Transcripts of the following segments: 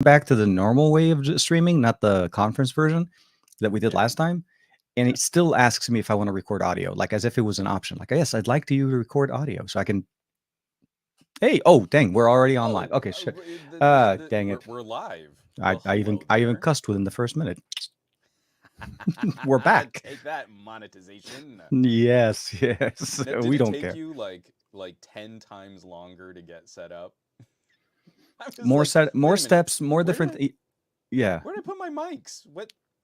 back to the normal way of streaming, not the conference version that we did Yeah. last time. And it still asks me if I want to record audio, like as if it was an option. Like, yes, I'd like to you to record audio so I can. Hey, oh, dang, we're already on live. Oh, Okay, shit. Dang we're it. we're live. I, Well, I even hello I even there. cussed within the first minute. We're back. Take that monetization. Yes, yes. Now, did We it don't take care. you like 10 times longer to get set up? I was More like, set, more wait a minute. steps, more Where did different. I Yeah. where did I put my mics?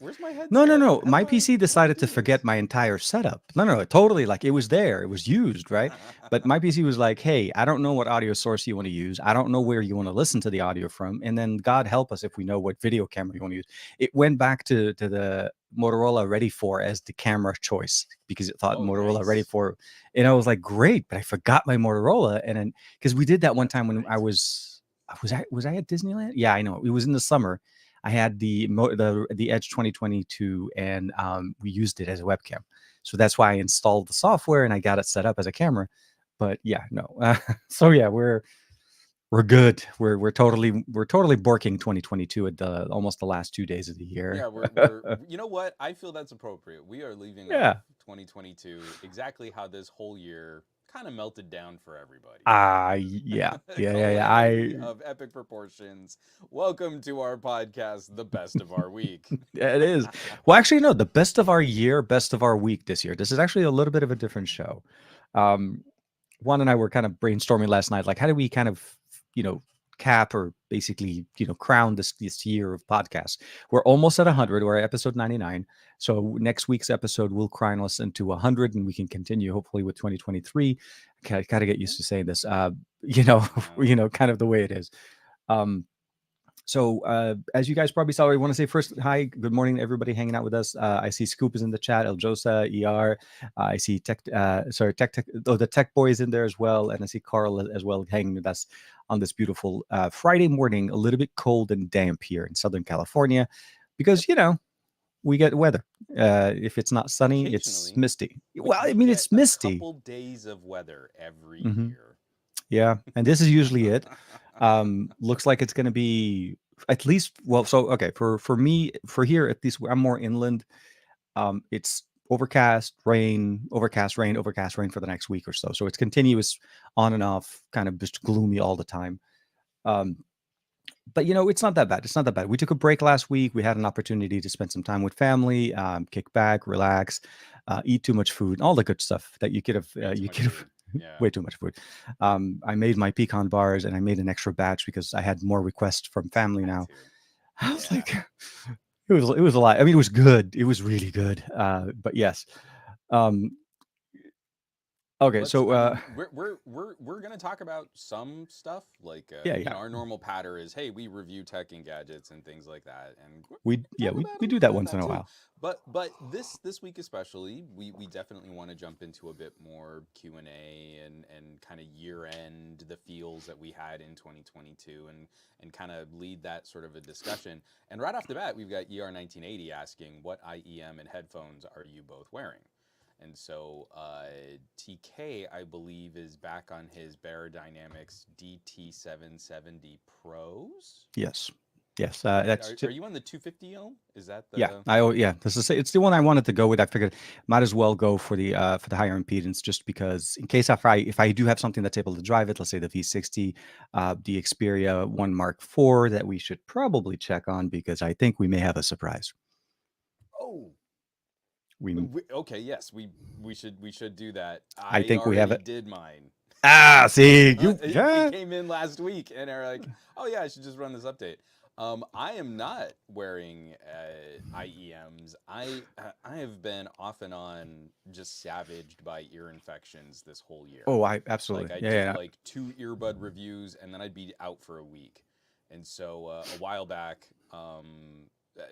Where's my No, no, headset? no. My PC How do I decided to do this? forget my entire setup. No, no, totally. Like it was there, it was used, right? But my PC was like, "Hey, I don't know what audio source you want to use. I don't know where you want to listen to the audio from, and then God help us if we know what video camera you want to use." It went back to the Motorola Ready for as the camera choice because it thought Oh, Motorola Ready nice. for, and I was like, "Great!" But I forgot my Motorola, and then because we did that one That's all time when right. was I at Disneyland? Yeah, I know. It was in the summer. I had the Edge 2022, and we used it as a webcam. So that's why I installed the software and I got it set up as a camera. But yeah, no. So yeah, we're good. We're totally borking 2022 at the almost the last 2 days of the year. Yeah, we're you know what? I feel that's appropriate. We are leaving off Yeah. 2022 exactly how this whole year kind of melted down for everybody. Yeah. A Yeah, yeah, yeah. calamity of epic proportions. Welcome to our podcast, The Best of Our Week. Yeah, it is. Well, actually, no, the best of our year, best of our week this year. This is actually a little bit of a different show. Um, Juan and I were kind of brainstorming last night, like how do we kind of, you know, cap or basically, crown this year of podcasts. We're almost at 100. We're at episode 99. So next week's episode will crown us into 100, and we can continue hopefully with 2023. Got to get Yeah. used to saying this. Kind of the way it is. Um, so, as you guys probably saw, I want to say first, hi, good morning to everybody hanging out with us. I see Scoop is in the chat, El Josa, ER. I see the Tech Boy is in there as well. And I see Carl as well hanging with us on this beautiful Friday morning, a little bit cold and damp here in Southern California because, Yep. we get weather. If it's not sunny, it's Occasionally, misty. we Well, I we mean, get it's a misty. couple days of weather every Hmm. year. Yeah. And this is usually it. Looks like it's going to be at least well. So okay, for me, for here at least, I'm more inland. It's overcast, rain, overcast, rain for the next week or so. So it's continuous, on and off, kind of just gloomy all the time. Um, but it's not that bad. It's not that bad. We took a break last week. We had an opportunity to spend some time with family, kick back, relax, eat too much food, all the good stuff that you could have. Way too You much could have food. Yeah. way too much food. I made my pecan bars and I made an extra batch because I had more requests from family Had now. to. I was Yeah. like, it was a lot. I mean, it was good. It was really good. But yes. Um, okay, Let's so I mean, we're going to talk about some stuff like yeah, yeah. our normal patter is, hey, we review tech and gadgets and things like that, and we're We going to yeah talk we about a we do little that bit of once in that a too. while. But this week especially, we definitely want to jump into a bit more Q&A and kind of year end, the feels that we had in 2022, and kind of lead that sort of a discussion. And right off the bat, we've got ER1980 asking, what IEM and headphones are you both wearing? And so TK, I believe, is back on his Bear Dynamics DT770 Pros. Yes, yes. And That's are you on the 250 ohm? Is that Yeah, the yeah. It's the one I wanted to go with. I figured might as well go for the higher impedance, just because in case if I do have something that's able to drive it, let's say the V60, the Xperia One Mark IV, that we should probably check on because I think we may have a surprise. Oh, We okay, yes, we should do that. I I think we have already it. did mine. See you. It Yeah. came in last week, and they're like, "Oh yeah, I should just run this update." I am not wearing IEMs. I have been off and on just savaged by ear infections this whole year. Oh, I Like absolutely. I'd Yeah, do yeah. like 2 earbud reviews, and then I'd be out for a week. And so a while back,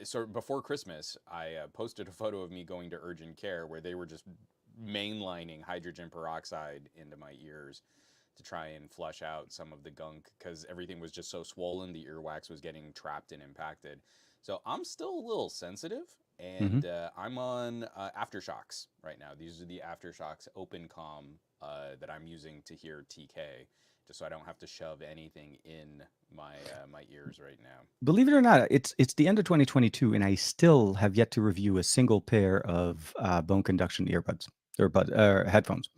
so before Christmas, I posted a photo of me going to urgent care where they were just mainlining hydrogen peroxide into my ears to try and flush out some of the gunk because everything was just so swollen. The earwax was getting trapped and impacted. So I'm still a little sensitive, Mm-hmm. and I'm on aftershocks right now. These are the aftershocks open com that I'm using to hear TK. just so I don't have to shove anything in my ears right now. Believe it or not, it's the end of 2022, and I still have yet to review a single pair of bone conduction earbuds or headphones.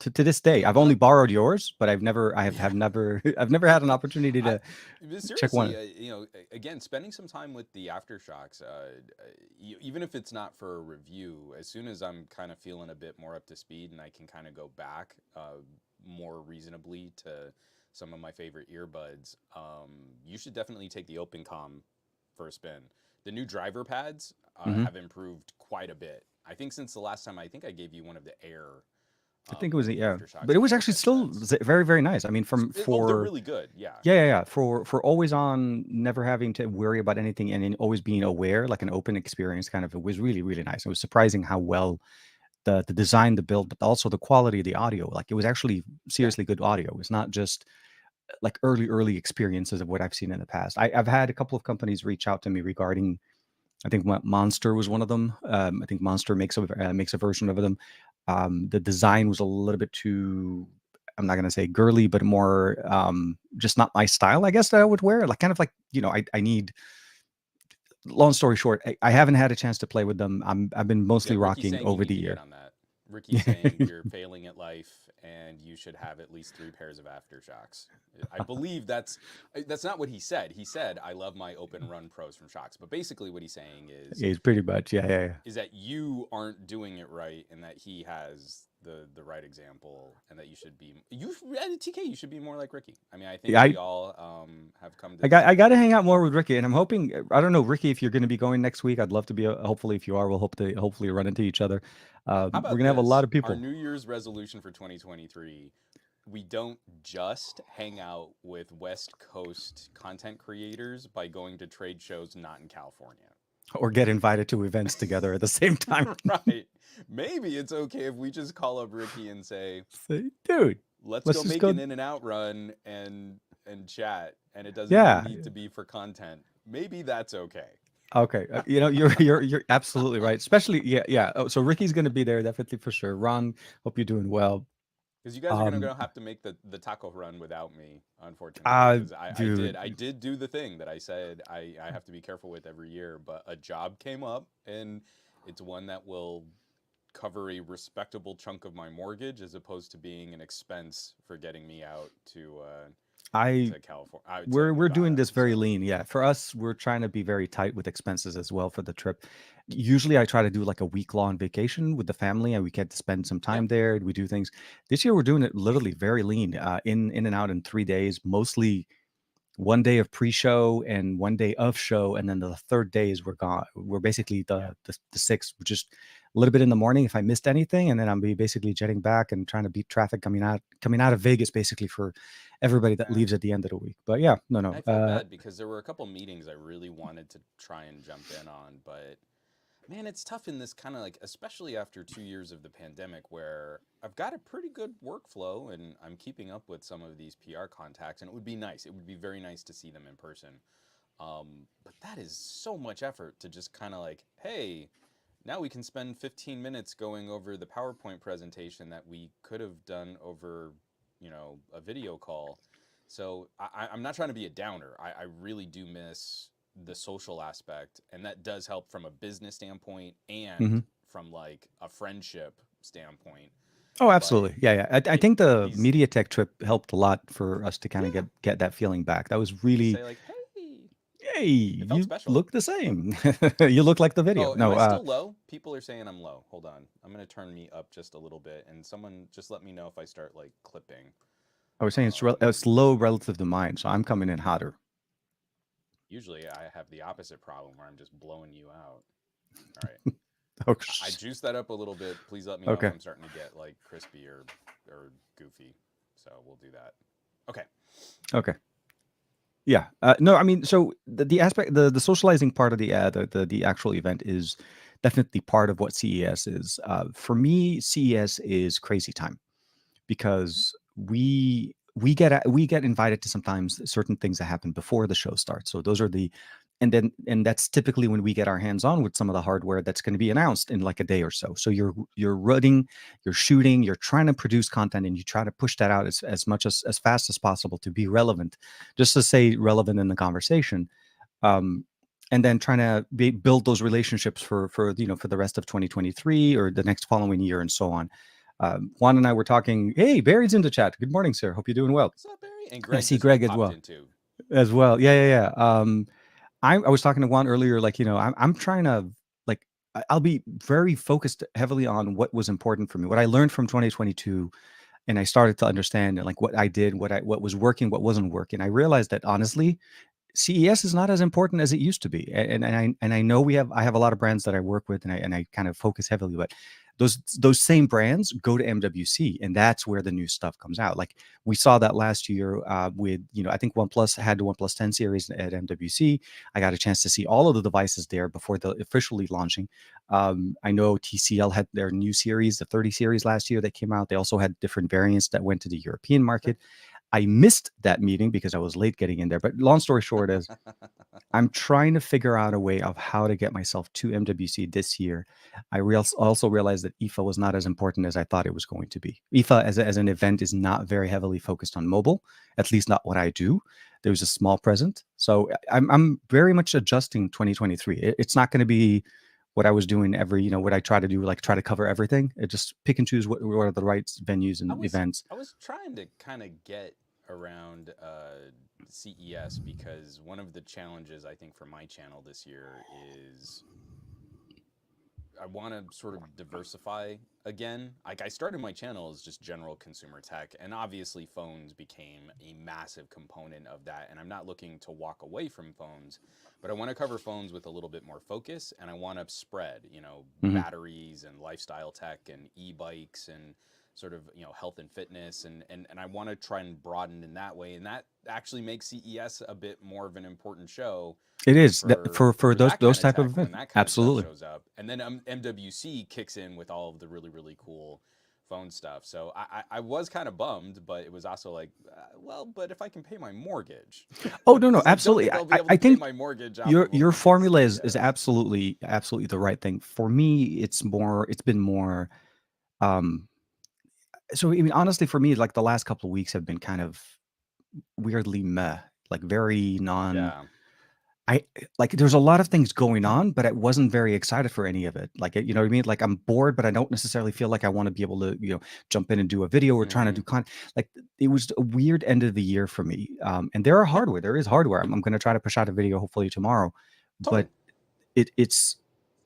To this day, I've only borrowed yours, but Yeah. have never, I've never had an opportunity I to check seriously, one. again, spending some time with the aftershocks, even if it's not for a review, as soon as I'm kind of feeling a bit more up to speed and I can kind of go back more reasonably to some of my favorite earbuds, you should definitely take the OpenCom for a spin. The new driver pads Hmm. have improved quite a bit. I think since the last time, I think I gave you one of the Air I think it was yeah, aftershocks but it was pair of actually still headsets. very very nice. I mean, from Oh, they're for really good. Yeah. yeah, for always on, never having to worry about anything, and then always being aware, like an open experience, kind of, it was really really nice. It was surprising how well the design, the build, but also the quality of the audio. Like it was actually Yeah. seriously good audio. It's not just like early experiences of what I've seen in the past. I've had a couple of companies reach out to me regarding. I think Monster was one of them. I think Monster makes a version of them. The design was a little bit too. I'm not gonna say girly, but more just not my style. I guess that I would wear like kind of like I need. Long story short, I haven't had a chance to play with them. I've been Yeah, mostly Ricky's rocking saying you over need the to get year. on that. Ricky's saying you're failing at life and you should have at least 3 pairs of aftershocks. I believe that's not what he said. He said I love my open run pros from Shocks, but basically what he's saying It's pretty much yeah. is that you aren't doing it right and that he has the right example and that you should be you TK you should be more like Ricky. I mean, I think Yeah, we all have come to I got to hang out more with Ricky, and I'm hoping. I don't know, Ricky, if you're going to be going next week. I'd love to be. Hopefully, if you are, we'll hope to hopefully run into each other. How We're about gonna have a lot this? of Our people. New Year's resolution for 2023, we don't just hang out with West Coast content creators by going to trade shows not in California. Or get invited to events together at the same time. Right. Maybe it's okay if we just call up Ricky and say, Say, dude, "Let's let's go just make go. an in and out run and chat and it doesn't even Yeah. need to be for content." Maybe that's okay. Okay. You're absolutely right. Especially yeah. Oh, so Ricky's going to be there definitely for sure. Ron, hope you're doing well. Because you guys are Um. gonna have to make the taco run without me, unfortunately. Because Dude. I did do the thing that I said I have to be careful with every year. But a job came up, and it's one that will cover a respectable chunk of my mortgage, as opposed to being an expense for getting me out I to California, out to we're doing Nevada. this very So lean. Yeah. For us, we're trying to be very tight with expenses as well for the trip. Usually I try to do like a week long vacation with the family and we get to spend some yeah, time there. We do things. This year we're doing it literally very lean, in and out in 3 days, mostly one day of pre-show and one day of show, and then the third day is we're gone. We're basically yeah. the sixth, just a little bit in the morning if I missed anything, and then I'm be basically jetting back and trying to beat traffic coming out of Vegas, basically for everybody that Uh, leaves at the end of the week. But yeah, no, I no, felt bad because there were a couple meetings I really wanted to try and jump in on, but man, it's tough in this kind of like, especially after 2 years of the pandemic, where I've got a pretty good workflow and I'm keeping up with some of these PR contacts, and it would be nice. It would be very nice to see them in person. But that is so much effort to just kind of like, hey, now we can spend 15 minutes going over the PowerPoint presentation that we could have done over, a video call. So I'm not trying to be a downer. I really do miss the social aspect, and that does help from a business standpoint and hmm. from like a friendship standpoint. Oh, But absolutely, yeah. I it think the these MediaTek trip helped a lot for us to kind of yeah, get that feeling back. That was to really, say like, hey, hey, it felt you special. look the same. You look like the video. Oh, am No, I still low? People are saying I'm low. Hold on. I'm going to turn me up just a little bit and someone just let me know if I start like clipping. I was saying Um, it's low relative to mine, so I'm coming in hotter. Usually I have the opposite problem where I'm just blowing you out. All right. Oh, I juiced that up a little bit. Please let me know if okay. I'm starting to get like crispy or goofy. So we'll do that. Okay. Okay. Yeah. No, I mean, so the aspect, the socializing part of the actual event is definitely part of what CES is. For me, CES is crazy time because we get invited to sometimes certain things that happen before the show starts. So those are the and that's typically when we get our hands on with some of the hardware that's going to be announced in like a day or so. So you're running, you're shooting, you're trying to produce content, and you try to push that out as much as fast as possible to be relevant, just to say relevant in the conversation. um, and then trying to build those relationships for for the rest of 2023 or the next following year and so on. Juan and I were talking. Hey, Barry's in the chat. Good morning, sir. Hope you're doing well. What's up, Barry? And I Greg see just Greg as popped well. in too. As well, yeah, yeah, yeah. I was talking to Juan earlier. Like, I'm trying to like I'll be very focused heavily on what was important for me, what I learned from 2022, and I started to understand like what I did, what was working, what wasn't working. I realized that honestly, CES is not as important as it used to be. And I know I have a lot of brands that I work with, and I kind of focus heavily, but those same brands go to MWC, and that's where the new stuff comes out. Like we saw that last year with I think OnePlus had the OnePlus 10 series at MWC. I got a chance to see all of the devices there before the officially launching. I know TCL had their new series, the 30 series last year that came out. They also had different variants that went to the European market. I missed that meeting because I was late getting in there. But long story short is I'm trying to figure out a way of how to get myself to MWC this year. Also realized that IFA was not as important as I thought it was going to be. IFA as an event is not very heavily focused on mobile, at least not what I do. There's a small present. So I'm very much adjusting 2023. It's not going to be what I was doing what I try to do, like try to cover everything. It just pick and choose what are the right venues I and was events. I was trying to kind of get around CES because one of the challenges I think for my channel this year is I want to sort of diversify again. Like I started my channel as just general consumer tech, and obviously phones became a massive component of that. And I'm not looking to walk away from phones, but I want to cover phones with a little bit more focus, and I want to spread, Mhm. batteries and lifestyle tech and e-bikes and sort of health and fitness and I want to try and broaden in that way, and that actually makes CES a bit more of an important show It is that for for those that kind of type of tech when events. that kind of stuff Absolutely. shows up. And then MWC kicks in with all of the really, really cool phone stuff. So I was kind of bummed, but it was also like, well, but if I can pay my mortgage, Oh no, no, because I don't absolutely. think I'll be able I to pay think my mortgage off your of your only formula is CES. absolutely the right thing. For me, it's been more um so I mean honestly for me, like the last couple of weeks have been kind of weirdly meh, like very non. Yeah. I like there's a lot of things going on, but I wasn't very excited for any of it. Like you know what I mean? Like I'm bored, but I don't necessarily feel like I want to be able to, jump in and do a video or trying to Mm-hmm. do content. Like it was a weird end of the year for me. And there is hardware. I'm going to try to push out a video hopefully tomorrow, but Totally. it's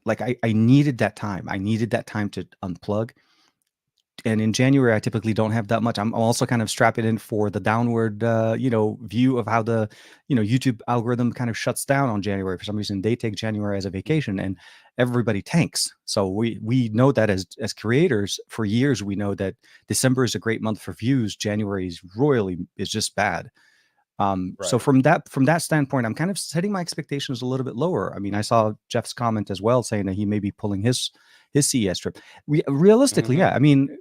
like I needed that time. I needed that time to unplug, and in January, I typically don't have that much. I'm also kind of strapping in for the downward, view of how the, YouTube algorithm kind of shuts down on January. For some reason, they take January as a vacation, and everybody tanks. So we know that as creators for years, we know that December is a great month for views. January is just bad. So Right. from that standpoint, I'm kind of setting my expectations a little bit lower. I mean, I saw Jeff's comment as well saying that he may be pulling his CES trip. Realistically, Mm-hmm. yeah. I mean,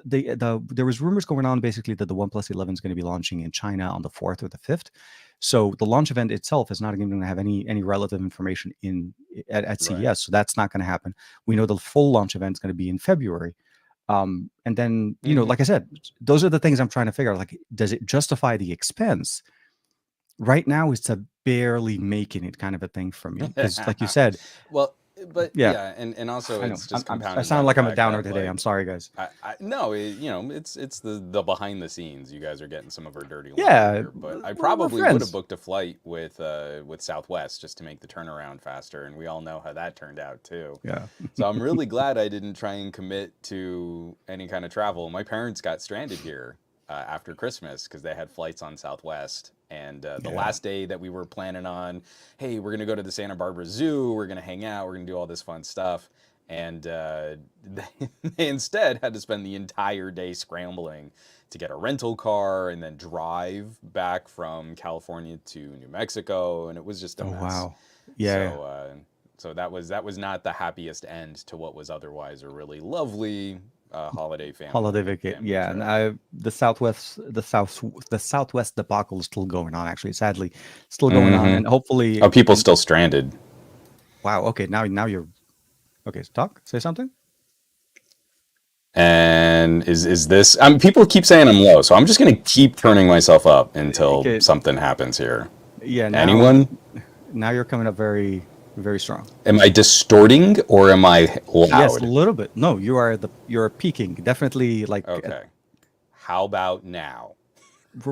there was rumors going on basically that the OnePlus 11 is going to be launching in China on the 4th or the 5th. So the launch event itself is not even going to have any relative information at Right. CES. So that's not going to happen. We know the full launch event is going to be in February. And then, Mm-hmm. like I said, those are the things I'm trying to figure out. Like, does it justify the expense? Right now, it's a barely making it kind of a thing for me. Because, like you said, Well, but yeah, yeah, and also I know. it's just I compounded by sound the like I'm a fact downer that today. I'm like sorry, guys. I no, it's the behind the scenes. You guys are getting some of our dirty laundry Yeah, here, but I we're probably would have friends. booked a flight with Southwest just to make the turnaround faster, and we all know how that turned out too. Yeah. So I'm really glad I didn't try and commit to any kind of travel. My parents got stranded here after Christmas because they had flights on Southwest. And the Yeah. last day that we were planning on, hey, we're gonna go to the Santa Barbara Zoo, we're gonna hang out, we're gonna do all this fun stuff, and they instead had to spend the entire day scrambling to get a rental car and then drive back from California to New Mexico, and it was just a Oh mess. wow. Yeah. So so that was not the happiest end to what was otherwise a really lovely holiday family holiday vacation. family Yeah, and trip. the southwest debacle is still going on. Actually, sadly, still going on, Hmm. and hopefully, Oh, people and still stranded. wow. Okay, now you're okay. So talk. Say something. And is this? People keep saying I'm low, so I'm just gonna keep turning myself up until Okay. something happens here. Yeah. Anyone? Now you're coming up very strong. Am I distorting or am I Yes, a loud? little bit. No, you're peaking. Definitely like Okay. How about now?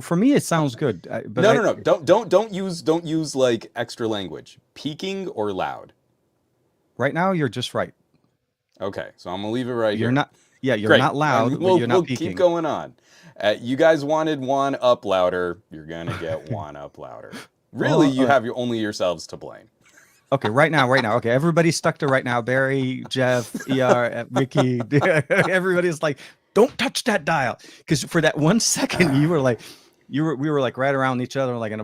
for me it sounds good. But No, I no, no. Don't use like extra language. Peaking or loud. right now you're just right. Okay, so I'm gonna leave it right You're here. not yeah, you're Great. not loud, but We'll you're not we'll keep peaking. going on. You guys wanted Juan up louder. You're gonna get Juan up louder. Really, Oh, you have only yourselves to blame. okay, right now. Okay, everybody's stuck to right now. Barry, Jeff, Ricky, everybody's like, don't touch that dial. Because for that 1 second, you were like, we were like right around each other, like, and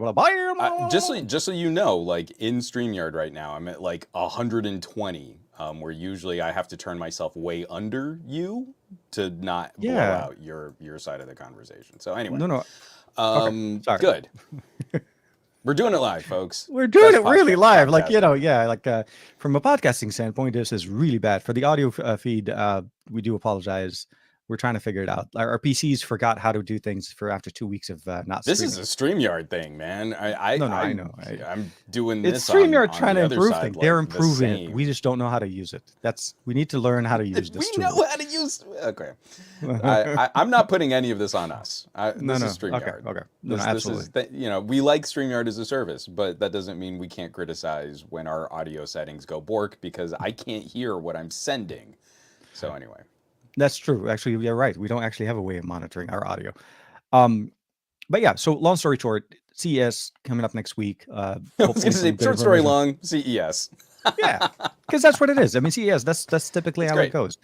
Just so you know, like in StreamYard right now, I'm at like 120, where usually I have to turn myself way under you to not blow yeah, out your side of the conversation. So anyway, no, okay, sorry. good. We're doing it live, folks. We're doing Best it really live, like podcasting. yeah, like from a podcasting standpoint, this is really bad for the audio feed. We do apologize. We're trying to figure it out. Our PCs forgot how to do things for after 2 weeks of not This is a streaming. StreamYard thing, man. No, I know. I'm doing It's this on StreamYard on trying the to other improve side things. They're like the improving it. We same. just don't know how to use it. We need to learn how to use this We know tool. how to use. Okay, No, I'm not putting any of this on us. This is no. Okay, StreamYard. okay. No, This absolutely. is we like StreamYard as a service, but that doesn't mean we can't criticize when our audio settings go bork because I can't hear what I'm sending. So anyway, That's true. Actually, you're right. We don't actually have a way of monitoring our audio. Um, but yeah, so long story short, CES coming up next week. I was Hopefully gonna say some good short story information. long. CES. Yeah, because that's what it is. I mean, CES. That's typically It's how it great. goes.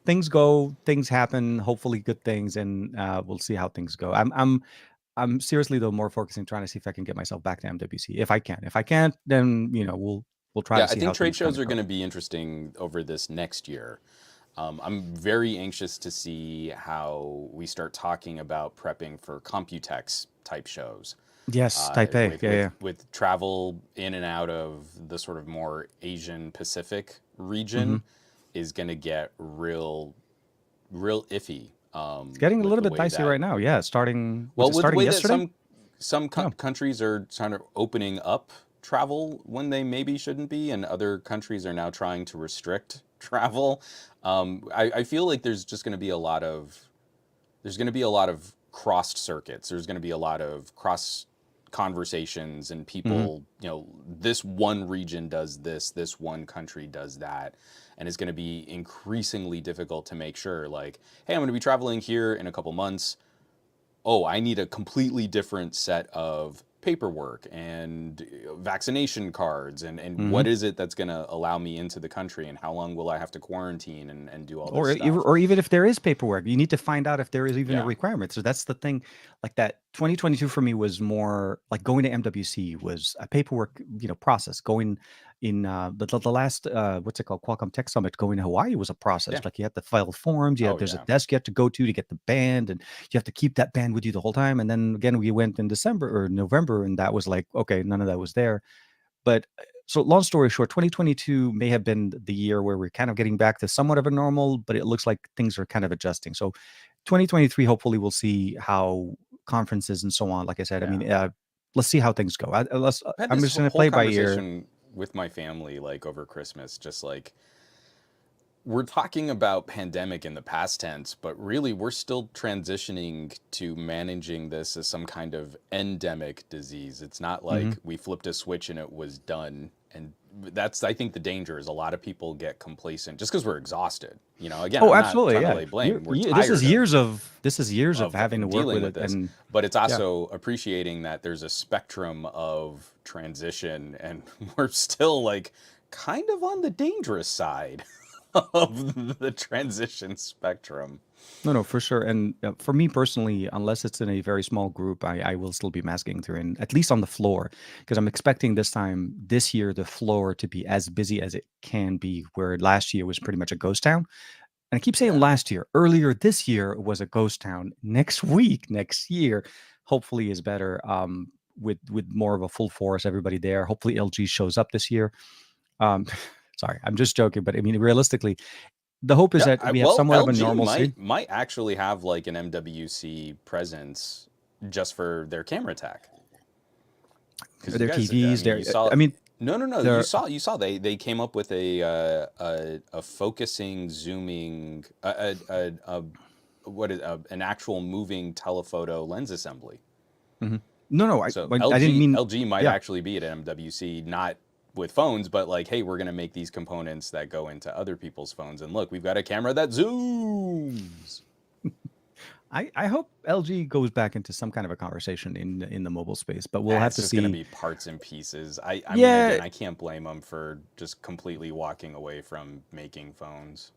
Things go, things happen. Hopefully, good things, and we'll see how things go. I'm seriously though more focusing trying to see if I can get myself back to MWC if I can. If I can't, then we'll try to Yeah, I see how think trade things kind shows of are go. going to be interesting over this next year. I'm very anxious to see how we start talking about prepping for Computex type shows. Yes, Type A. With Yeah, yeah. with travel in and out of the sort of more Asian Pacific Hmm. region is going to get real iffy, It's getting a with little the bit way dicey that right now. Yeah, starting was well, it with the starting way that yesterday? some No. countries are kind of opening up travel when they maybe shouldn't be, and other countries are now trying to restrict travel. I feel like there's going to be a lot of crossed circuits. There's going to be a lot of cross conversations and Hmm. people, this one region does this one country does that. And it's going to be increasingly difficult to make sure, like, hey, I'm going to be traveling here in a couple months. Oh, I need a completely different set of paperwork and vaccination cards and Hmm. what is it that's going to allow me into the country and how long will I have to quarantine and do all this Or stuff. or even if there is paperwork, you need to find out if there is even a Yeah. requirement. So that's the thing. Like that 2022 for me was more like going to MWC was a paperwork, process. Going in the last what's it called, Qualcomm Tech Summit, going to Hawaii was a process. Yeah. Like you had to file forms, Oh there's a yeah. desk you have to go to get the band, and you have to keep that band with you the whole time. And then again, we went in December or November, and that was like, okay, none of that was there. But so long story short, 2022 may have been the year where we're kind of getting back to somewhat of a normal, but it looks like things are kind of adjusting. So 2023, hopefully we'll see how conferences and so on. Like I said, I Yeah. mean, let's see how things go. I had I'm this just going to whole play by ear. conversation with my family like over Christmas, just like we're talking about pandemic in the past tense, but really we're still transitioning to managing this as some kind of endemic disease. It's not Hmm. like we flipped a switch and it was done. And that's, I think, the danger is a lot of people get complacent just because we're exhausted. Again, Oh, I'm not absolutely, trying to yeah. lay blame. We're This is tired years of of having to work dealing with with it, this, and but it's yeah. also appreciating that there's a spectrum of transition and we're still like kind of on the dangerous side of the transition spectrum. No, no, for sure. And for me personally, unless it's in a very small group, I will still be masking through, and at least on the floor, because I'm expecting this year, the floor to be as busy as it can be, where last year was pretty much a ghost town. And I keep saying Yeah. last year, earlier this year was a ghost town. Next week, next year, hopefully is better. With more of a full force, everybody there. Hopefully LG shows up this year. Um, sorry, I'm just joking, but I mean realistically, the hope is Yeah, that we have well, somewhat of a LG normalcy. might actually have like an MWC presence just for their camera tech. Because you Their guys, I TVs, mean, their you saw. I mean, No. their You saw they came up with a focusing, zooming, what is an actual moving telephoto lens assembly. mhm. No, no, So I didn't mean. LG might Yeah, actually be at MWC, not with phones, but like, hey, we're gonna make these components that go into other people's phones, and look, we've got a camera that zooms. I hope LG goes back into some kind of a conversation in the mobile space, but we'll Ah, have it's to just gonna see. be parts and pieces. I mean, Yeah, again, I can't blame them for just completely walking away from making phones.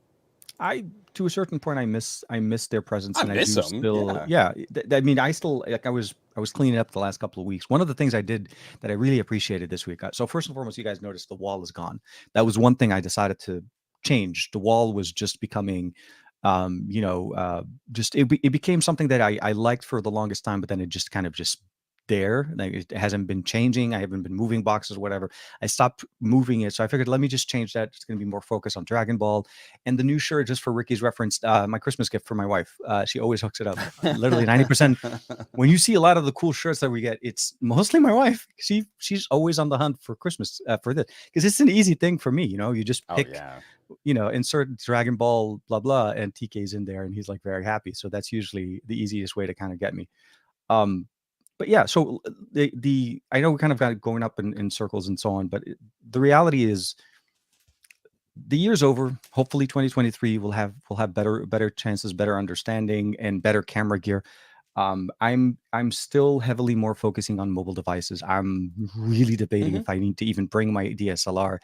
I to a certain point I miss their presence, I and I miss do them, still. yeah. Yeah, I mean I still like I was cleaning up the last couple of weeks. One of the things I did that I really appreciated this week. So first and foremost, you guys noticed the wall is gone. That was one thing I decided to change. The wall was just becoming, you know, just it became something that I liked for the longest time, but then it just kind of just there. Like it hasn't been changing. I haven't been moving boxes, whatever. I stopped moving it, so I figured let me just change that. It's going to be more focused on Dragon Ball. And the new shirt, just for Ricky's reference, my Christmas gift for my wife. She always hooks it up. Literally 90%. When you see a lot of the cool shirts that we get, it's mostly my wife. She's always on the hunt for Christmas for this because it's an easy thing for me. You know, you just Oh pick, yeah. insert Dragon Ball, blah blah, and TK's in there, and he's like very happy. So that's usually the easiest way to kind of get me. Um, but yeah, so the I know we kind of got going up in circles and so on, but the reality is the year's over. Hopefully 2023 will have better chances, better understanding, and better camera gear. I'm still heavily more focusing on mobile devices. I'm really debating Hmm. if I need to even bring my DSLR.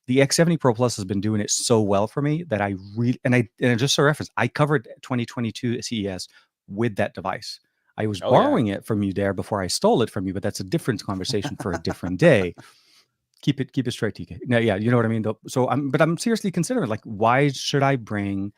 The X70 Pro Plus has been doing it so well for me that I really and just a reference, I covered 2022 CES with that device. I was Oh yeah. borrowing it from you there before I stole it from you, but that's a different conversation for a different day. Keep it straight, TK. No, yeah, you know what I mean. Though. So I'm seriously considering like, why should I bring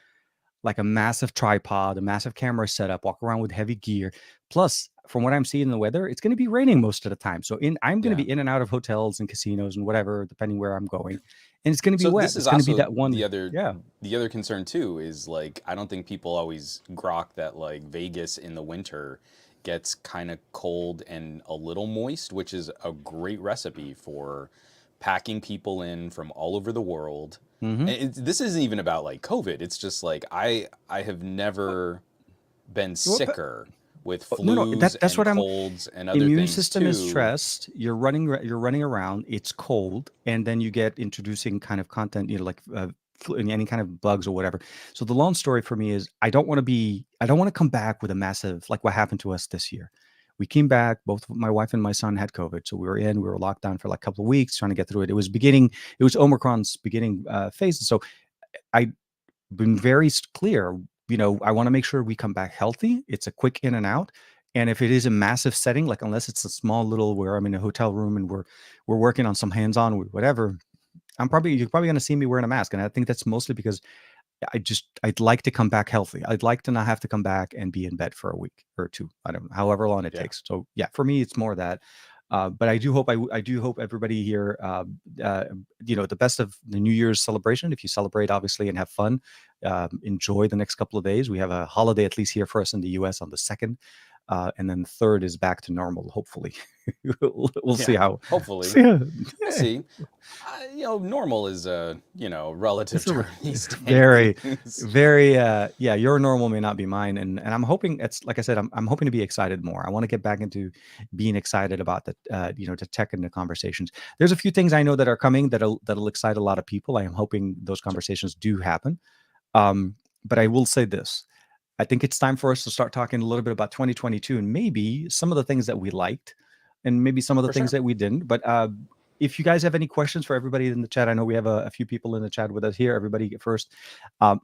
like a massive tripod, a massive camera setup, walk around with heavy gear? Plus, from what I'm seeing in the weather, it's going to be raining most of the time. So I'm going to Yeah. be in and out of hotels and casinos and whatever, depending where I'm going, and it's going to be So wet. this is It's going to be also that one. Yeah. the other concern too is like I don't think people always grok that like Vegas in the winter gets kind of cold and a little moist, which is a great recipe for packing people in from all over the world. Mm-hmm. And this isn't even about like COVID. It's just like I have never been Well, sicker with no, no, flus that's and what I'm. colds and other Immune things system is too. stressed. You're running around. It's cold, and then you get introducing kind of content, like any kind of bugs or whatever. So the long story for me is I don't want to come back with a massive like what happened to us this year. We came back. Both my wife and my son had COVID, so we were locked down for like a couple of weeks trying to get through it. It was Omicron's beginning phase, so I been very clear. I want to make sure we come back healthy. It's a quick in and out. And if it is a massive setting, like unless it's a small little where I'm in a hotel room and we're working on some hands-on whatever, you're probably going to see me wearing a mask. And I think that's mostly because I'd like to come back healthy. I'd like to not have to come back and be in bed for a week or two. I don't know, however long it Yeah, takes. So yeah, for me, it's more that. But I do hope everybody here, the best of the New Year's celebration. If you celebrate, obviously, and have fun, enjoy the next couple of days. We have a holiday, at least here for us in the U.S., on the second, and then the third is back to normal. Hopefully, we'll see yeah. how. Hopefully, See how we'll yeah. see. Normal is a relative It's a term these very, days. very, yeah, your normal may not be mine. And I'm hoping it's like I said, I'm hoping to be excited more. I want to get back into being excited about the tech and the conversations. There's a few things I know that are coming that'll excite a lot of people. I am hoping those Sure. conversations do happen. But I will say this. I think it's time for us to start talking a little bit about 2022 and maybe some of the things that we liked and maybe some of the For things sure. that we didn't. But if you guys have any questions for everybody in the chat, I know we have a few people in the chat with us here. Everybody first,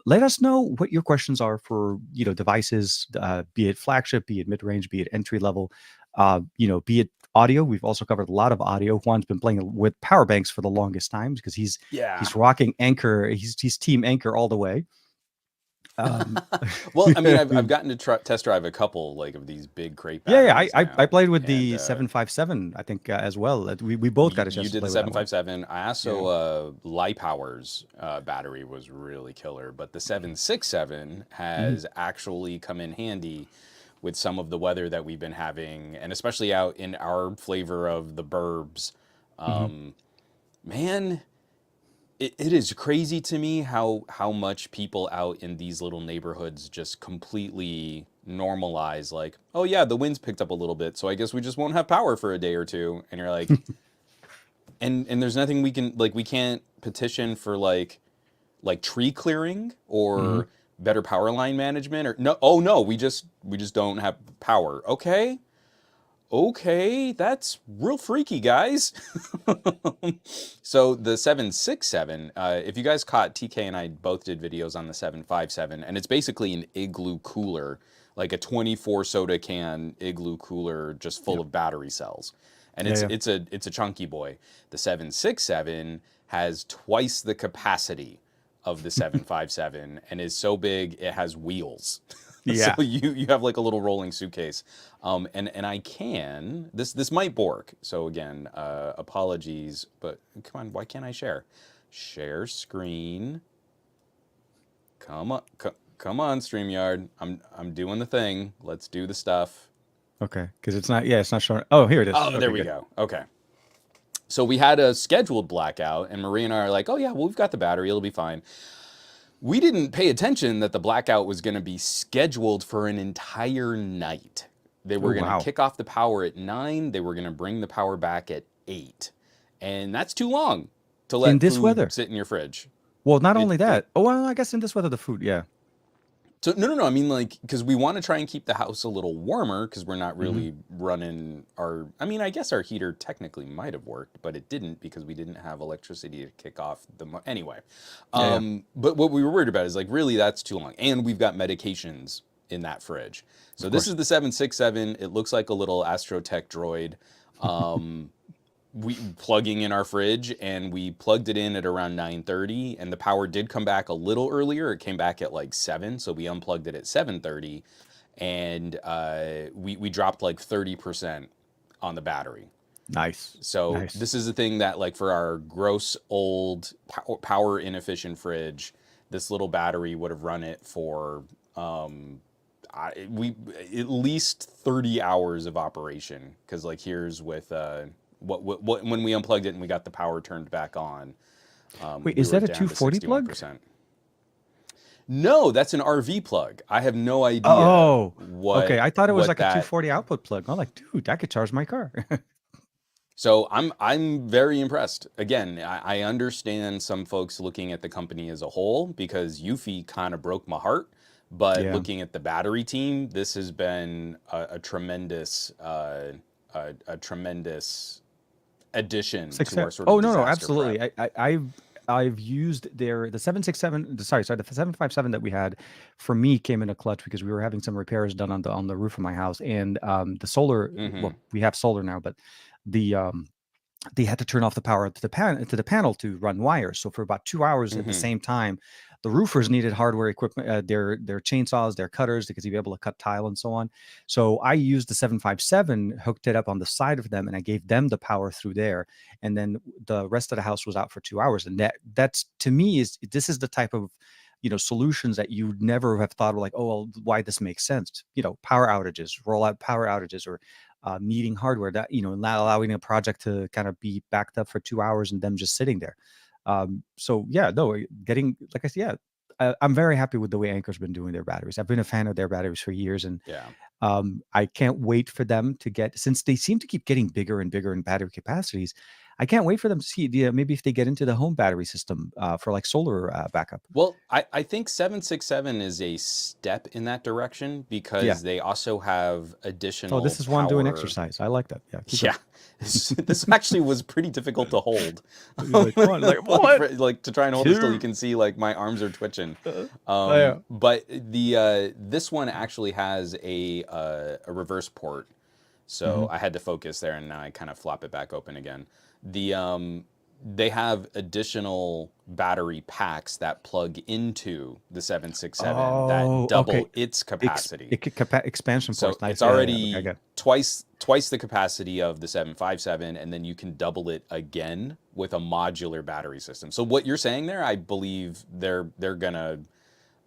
let us know what your questions are for devices, be it flagship, be it mid range, be it entry level, be it audio. We've also covered a lot of audio. Juan's been playing with power banks for the longest times because he's Yeah. rocking Anker. He's team Anker all the way. Um, Well, I mean, I've gotten to test drive a couple like of these big crate yeah, batteries I now, played with and the 757, I think, as well. We both got a you chance to did the play with that one. 757. I Yeah. also Power's battery was really killer, but the 767 Mhm, has actually come in handy with some of the weather that we've been having, and especially out in our flavor of the burbs. mhm. Man, it is crazy to me how much people out in these little neighborhoods just completely normalize like, oh yeah, the wind's picked up a little bit, so I guess we just won't have power for a day or two. And you're like, and there's nothing we can like, we can't petition for like tree clearing Mhm. or better power line management, or no, oh no, we just don't have power. Okay. Okay, that's real freaky, guys. So the 767, if you guys caught, TK and I both did videos on the 757, and it's basically an igloo cooler, like a 24 soda can igloo cooler just full Yep. of battery cells. And Yeah, it's yeah. it's a it's a chunky boy. The 767 has twice the capacity of the 757 and is so big it has wheels. So Yeah. you have like a little rolling suitcase, and I can this might bork. So again, apologies, but come on, why can't I share? Share screen. Come on, come on, Streamyard. I'm doing the thing. Let's do the stuff. Okay. Because it's not, yeah, it's not showing. Oh, here it is. Oh, there Okay, we good. go. Okay. So we had a scheduled blackout, and Marie and I are like, oh yeah, well we've got the battery, it'll be fine. We didn't pay attention that the blackout was going to be scheduled for an entire night. They Oh, were going to wow. kick off the power at 9, they were going to bring the power back at 8. And that's too long to In let this food weather. sit in your fridge. Well, not It only it that. Oh, well, I guess in this weather, the food. Yeah. so no, I mean like cuz we want to try and keep the house a little warmer cuz we're not Hmm. really running our, I mean, I guess our heater technically might have worked, but it didn't because we didn't have electricity to kick off anyway. Yeah, yeah. But what we were worried about is like really that's too long, and we've got medications in that fridge. So Of this course. is the 767. It looks like a little Astrotech droid. We plugging in our fridge, and we plugged it in at around 9:30, and the power did come back a little earlier. It came back at like 7, so we unplugged it at 7:30, and we dropped like 30% on the battery. Nice. So Nice. this is the thing that like for our gross old power inefficient fridge, this little battery would have run it for we at least 30 hours of operation, because like here's with what when we unplugged it and we got the power turned back on, Wait, we is were that a down to 240 plug? 61%. No, that's an RV plug. I have no idea Oh, okay. what I thought it was what like a that. 240 output plug. I'm like, dude, I could charge my car. So I'm very impressed. Again, I understand some folks looking at the company as a whole because Yuffie kind of broke my heart. But Yeah. looking at the battery team, this has been a tremendous a tremendous addition to our sort of Oh, no, no, disaster prep. absolutely. I've used the 767, sorry, the 757 that we had for me came in a clutch because we were having some repairs done on the roof of my house, and the solar, Mm-hmm. well, we have solar now, but the they had to turn off the power to the panel to run wires. So for about 2 hours at the Mm-hmm. same time, the roofers needed hardware equipment, their chainsaws, their cutters, because you'd be able to cut tile and so on. So I used the 757, hooked it up on the side of them, and I gave them the power through there. And then the rest of the house was out for 2 hours. And that's to me is this is the type of solutions that you never have thought of, like, oh, well, why this makes sense. Power outages, roll out power outages, or needing hardware, that not allowing a project to kind of be backed up for 2 hours and them just sitting there. So yeah, no, getting, like I said, yeah, I'm very happy with the way Anker's been doing their batteries. I've been a fan of their batteries for years, and Yeah. I can't wait for them to get, since they seem to keep getting bigger and bigger in battery capacities. I can't wait for them to see, maybe if they get into the home battery system for like solar backup. Well, I think 767 is a step in that direction Yeah. because they also have Oh, additional this is one doing power. exercise. I like that. Yeah, keep Yeah, going. this actually was pretty difficult to hold. You're like, come on, like Like, what? like to try and hold it still, you Two. can see like my arms are twitching. Yeah. But the this one actually has a reverse port, Hmm. so I had to focus there, and now I kind of flop it back open again. The they have additional battery packs that plug into the 767 that Oh, okay. double its capacity. Expansion So ports. it's Nice. Yeah, yeah. Okay, I already get. twice the capacity of the 757, and then you can double it again with a modular battery system. So what you're saying there, I believe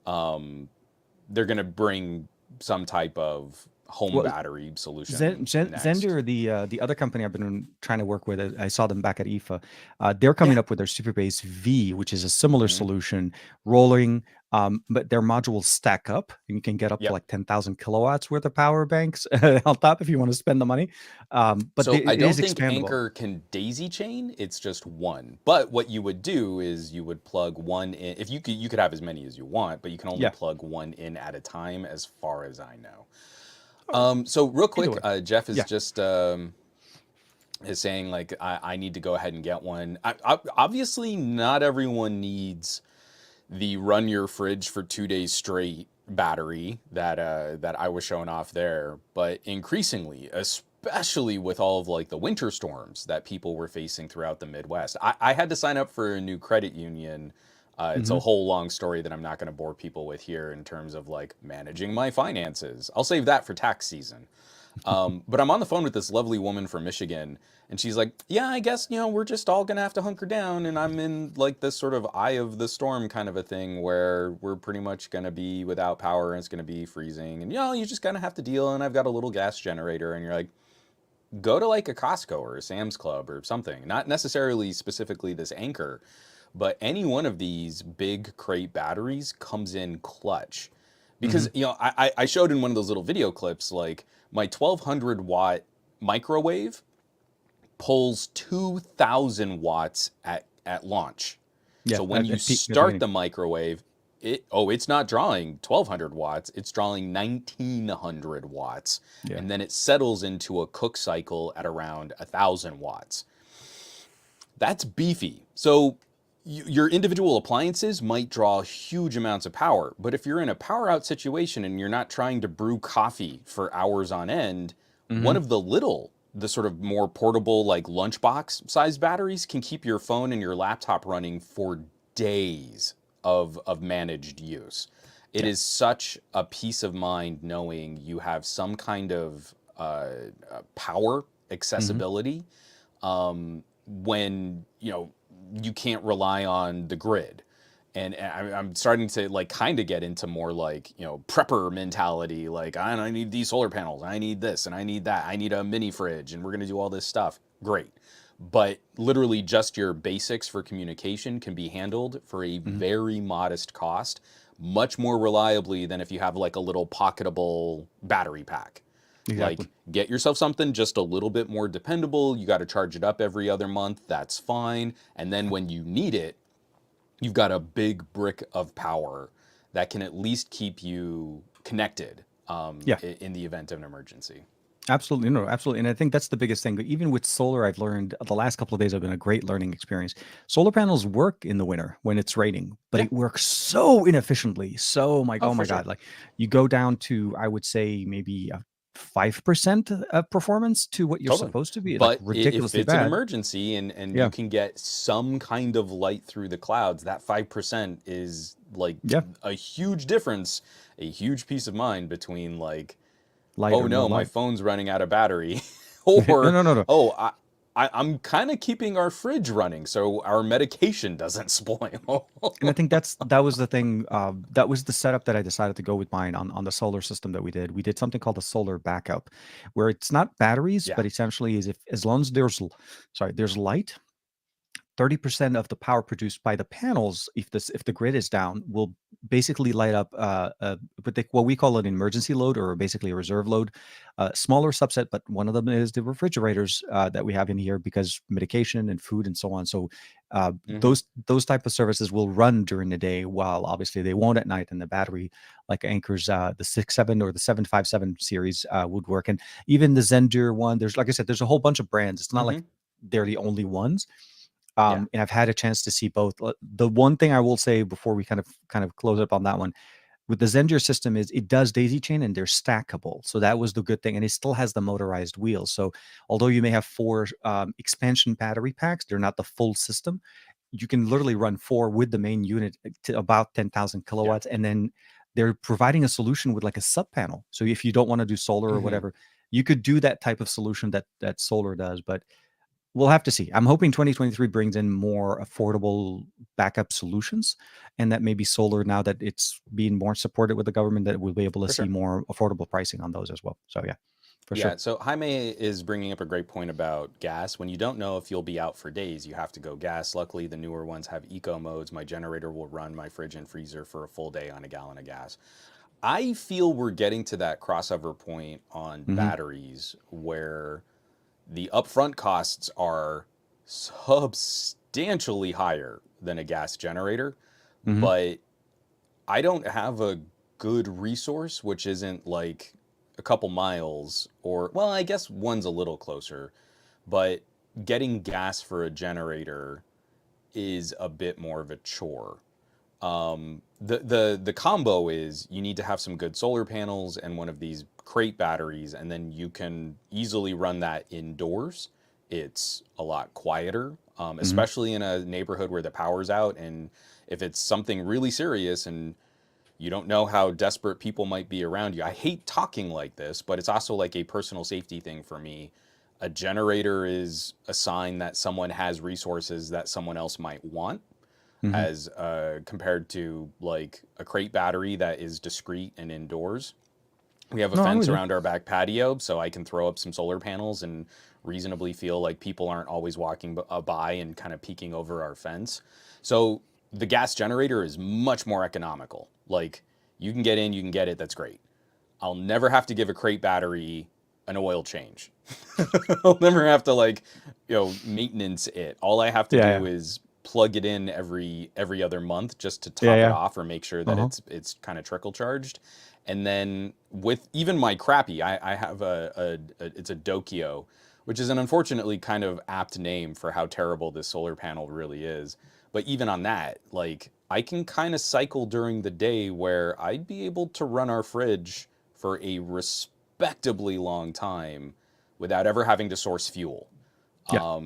um, they're gonna bring some type of home Well, battery solution next. Zender, the other company I've been trying to work with, I saw them back at IFA. They're coming Yeah. up with their Superbase V, which is a similar Hmm. solution, rolling. But their modules stack up, and you can get up to Yep. like 10,000 kilowatts worth of power banks on top if you want to spend the money. So I It don't is think expandable. Anker can daisy chain. It's just one. But what you would do is you would plug one in. If you could have as many as you want, but you can only Yeah. plug one in at a time, as far as I know. Oh, So real either quick, way. Jeff is Yeah. just is saying like I need to go ahead and get one. Obviously, not everyone needs the run your fridge for 2 days straight battery that I was showing off there, but increasingly, especially with all of like the winter storms that people were facing throughout the Midwest, I had to sign up for a new credit union. It's a Hmm. whole long story that I'm not going to bore people with here in terms of like managing my finances. I'll save that for tax season. But I'm on the phone with this lovely woman from Michigan, and she's like, "Yeah, I guess we're just all gonna have to hunker down." And I'm in like this sort of eye of the storm kind of a thing where we're pretty much gonna be without power and it's gonna be freezing, and you just gonna have to deal. And I've got a little gas generator, and you're like, go to like a Costco or a Sam's Club or something. Not necessarily specifically this Anker, but any one of these big crate batteries comes in clutch. Because Hmm. I showed in one of those little video clips like my 1200-watt microwave pulls 2000 watts at launch. Yeah. So when you At the start beginning. the microwave, it's not drawing 1200 watts, it's drawing 1900 watts, Yeah. and then it settles into a cook cycle at around 1000 watts. That's beefy. So your individual appliances might draw huge amounts of power, but if you're in a power out situation and you're not trying to brew coffee for hours on end, one Hmm. of the sort of more portable, like lunchbox sized batteries can keep your phone and your laptop running for days of managed use. It Yeah. is such a peace of mind knowing you have some kind of power Hmm. accessibility when you can't rely on the grid. And I'm starting to like kind of get into more like prepper mentality. Like I need these solar panels, I need this, and I need that. I need a mini fridge, and we're gonna do all this stuff. Great, but literally just your basics for communication can be handled for a Hmm. very modest cost, much more reliably than if you have like a little pocketable battery pack. Exactly. Like, get yourself something just a little bit more dependable. You got to charge it up every other month. That's fine. And then when you need it, you've got a big brick of power that can at least keep you connected Yeah. in the event of an emergency. Absolutely. No, absolutely. And I think that's the biggest thing. Even with solar, I've learned the last couple of days have been a great learning experience. Solar panels work in the winter when it's raining, but Yeah. it works so inefficiently. So my Oh, oh for my sure. God. Like you go down to, I would say maybe 5% of performance to what you're Totally. supposed to be, like But if ridiculously it's an bad. emergency and you Yeah. can get some kind of light through the clouds, that 5% is like Yeah. a huge difference, a huge peace of mind between like, Light oh or no no, my light. phone's running out of battery, No, or no, no, no. oh, I'm kind of keeping our fridge running so our medication doesn't spoil. And I think that was the thing. That was the setup that I decided to go with mine on the solar system that we did. We did something called a solar backup, where it's not batteries, Yeah. but essentially is if as long as there's light, 30% of the power produced by the panels, if the grid is down, will basically light up what we call an emergency load or basically a reserve load. Smaller subset, but one of them is the refrigerators that we have in here because medication and food and so on. So Hmm. those type of services will run during the day, while obviously they won't at night. And the battery, like Anker's the 6.7 or the 757 series, would work. And even the Zender one, there's like I said, there's a whole bunch of brands. It's not like Hmm. they're the only ones. Yeah. And I've had a chance to see both. The one thing I will say before we kind of close up on that one, with the Zendeer system is it does daisy chain and they're stackable. So that was the good thing. And it still has the motorized wheels. So although you may have four expansion battery packs, they're not the full system. You can literally run four with the main unit to about 10,000 Yeah. kilowatts. And then they're providing a solution with like a sub panel. So if you don't want to do solar or Hmm. whatever, you could do that type of solution that solar does. But we'll have to see. I'm hoping 2023 brings in more affordable backup solutions, and that maybe solar, now that it's being more supported with the government, that we'll be able to For see sure. more affordable pricing on those as well. So yeah, for Yeah, sure. so Jaime is bringing up a great point about gas. When you don't know if you'll be out for days, you have to go gas. Luckily, the newer ones have eco modes. My generator will run my fridge and freezer for a full day on a gallon of gas. I feel we're getting to that crossover point on Hmm. batteries where the upfront costs are substantially higher than a gas generator, Hmm. but I don't have a good resource, which isn't like a couple miles, or, well, I guess one's a little closer, but getting gas for a generator is a bit more of a chore. The combo is you need to have some good solar panels and one of these crate batteries, and then you can easily run that indoors. It's a lot quieter, Hmm. especially in a neighborhood where the power's out. And if it's something really serious and you don't know how desperate people might be around you. I hate talking like this, but it's also like a personal safety thing for me. A generator is a sign that someone has resources that someone else might want, Hmm. as compared to like a crate battery that is discreet and indoors. We have a No, I'm fence with you. around our back patio, so I can throw up some solar panels and reasonably feel like people aren't always walking by and kind of peeking over our fence. So the gas generator is much more economical. Like, you can get in, you can get it, that's great. I'll never have to give a crate battery an oil change. I'll never have to like, maintenance it. All I have to Yeah, do yeah, is plug it in every other month just to yeah, top it yeah. off or make sure that Uh-huh. it's kind of trickle charged. And then with even my crappy, I have it's a Dokio, which is an unfortunately kind of apt name for how terrible this solar panel really is. But even on that, like, I can kind of cycle during the day where I'd be able to run our fridge for a respectably long time without ever having to source fuel. Yeah.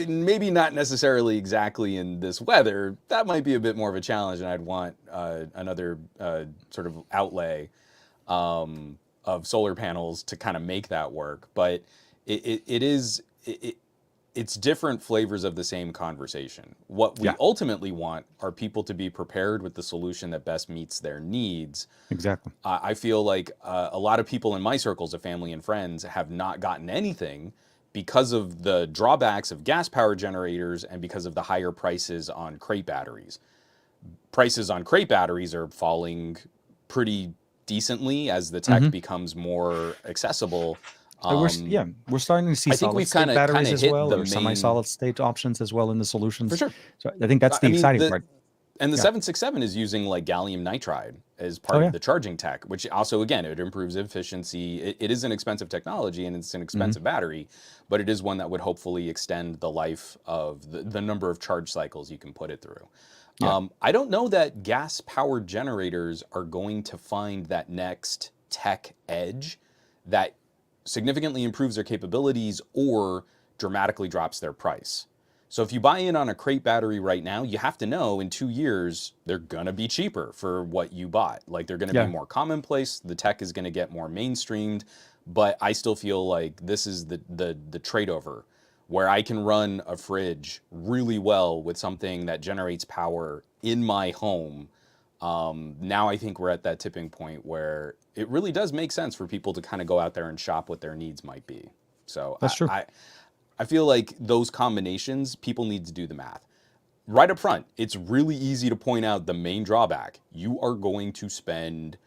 Maybe not necessarily exactly in this weather. That might be a bit more of a challenge, and I'd want another sort of outlay of solar panels to kind of make that work. But it's different flavors of the same conversation. What we Yeah. ultimately want are people to be prepared with the solution that best meets their needs. Exactly. I feel like a lot of people in my circles of family and friends have not gotten anything because of the drawbacks of gas power generators and because of the higher prices on crate batteries. Prices on crate batteries are falling pretty decently as the tech Hmm. becomes more accessible. Yeah, we're starting to see I think solid we've state kind batteries of as hit well, the or main, semi-solid state options as well in the for solutions. sure. So I think that's I the mean, exciting part. the Yeah. 767 is using like gallium nitride as Oh part of yeah. the charging tech, which also, again, it improves efficiency. It is an expensive technology and it's an Hmm. expensive battery, but it is one that would hopefully extend the life of the number of charge cycles you can put it through. Yeah. I don't know that gas powered generators are going to find that next tech edge that significantly improves their capabilities or dramatically drops their price. So if you buy in on a crate battery right now, you have to know in 2 years they're gonna be cheaper for what you bought. Like, they're gonna be Yeah. more commonplace. The tech is gonna get more mainstreamed. But I still feel like this is the trade over where I can run a fridge really well with something that generates power in my home. Now I think we're at that tipping point where it really does make sense for people to kind of go out there and shop what their needs might be. So That's true. I feel like those combinations, people need to do the math. Right up front, it's really easy to point out the main drawback. You are going to spend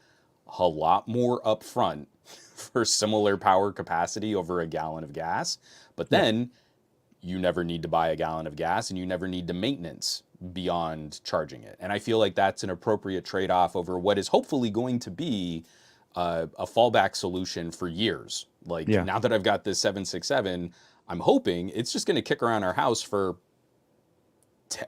a lot more upfront for similar power capacity over a gallon of gas, but Yeah. then you never need to buy a gallon of gas and you never need to maintenance beyond charging it. And I feel like that's an appropriate trade off over what is hopefully going to be a fallback solution for years. Like, Yeah. now that I've got this 767, I'm hoping it's just going to kick around our house for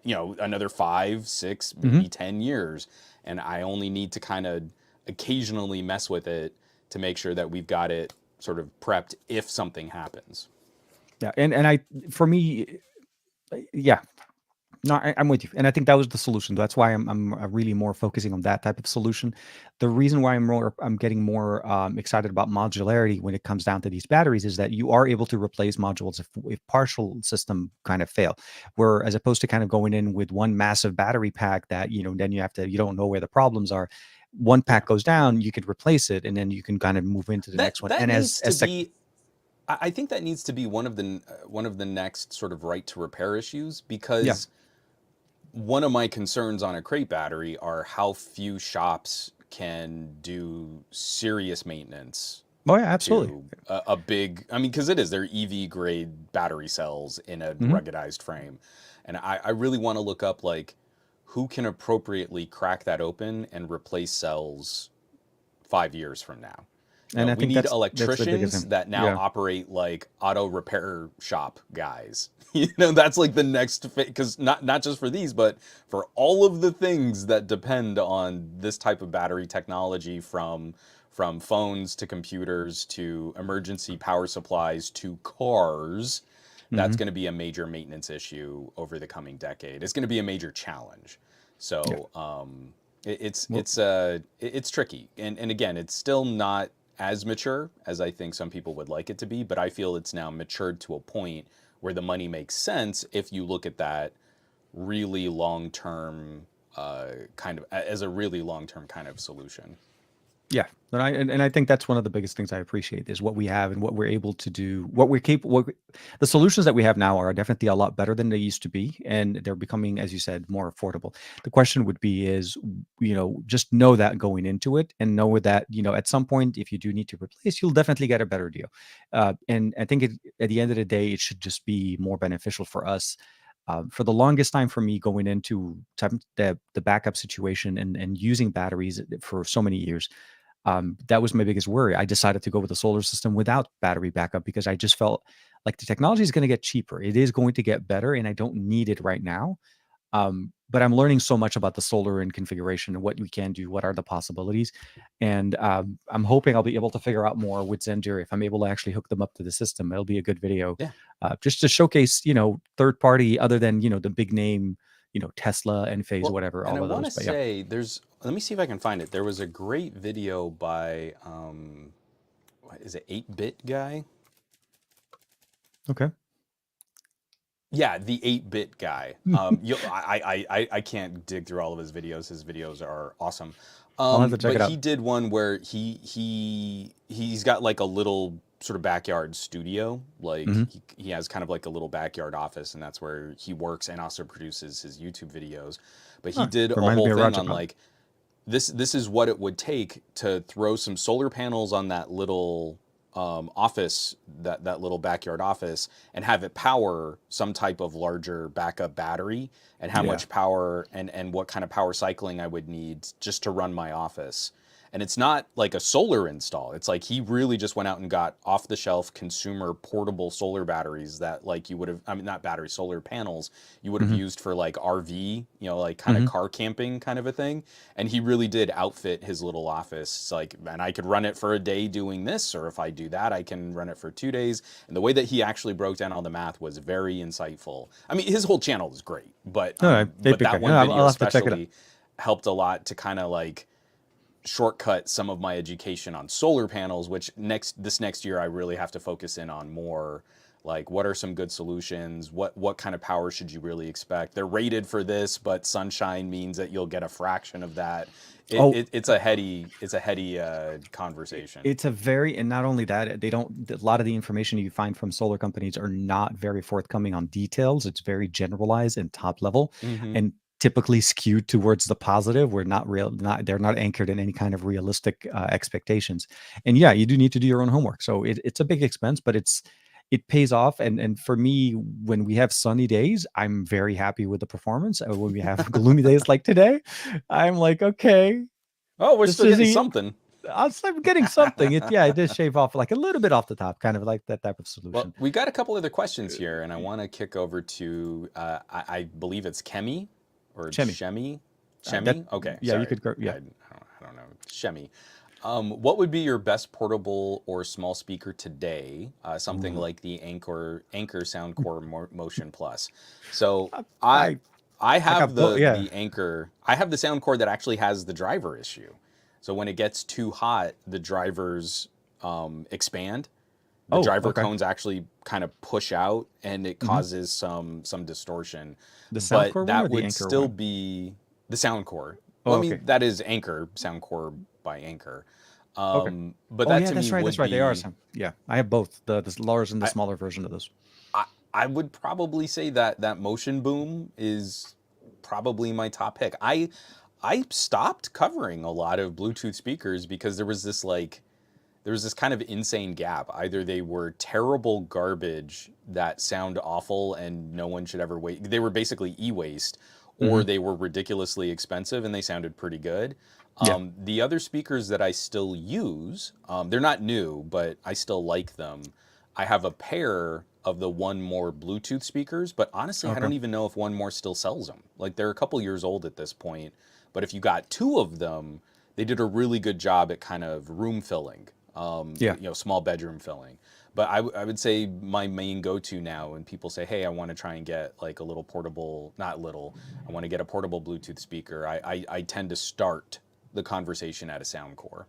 another 5, 6, Hmm. maybe 10 years, and I only need to kind of occasionally mess with it to make sure that we've got it sort of prepped if something happens. Yeah, and I for me, yeah, no, I'm with you, and I think that was the solution. That's why I'm really more focusing on that type of solution. The reason why I'm getting more excited about modularity when it comes down to these batteries is that you are able to replace modules if partial system kind of fail, where as opposed to kind of going in with one massive battery pack that then you don't know where the problems are. One Yeah, pack goes down, you could replace it, and then you can kind of move into the that next one. that And needs to as sec- be. I think that needs to be one of the next sort of right to repair issues, yeah, because one of my concerns on a crate battery are how few shops can do serious maintenance oh yeah, absolutely. to a big, I mean, because they're EV grade battery cells in a Hmm. ruggedized frame. And I really want to look up like who can appropriately crack that open and replace cells 5 years from now. And I We think need that's the biggest electricians thing. that now Yeah. operate like auto repair shop guys. That's like the next, because not just for these, but for all of the things that depend on this type of battery technology, from phones to computers to emergency power supplies to cars. That's Hmm. going to be a major maintenance issue over the coming decade. It's going to be a major challenge. Yeah. So Well, it's tricky, and again, it's still not as mature as I think some people would like it to be. But I feel it's now matured to a point where the money makes sense if you look at that really long term kind of as a really long term kind of solution. yeah, and I think that's one of the biggest things I appreciate is what we have and what we're able to do, what we're capable. The solutions that we have now are definitely a lot better than they used to be, and they're becoming, as you said, more affordable. The question would be is, just know that going into it, and know that at some point, if you do need to replace, you'll definitely get a better deal. And I think at the end of the day, it should just be more beneficial for us. For the longest time for me going into the backup situation and using batteries for so many years, that was my biggest worry. I decided to go with a solar system without battery backup because I just felt like the technology is going to get cheaper. It is going to get better, and I don't need it right now. But I'm learning so much about the solar and configuration and what we can do, what are the possibilities, and I'm hoping I'll be able to figure out more with Zendir if I'm able to actually hook them up to the system. It'll be a good video, Yeah. just to showcase, third party other than the big name, Tesla, Enphase, Well, whatever, and I all of want those. to But yeah, say let me see if I can find it. There was a great video by, what is it, 8-bit guy? okay, Yeah, the 8-bit guy. I can't dig through all of his videos. His videos are awesome. I'll have to check But it he out. did one where he's got like a little sort of backyard studio. Like Hmm. he has kind of like a little backyard office, and that's where he works and also produces his YouTube videos. But he Huh, did a reminds whole me of thing Roger on Phone. like this is what it would take to throw some solar panels on that little office, that little backyard office, and have it power some type of larger backup battery, and how Yeah. much power and what kind of power cycling I would need just to run my office. And it's not like a solar install. It's like he really just went out and got off the shelf consumer portable solar batteries that like you would have, I mean, not batteries, solar panels you would have Hmm. used for like RV, like kind of Hmm. car camping kind of a thing. And he really did outfit his little office like, and I could run it for a day doing this, or if I do that, I can run it for 2 days. And the way that he actually broke down all the math was very insightful. I mean, his whole channel is great, but No, no, Epic that guy. one No, video I'll have to check it out. especially helped a lot to kind of like shortcut some of my education on solar panels, which this next year I really have to focus in on more. Like, what are some good solutions? What kind of power should you really expect? They're rated for this, but sunshine means that you'll get a fraction of that. Oh, It's a heady conversation. it's a very, and not only that, they don't, a lot of the information you find from solar companies are not very forthcoming on details. It's very generalized and top level, Mm-hmm. and typically skewed towards the positive. We're not real, not, they're not anchored in any kind of realistic expectations. And yeah, you do need to do your own homework. So it's a big expense, but it pays off. And for me, when we have sunny days, I'm very happy with the performance. And when we have gloomy days like today, I'm like, okay, Oh, we're this still is getting a something. I'm getting something. It does shave off like a little bit off the top, kind of like that type of Well, solution. we got a couple other questions here, and I want to kick over to I believe it's Kemi or Chemi. Shemi. That Shemi? Okay, yeah, you sorry. could go I, yeah. I, don't, I don't know. Shemi. What would be your best portable or small speaker today? Something Ooh. like the Anker Soundcore Motion Plus. So I I I, I I have got both. Yeah. the Anker. I have the Soundcore that actually has the driver issue. So when it gets too hot, the drivers expand. The Oh, driver okay. cones actually kind of push out, and it Hmm. causes some distortion. The But Soundcore one or that the would Anchor still one? be the Soundcore. Well, Oh, I okay. mean that is Anker Soundcore by Anker. Okay. But Oh that yeah, to me that's right. That's would right. They are be some. Yeah, I have both the large and the I, smaller version of those. I would probably say that that motion boom is probably my top pick. I stopped covering a lot of Bluetooth speakers because there was this kind of insane gap. Either they were terrible garbage that sound awful and no one should ever wait. They were basically e-waste, or Hmm. they were ridiculously expensive and they sounded pretty good. Yeah. The other speakers that I still use, they're not new, but I still like them. I have a pair of the One More Bluetooth speakers, but honestly, I Okay. don't even know if One More still sells them. Like they're a couple years old at this point, but if you got two of them, they did a really good job at kind of room filling, Yeah. small bedroom filling. But I would say my main go-to now when people say, "Hey, I want to try and get like a little portable, not little, I want to get a portable Bluetooth speaker." I tend to start the conversation at a Soundcore.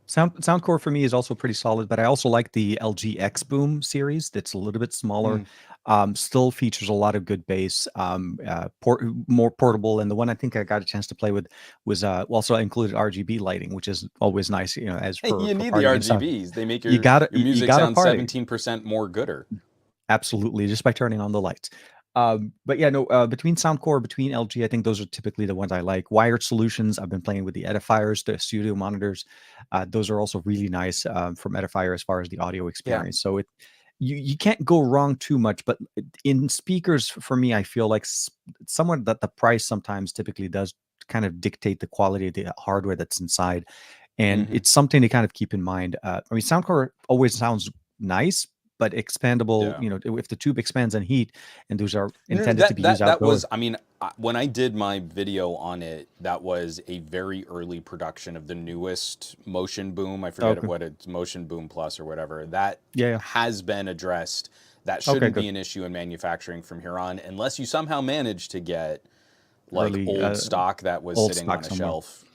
Soundcore for me is also pretty solid, but I also like the LG X Boom series. That's a little bit smaller, Mm. still features a lot of good bass, more portable. And the one I think I got a chance to play with was also included RGB lighting, which is always nice, as You for need the partying and stuff. RGBs. They make You gotta your you music gotta sound party. 17% more gooder. Absolutely, just by turning on the lights. But yeah, no, between Soundcore, between LG, I think those are typically the ones I like. Wired solutions, I've been playing with the edifiers, the studio monitors. Those are also really nice from Edifier as far as the audio Yeah. experience. So you can't go wrong too much. But in speakers, for me, I feel like somewhat that the price sometimes typically does kind of dictate the quality of the hardware that's inside, and Hmm. it's something to kind of keep in mind. I mean, Soundcore always sounds nice, but expandable. Yeah. If the tube expands and heat, and those are No, no, intended to be used that outdoor. was. I mean, when I did my video on it, that was a very early production of the newest Motion Boom. I forget Okay. what it's Motion Boom Plus or whatever. That Yeah. Yeah. has been addressed. That Okay. shouldn't Good. be an issue in manufacturing from here on, unless you somehow manage to get like Early old stock that was old sitting stock on a somewhere. shelf.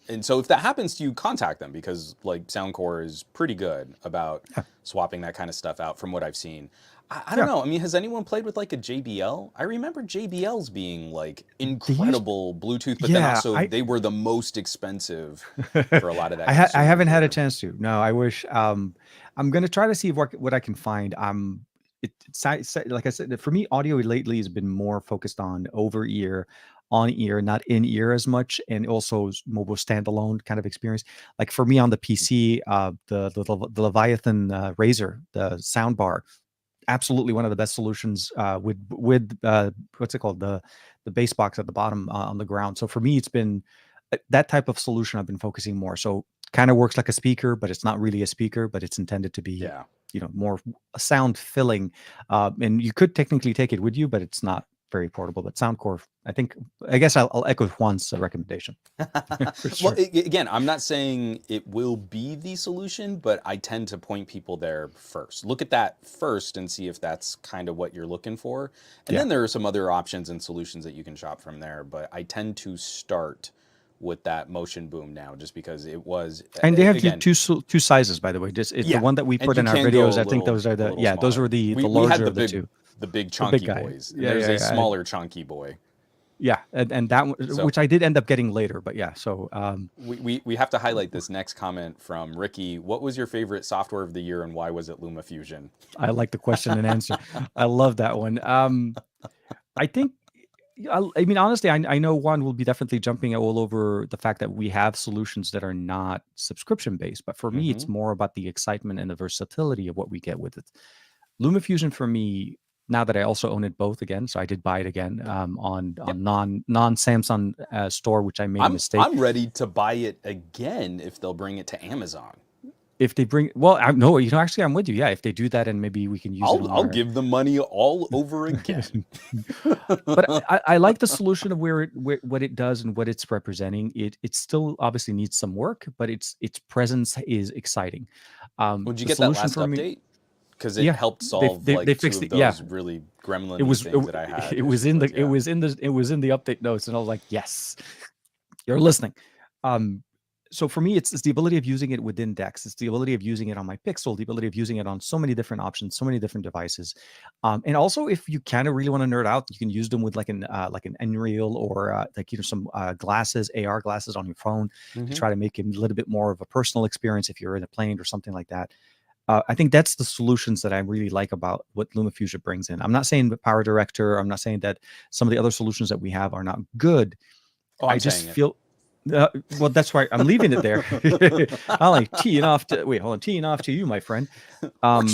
And so if that happens to you, contact them because like Soundcore is pretty good about Yeah. swapping that kind of stuff out from what I've seen. I don't Yeah. know. I mean, has anyone played with like a JBL? I remember JBLs being like They used. incredible Bluetooth, but then Yeah. also I. they were the most expensive for a lot of that I consumer haven't had a gear. chance to. No, I wish. I'm gonna try to see what I can find. Like I said, for me, audio lately has been more focused on over ear, on ear, not in ear as much, and also mobile standalone kind of experience. Like for me on the PC, the Leviathan Razor, the sound bar, absolutely one of the best solutions with what's it called, the bass box at the bottom on the ground. So for me, it's been that type of solution I've been focusing more. So kind of works like a speaker, but it's not really a speaker, but it's intended to be, Yeah. more sound filling. And you could technically take it with you, but it's not very portable. But Soundcore, I guess I'll echo Juan's recommendation for Well, sure. again, I'm not saying it will be the solution, but I tend to point people there first. Look at that first and see if that's kind of what you're looking for. And Yeah. then there are some other options and solutions that you can shop from there. But I tend to start with that Motion Boom now, just because it was, And they have again, two sizes, by the way. Just the yeah. one that we And put you in our can go videos. I think those are a the little yeah, those were smaller. the We had larger of the two. the big The big chunky guy. boys, and Yeah, there's yeah, a yeah. smaller chunky boy. Yeah, and that one, So which I did end up getting later, but yeah. So we have to highlight this next comment from Ricky. What was your favorite software of the year and why was it LumaFusion? I like the question and answer. I love that one. I think, I mean, honestly, I know Juan will be definitely jumping all over the fact that we have solutions that are not subscription based, but for me, Hmm. it's more about the excitement and the versatility of what we get with it. LumaFusion for me, now that I also own it both again. So I did buy it again on Yep. non Samsung store, which I made a mistake. I'm ready to buy it again if they'll bring it to Amazon. If they bring, well, no, actually, I'm with you. Yeah, if they do that, and maybe we can use it on I'll our. give them money all over again. But I like the solution of what it does and what it's representing. It still obviously needs some work, but its presence is exciting. Would you The get that solution last for me, update? Because it yeah, helped solve they like two fixed of it. Yeah, those really it gremlin-y was things that I had it was issues in with. Yeah. it was in the update notes, and I was like, yes, you're listening. Um, so for me, it's the ability of using it within Dex. It's the ability of using it on my Pixel, the ability of using it on so many different options, so many different devices. And also, if you kind of really want to nerd out, you can use them with like an Nreal or like some glasses, AR glasses on your phone to Mm-hmm. try to make it a little bit more of a personal experience if you're in a plane or something like that. I think that's the solutions that I really like about what LumaFusion brings in. I'm not saying that Power Director, I'm not saying that some of the other solutions that we have are not good. Oh, I I'm just saying it. feel well, that's why I'm leaving it there. I'm like teeing off to wait, hold on, teeing off to you, my friend. Um,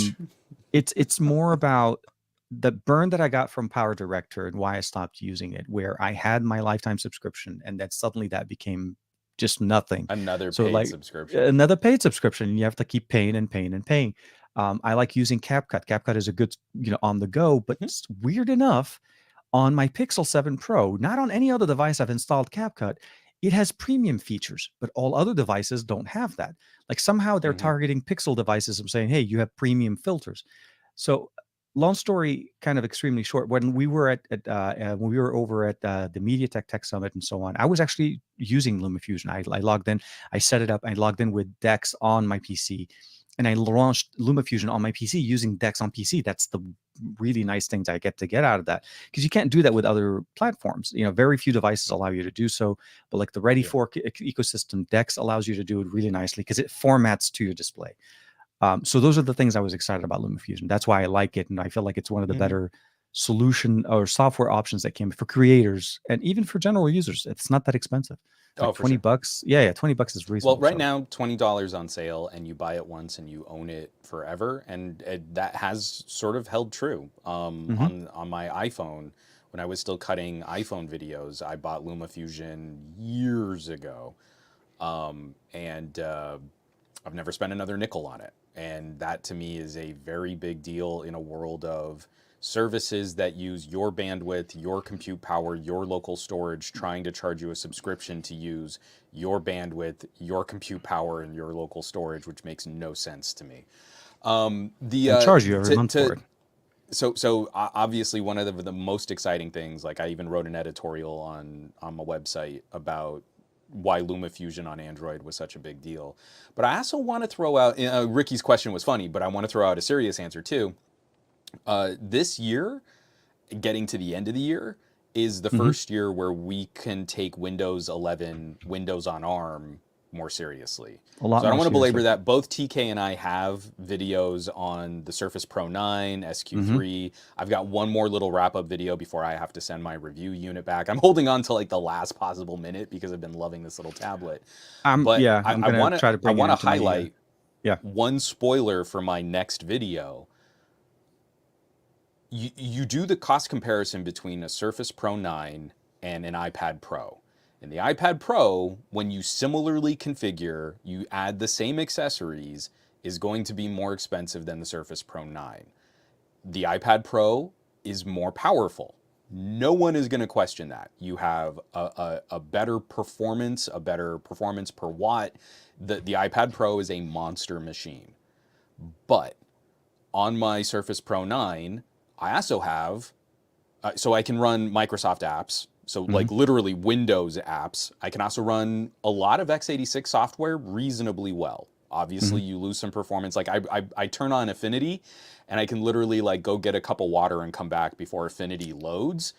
it's more about the burn that I got from Power Director and why I stopped using it, where I had my lifetime subscription and then suddenly that became just nothing. Another So paid like subscription. another paid subscription, and you have to keep paying and paying and paying. I like using CapCut. CapCut is a good, on the go, but Mhm. it's weird enough on my Pixel 7 Pro, not on any other device I've installed CapCut, it has premium features, but all other devices don't have that. Like somehow they're Mhm. targeting Pixel devices and saying, hey, you have premium filters. So, long story, kind of extremely short. When we were when we were over at the MediaTek Tech Summit and so on, I was actually using LumaFusion. I logged in, I set it up, I logged in with Dex on my PC, and I launched LumaFusion on my PC using Dex on PC. That's the really nice things I get to get out of that, because you can't do that with other platforms. Very few devices allow you to do so. But like the Ready Yeah. for ecosystem, Dex allows you to do it really nicely because it formats to your display. So those are the things I was excited about LumaFusion. That's why I like it, and I feel like it's one of the Mhm. better solution or software options that came for creators and even for general users. It's not that expensive. Oh, Like for 20 sure. bucks. Yeah, 20 bucks is Well, reasonable. right So, now, $20 on sale, and you buy it once and you own it forever, and that has sort of held true. mhm. On my iPhone, when I was still cutting iPhone videos, I bought LumaFusion years ago, and I've never spent another nickel on it. And that to me is a very big deal in a world of services that use your bandwidth, your compute power, your local storage, trying to charge you a subscription to use your bandwidth, your compute power, and your local storage, which makes no sense to me. The And charge you every month for to it. obviously one of the most exciting things, like I even wrote an editorial on my website about why LumaFusion on Android was such a big deal. But I also want to throw out, Ricky's question was funny, but I want to throw out a serious answer too. This year, getting to the end of the year, is the Mhm. first year where we can take Windows 11, Windows on ARM more seriously. A lot So I don't more want to belabor seriously. that. Both TK and I have videos on the Surface Pro 9, Mhm. SQ3. I've got one more little wrap up video before I have to send my review unit back. I'm holding on to like the last possible minute because I've been loving this little tablet. But Yeah, I'm I gonna want to try to I bring it want to into my highlight yeah. one spoiler for my next video. You do the cost comparison between a Surface Pro 9 and an iPad Pro. In the iPad Pro, when you similarly configure, you add the same accessories, is going to be more expensive than the Surface Pro 9. The iPad Pro is more powerful. No one is going to question that. You have a better performance, a better performance per watt. The iPad Pro is a monster machine. But on my Surface Pro 9, I also have, so I can run Microsoft apps. So, Mhm. like literally Windows apps. I can also run a lot of x86 software reasonably well. Mhm. Obviously, you lose some performance. Like, I turn on Affinity and I can literally like go get a cup of water and come back before Affinity loads.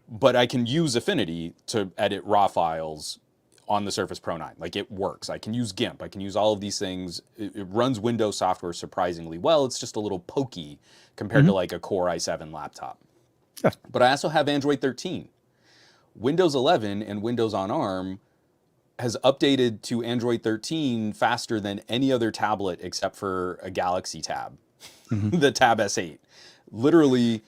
But I can use Affinity to edit RAW files on the Surface Pro 9. Like it works. I can use GIMP. I can use all of these things. It runs Windows software surprisingly well. It's just a little pokey compared to Mhm. like a Core i7 laptop. Yeah. But I also have Android 13. Windows 11 and Windows on ARM has updated to Android 13 faster than any other tablet except for a Galaxy Tab, Mhm. the Tab S8. Literally,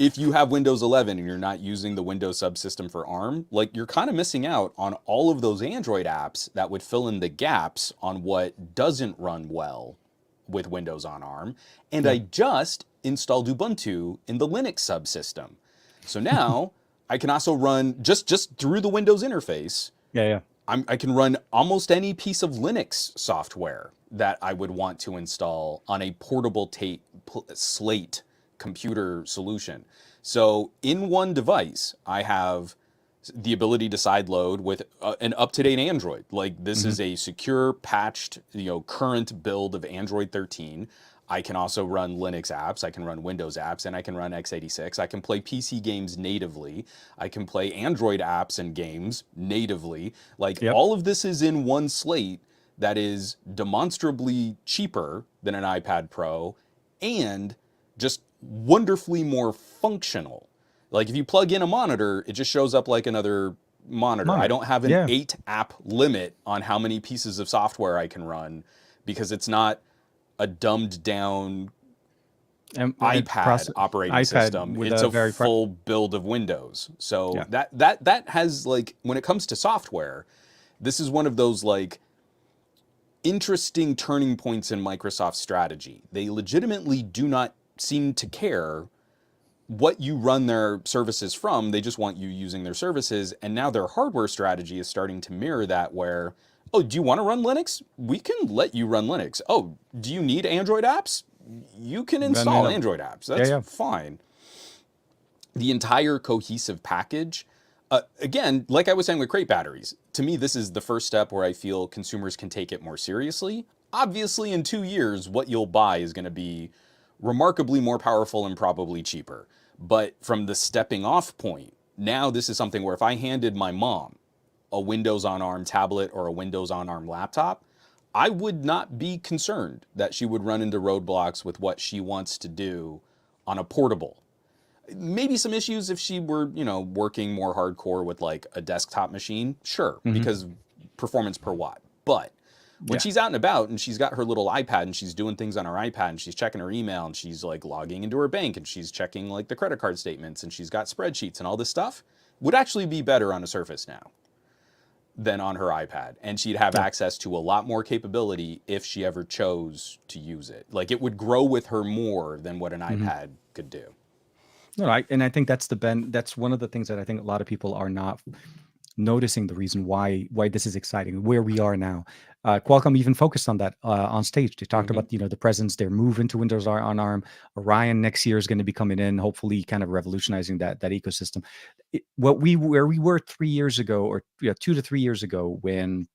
if you have Windows 11 and you're not using the Windows subsystem for ARM, like you're kind of missing out on all of those Android apps that would fill in the gaps on what doesn't run well with Windows on ARM. And Yeah. I just installed Ubuntu in the Linux subsystem. So now I can also run just through the Windows interface. Yeah, yeah. I can run almost any piece of Linux software that I would want to install on a portable slate computer solution. So in one device, I have the ability to sideload with an up-to-date Android. Like this is a secure, patched, current build of Android 13. I can also run Linux apps, I can run Windows apps, and I can run x86. I can play PC games natively. I can play Android apps and games natively. Like Yep. all of this is in one slate that is demonstrably cheaper than an iPad Pro and just wonderfully more functional. Like if you plug in a monitor, it just shows up like another monitor. I don't have an Yeah. 8 app limit on how many pieces of software I can run because it's not a dumbed down And iPad operating iPad system. with It's a a very full build of Windows. So Yeah. that has, like, when it comes to software, this is one of those like interesting turning points in Microsoft's strategy. They legitimately do not seem to care what you run their services from. They just want you using their services. And now their hardware strategy is starting to mirror that, where, oh, do you want to run Linux? We can let you run Linux. Oh, do you need Android apps? You can install Android apps. That's fine. The entire cohesive package, again, like I was saying with crate batteries, to me, this is the first step where I feel consumers can take it more seriously. Obviously, in 2 years, what you'll buy is going to be remarkably more powerful and probably cheaper. But from the stepping off point, now this is something where if I handed my mom a Windows on ARM tablet or a Windows on ARM laptop, I would not be concerned that she would run into roadblocks with what she wants to do on a portable. Maybe some issues if she were, working more hardcore with like a desktop machine, sure, because performance per watt. But when she's out and about and she's got her little iPad and she's doing things on her iPad and she's checking her email and she's like logging into her bank and she's checking like the credit card statements and she's got spreadsheets and all this stuff, would actually be better on a Surface now than on her iPad. And she'd have access to a lot more capability if she ever chose to use it. Like it would grow with her more than what an iPad could do. No, I think that's that's one of the things that I think a lot of people are not noticing, the reason why this is exciting, where we are now. Qualcomm even focused on that on stage. They talked about the presence, their move into Windows on ARM. Orion next year is going to be coming in, hopefully kind of revolutionizing that ecosystem. Where we were 3 years ago, or 2 to 3 years ago, when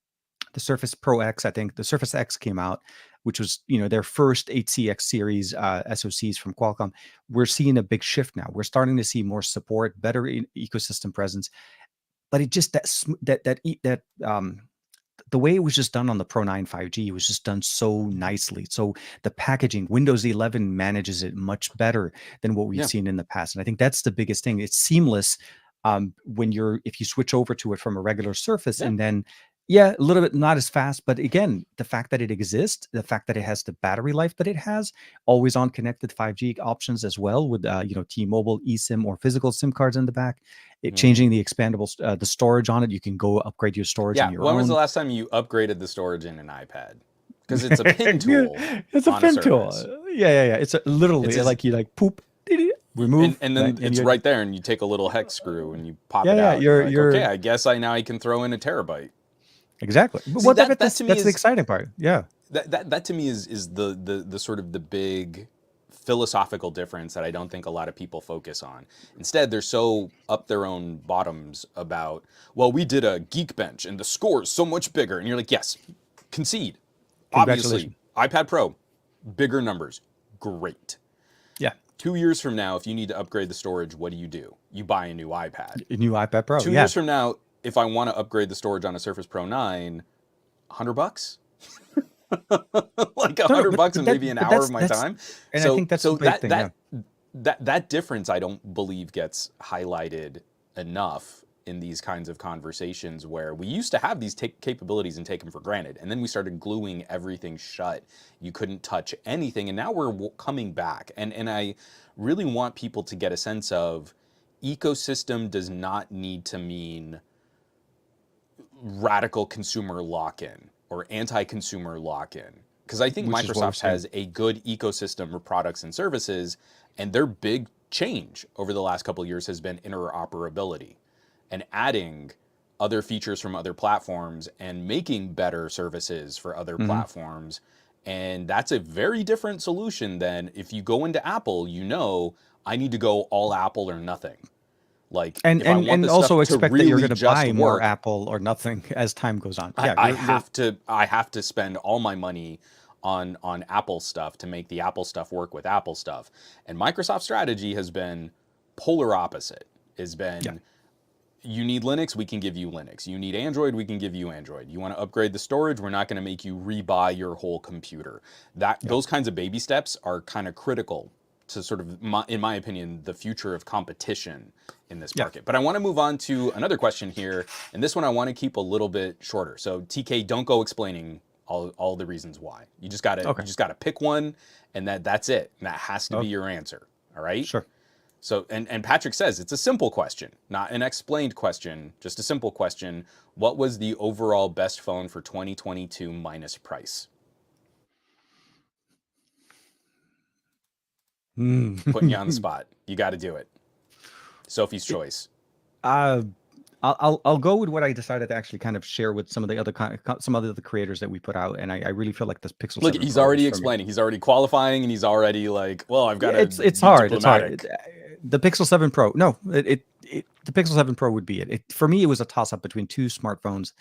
the Surface Pro X, I think the Surface X came out, which was their first 8CX series SoCs from Qualcomm. We're seeing a big shift now. We're starting to see more support, better ecosystem presence. But it just the way it was just done on the Pro 9 5G was just done so nicely. So the packaging, Windows 11 manages it much better than what we've seen in the past. And I think that's the biggest thing. It's seamless if you switch over to it from a regular Surface, and then a little bit not as fast, but again, the fact that it exists, the fact that it has the battery life that it has, always on connected 5G options as well, with T-Mobile eSIM or physical SIM cards in the back. Changing the expandable the storage on it, you can go upgrade your storage on your own. When was the last time you upgraded the storage in an iPad? Because it's a pin tool. It's a pin tool. Yeah. It's literally you poop. Remove, and then it's right there, and you take a little hex screw and you pop it out. You're okay. I guess I can throw in a terabyte. Exactly. See, that's the exciting part. Yeah. That to me is the sort of the big philosophical difference that I don't think a lot of people focus on. Instead, they're so up their own bottoms about, well, we did a Geekbench and the score is so much bigger, and you're like, yes, concede. Obviously, iPad Pro, bigger numbers, great. Yeah. 2 years from now, if you need to upgrade the storage, what do? You buy a new iPad. A new iPad Pro. 2 years from now, if I want to upgrade the storage on a Surface Pro 9, $100? Like $100 and maybe an hour of my time. And I think that's the big thing. That difference, I don't believe, gets highlighted enough in these kinds of conversations where we used to have these capabilities and take them for granted, and then we started gluing everything shut. You couldn't touch anything, and now we're coming back. And I really want people to get a sense of ecosystem does not need to mean radical consumer lock-in or anti-consumer lock-in, because I think Which is what we're Microsoft seeing. has a good ecosystem of products and services, and their big change over the last couple of years has been interoperability and adding other features from other platforms and making better services for other Mm-hmm. platforms. And that's a very different solution than if you go into Apple, I need to go all Apple or nothing. Like And if I want and this stuff also to expect that you're really going to just buy more work, Apple or nothing as time goes on. I, Yeah, I you're have to spend all my money on Apple stuff to make the Apple stuff work with Apple stuff. And Microsoft's strategy has been polar opposite. Has yeah, been, you need Linux, we can give you Linux. You need Android, we can give you Android. You want to upgrade the storage, we're not going to make you rebuy your whole computer. yeah. Those kinds of baby steps are kind of critical to sort of, in my opinion, the future of competition in this Yeah. market. But I want to move on to another question here, and this one I want to keep a little bit shorter. So TK, don't go explaining all the reasons why. Okay. You just gotta pick one, and that's it. And that has to be Oh, your answer. All right. sure. So, and Patrick says it's a simple question, not an explained question, just a simple question. What was the overall best phone for 2022 minus price? Putting you on the Mm. spot. You got to do it. Sophie's It, choice. uh, I'll go with what I decided to actually kind of share with some of the other some other the creators that we put out, and I really feel like this Pixel Look, 7 he's Pro is already for me. explaining. He's already qualifying, and he's already like, well, I've got Yeah, to it's be hard. It's hard. diplomatic. The Pixel 7 Pro. No, the Pixel 7 Pro would be it. For me, it was a toss up between two smartphones,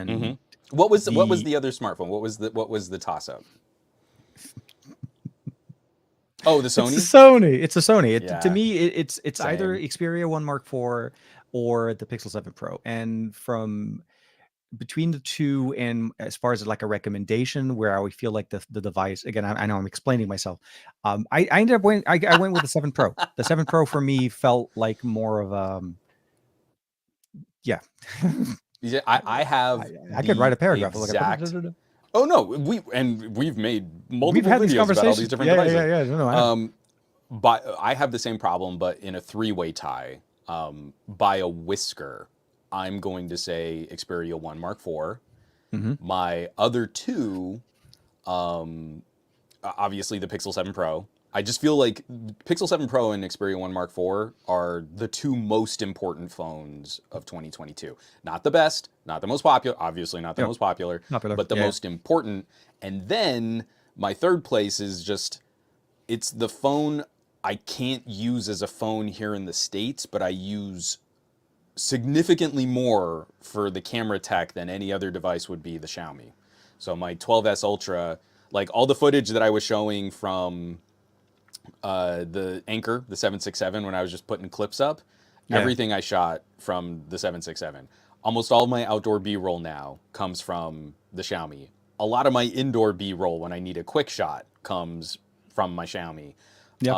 Hmm. and What was the the other smartphone? What was the toss up? Oh, the it's a Sony. Sony. It's a Sony. To Yeah, me, it's either same. Xperia 1 Mark IV or the Pixel 7 Pro, and from between the two, and as far as like a recommendation where I would feel like the device again, I know I'm explaining myself. I ended up I went with the 7 Pro. The 7 Pro for me felt like more of yeah. Yeah, I I, have I could write the a paragraph like exact. Oh no, we've made we've multiple had these videos about all these conversations. different Yeah. devices. No, I know. Um, but I have the same problem, but in a three-way tie. By a whisker, I'm going to say Xperia 1 Mark IV. Hmm. My other two, um, obviously the Pixel 7 Pro. I just feel like Pixel 7 Pro and Xperia 1 Mark IV are the two most important phones of 2022. Not the best, not the most popular, obviously not the Yep. most popular, Popular. but the Yeah. most important. And then my third place is just, it's the phone I can't use as a phone here in the States, but I use significantly more for the camera tech than any other device would be the Xiaomi. So my 12S Ultra, like all the footage that I was showing from the Anker, the 767, when I was just putting clips up, Yeah. everything I shot from the 767. Almost all my outdoor B-roll now comes from the Xiaomi. A lot of my indoor B-roll when I need a quick shot comes from my Xiaomi. Yep.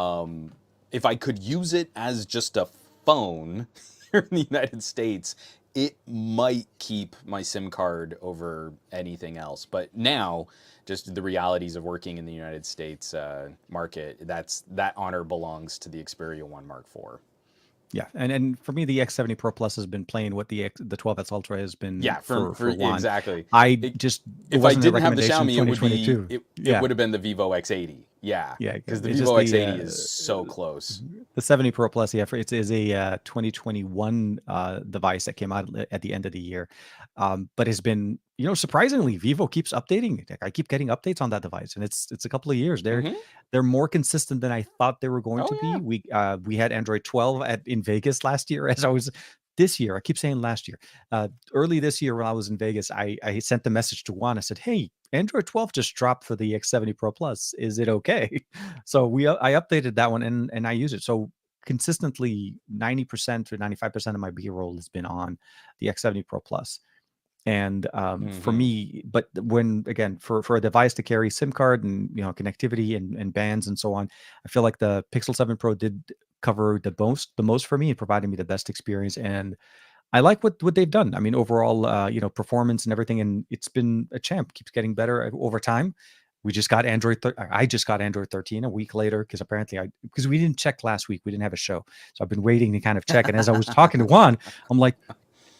If I could use it as just a phone here in the United States, it might keep my SIM card over anything else. But now, just the realities of working in the United States market, that honor belongs to the Xperia 1 Mark IV. Yeah, and for me, the X70 Pro Plus has been playing what the 12S Ultra has been Yeah, for for Juan. exactly. I It, just it if I wasn't a didn't have the recommendation in Xiaomi, it 2022. it Yeah, would have been the Vivo X80. Yeah, yeah, because the it's just Vivo X80 is so close. the 70 Pro Plus. Yeah, it is a 2021 device that came out at the end of the year, but has been surprisingly Vivo keeps updating it. I keep getting updates on that device, and it's a couple of years. Hmm. They're more consistent than I thought they were going Oh to be. yeah. We had Android 12 in Vegas last year. As I was this year, I keep saying last year. Early this year when I was in Vegas, I sent the message to Juan. I said, "Hey, Android 12 just dropped for the X70 Pro Plus. Is it okay?" So I updated that one and I use it. So consistently 90% or 95% of my B-roll has been on the X70 Pro Plus. And for Hmm. me, but when again for a device to carry SIM card and connectivity and bands and so on, I feel like the Pixel 7 Pro did cover the most for me and provided me the best experience. And I like what they've done. I mean, overall, performance and everything, and it's been a champ. Keeps getting better over time. We just got I just got Android 13 a week later because apparently because we didn't check last week. We didn't have a show, so I've been waiting to kind of check. And as I was talking to Juan, I'm like,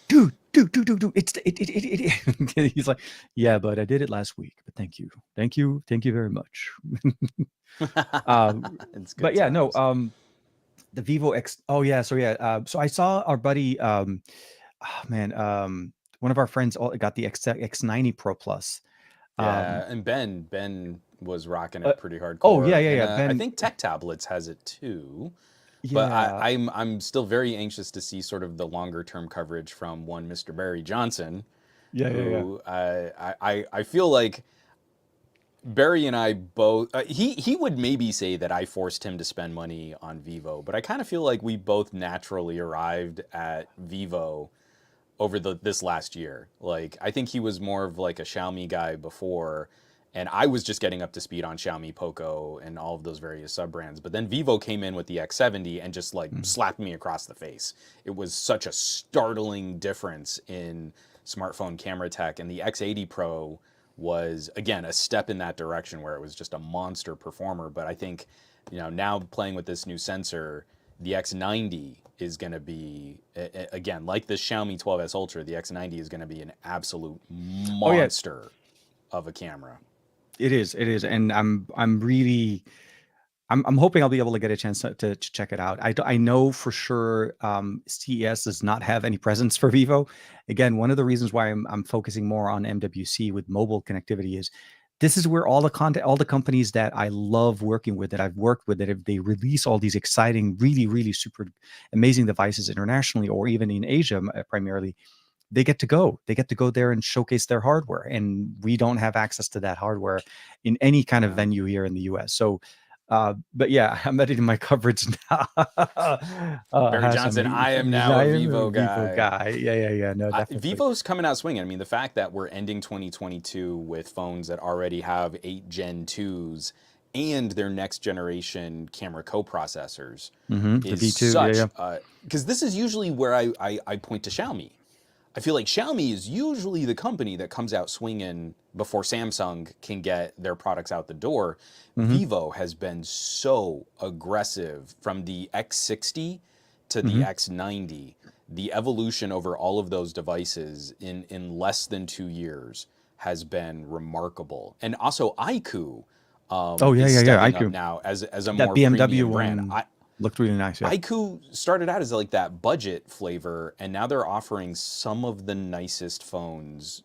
dude, he's like, yeah, but I did it last week. But thank you very much. It's But good yeah, no, times. the Vivo X. Oh yeah, so yeah, so I saw our buddy, oh, man, one of our friends got the X90 Pro Plus. Um, Yeah, and Ben was rocking uh, it pretty oh yeah, hardcore, yeah, and yeah, I Ben, think Tech Tablets has it too. But yeah, I'm still very anxious to see sort of the longer term coverage from one Mr. Barry Johnson, yeah, yeah, yeah. who I feel like Barry and I both he would maybe say that I forced him to spend money on Vivo, but I kind of feel like we both naturally arrived at Vivo over this last year. Like I think he was more of like a Xiaomi guy before, and I was just getting up to speed on Xiaomi, Poco, and all of those various sub brands. But then Vivo came in with the X70 and just like Mhm. slapped me across the face. It was such a startling difference in smartphone camera tech, and the X80 Pro was again a step in that direction where it was just a monster performer. But I think, now playing with this new sensor, the X90 is going to be again like the Xiaomi 12s Ultra. The X90 is going to be an absolute Oh yeah, monster of a camera. it is, and I'm really I'm hoping I'll be able to get a chance to check it out. I know for sure CES does not have any presence for Vivo. Again, one of the reasons why I'm focusing more on MWC with mobile connectivity is this is where all the content, all the companies that I love working with, that I've worked with, that if they release all these exciting, really, really super amazing devices internationally or even in Asia primarily, they get to go. They get to go there and showcase their hardware, and we don't have access to that hardware in any kind of Yeah. venue here in the U.S. So, but yeah, I'm editing my coverage now. Barry Has Johnson, I am now I a am a Vivo Vivo guy. guy. Yeah, yeah, yeah. No, definitely. Vivo's coming out swinging. I mean, the fact that we're ending 2022 with phones that already have 8 Gen 2s and their next generation camera coprocessors The is V2. Yeah, such yeah. because this is usually where I point to Xiaomi. I feel like Xiaomi is usually the company that comes out swinging before Samsung can get their products out the door. hmm Vivo has been so aggressive from the X60 to the hmm X90. The evolution over all of those devices in less than 2 years has been remarkable. And also, iQOO Oh yeah, is yeah, yeah. stepping up IQ. now as a That more BMW premium brand. one looked really nice. Yeah. iQOO started out as like that budget flavor, and now they're offering some of the nicest phones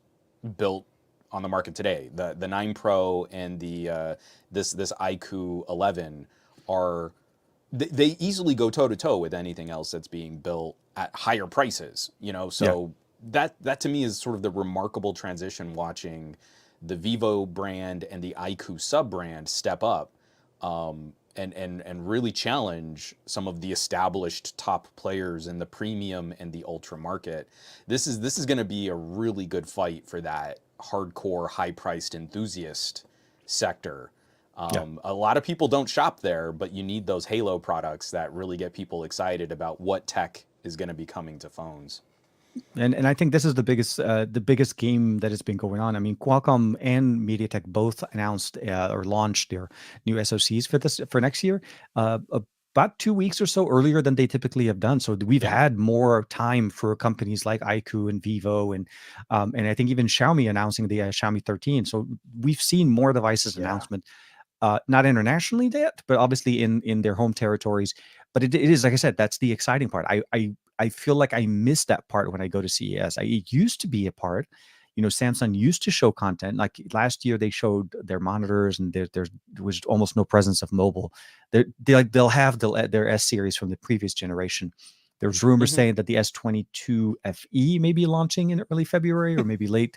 built on the market today. The 9 Pro and the this iQOO 11 are they easily go toe to toe with anything else that's being built at higher prices. Yeah. So that to me is sort of the remarkable transition watching the Vivo brand and the iQOO sub brand step up and really challenge some of the established top players in the premium and the ultra market. This is going to be a really good fight for that hardcore, high-priced enthusiast sector. Yeah. A lot of people don't shop there, but you need those Halo products that really get people excited about what tech is going to be coming to phones. And I think this is the biggest game that has been going on. I mean, Qualcomm and MediaTek both announced or launched their new SoCs for next year, about 2 weeks or so earlier than they typically have done. So we've Yeah, had more time for companies like iQOO and Vivo, and I think even Xiaomi announcing the Xiaomi 13. So we've seen more devices yeah. announcement, not internationally yet, but obviously in their home territories. But it is, like I said, that's the exciting part. I feel like I miss that part when I go to CES. It used to be a part. Samsung used to show content. Like last year, they showed their monitors, and there was almost no presence of mobile. They'll have their S series from the previous generation. There's rumors Hmm. saying that the S22 FE may be launching in early February or maybe late.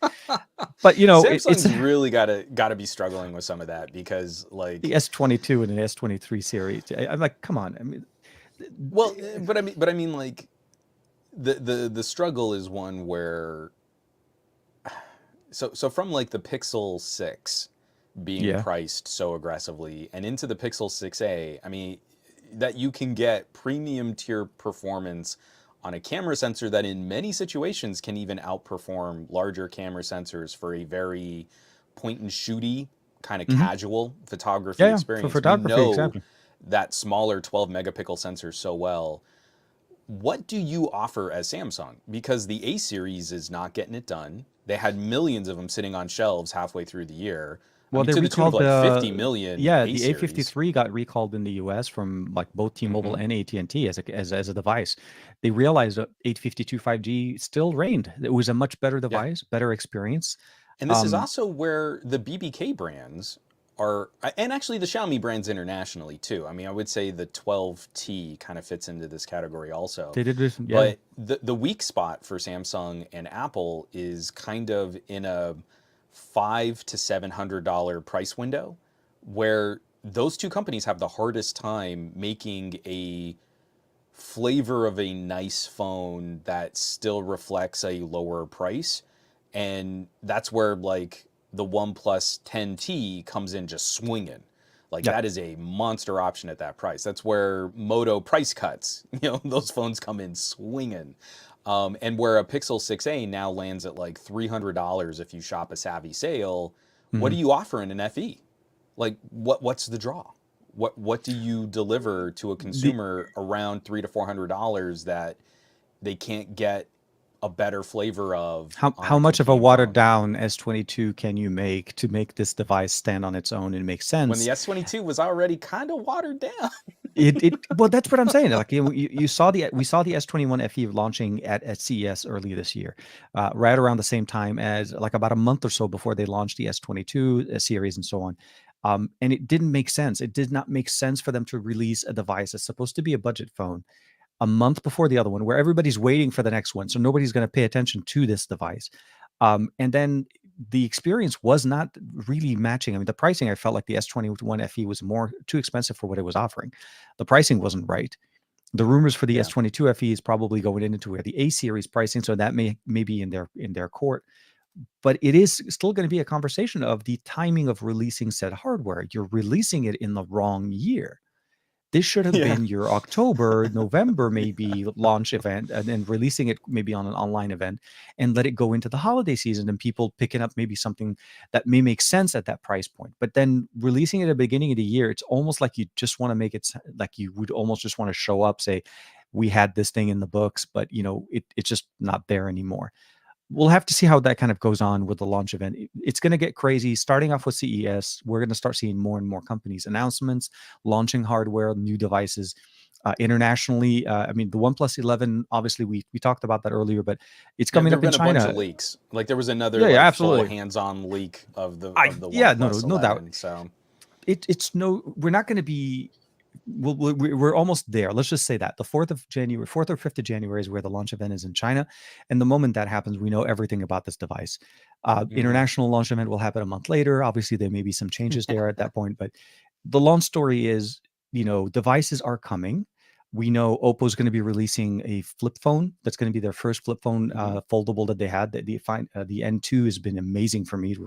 But it's Samsung's really gotta be struggling with some of that because the like S22 and an S23 series. I'm like, come on. I mean, well, but I mean like the struggle is one where so from like the Pixel 6 being yeah, priced so aggressively and into the Pixel 6a, I mean that you can get premium tier performance on a camera sensor that in many situations can even outperform larger camera sensors for a very point and shooty kind of Hmm. casual photography Yeah, for experience. We photography, know exactly. that smaller 12 megapixel sensor so well. What do you offer as Samsung? Because the A series is not getting it done. They had millions of them sitting on shelves halfway through the year. I Well, mean, they to the tune of recalled like 50 the million yeah, A the series. A53 got recalled in the US from like both T-Mobile Hmm. and AT&T as a device. They realized that 852 5G still reigned. It was a much better Yeah. device, better experience. And this is Um, also where the BBK brands are, and actually the Xiaomi brands internationally too. I mean, I would say the 12T kind of fits into this category also. they did this, yeah. But the weak spot for Samsung and Apple is kind of in a $500 to $700 price window, where those two companies have the hardest time making a flavor of a nice phone that still reflects a lower price. And that's where like the OnePlus 10T comes in just swinging. Like Yeah. that is a monster option at that price. That's where Moto price cuts. You know, those phones come in swinging. And where a Pixel 6a now lands at like $300 if you shop a savvy sale, what Hmm. do you offer in an FE? Like what's the draw? What do you deliver to a The consumer around $300 to $400 that they can't get a better flavor of on how a much of a competing watered phone? down S22 can you make to make this device stand on its own and make When sense? the S22 was already kind of watered down. It well, that's what I'm saying. Like you saw we saw the S21 FE launching at CES earlier this year, right around the same time as like about a month or so before they launched the S22 series and so on. And it didn't make sense. It did not make sense for them to release a device that's supposed to be a budget phone a month before the other one, where everybody's waiting for the next one, so nobody's going to pay attention to this device. And then the experience was not really matching. I mean, the pricing, I felt like the S21 FE was more too expensive for what it was offering. The pricing wasn't right. The rumors for the Yeah. S22 FE is probably going into where the A series pricing, so that may be in their court. But it is still going to be a conversation of the timing of releasing said hardware. You're releasing it in the wrong year. This should have Yeah. been your October, November maybe launch event, and then releasing it maybe on an online event and let it go into the holiday season and people picking up maybe something that may make sense at that price point. But then releasing it at the beginning of the year, it's almost like you just want to make it like you would almost just want to show up, say, we had this thing in the books, but it's just not there anymore. We'll have to see how that kind of goes on with the launch event. It's going to get crazy. Starting off with CES, we're going to start seeing more and more companies announcements, launching hardware, new devices. Internationally, I mean, the OnePlus 11. Obviously, we talked about that earlier, but it's Yeah, coming there up have in been a bunch China. of leaks. Like there was another Yeah, yeah, like full absolutely. hands-on leak of the I Yeah, OnePlus no doubt. 11. So It's no, we're not going to be. We're almost there. Let's just say that the 4th of January, 4th or 5th of January is where the launch event is in China. And the moment that happens, we know everything about this device. hmm International launch event will happen a month later. Obviously, there may be some changes there at that point, but the launch story is, devices are coming. We know Oppo's going to be releasing a flip phone. That's going to be their first flip phone hmm foldable that they had. The N2 has been amazing for me.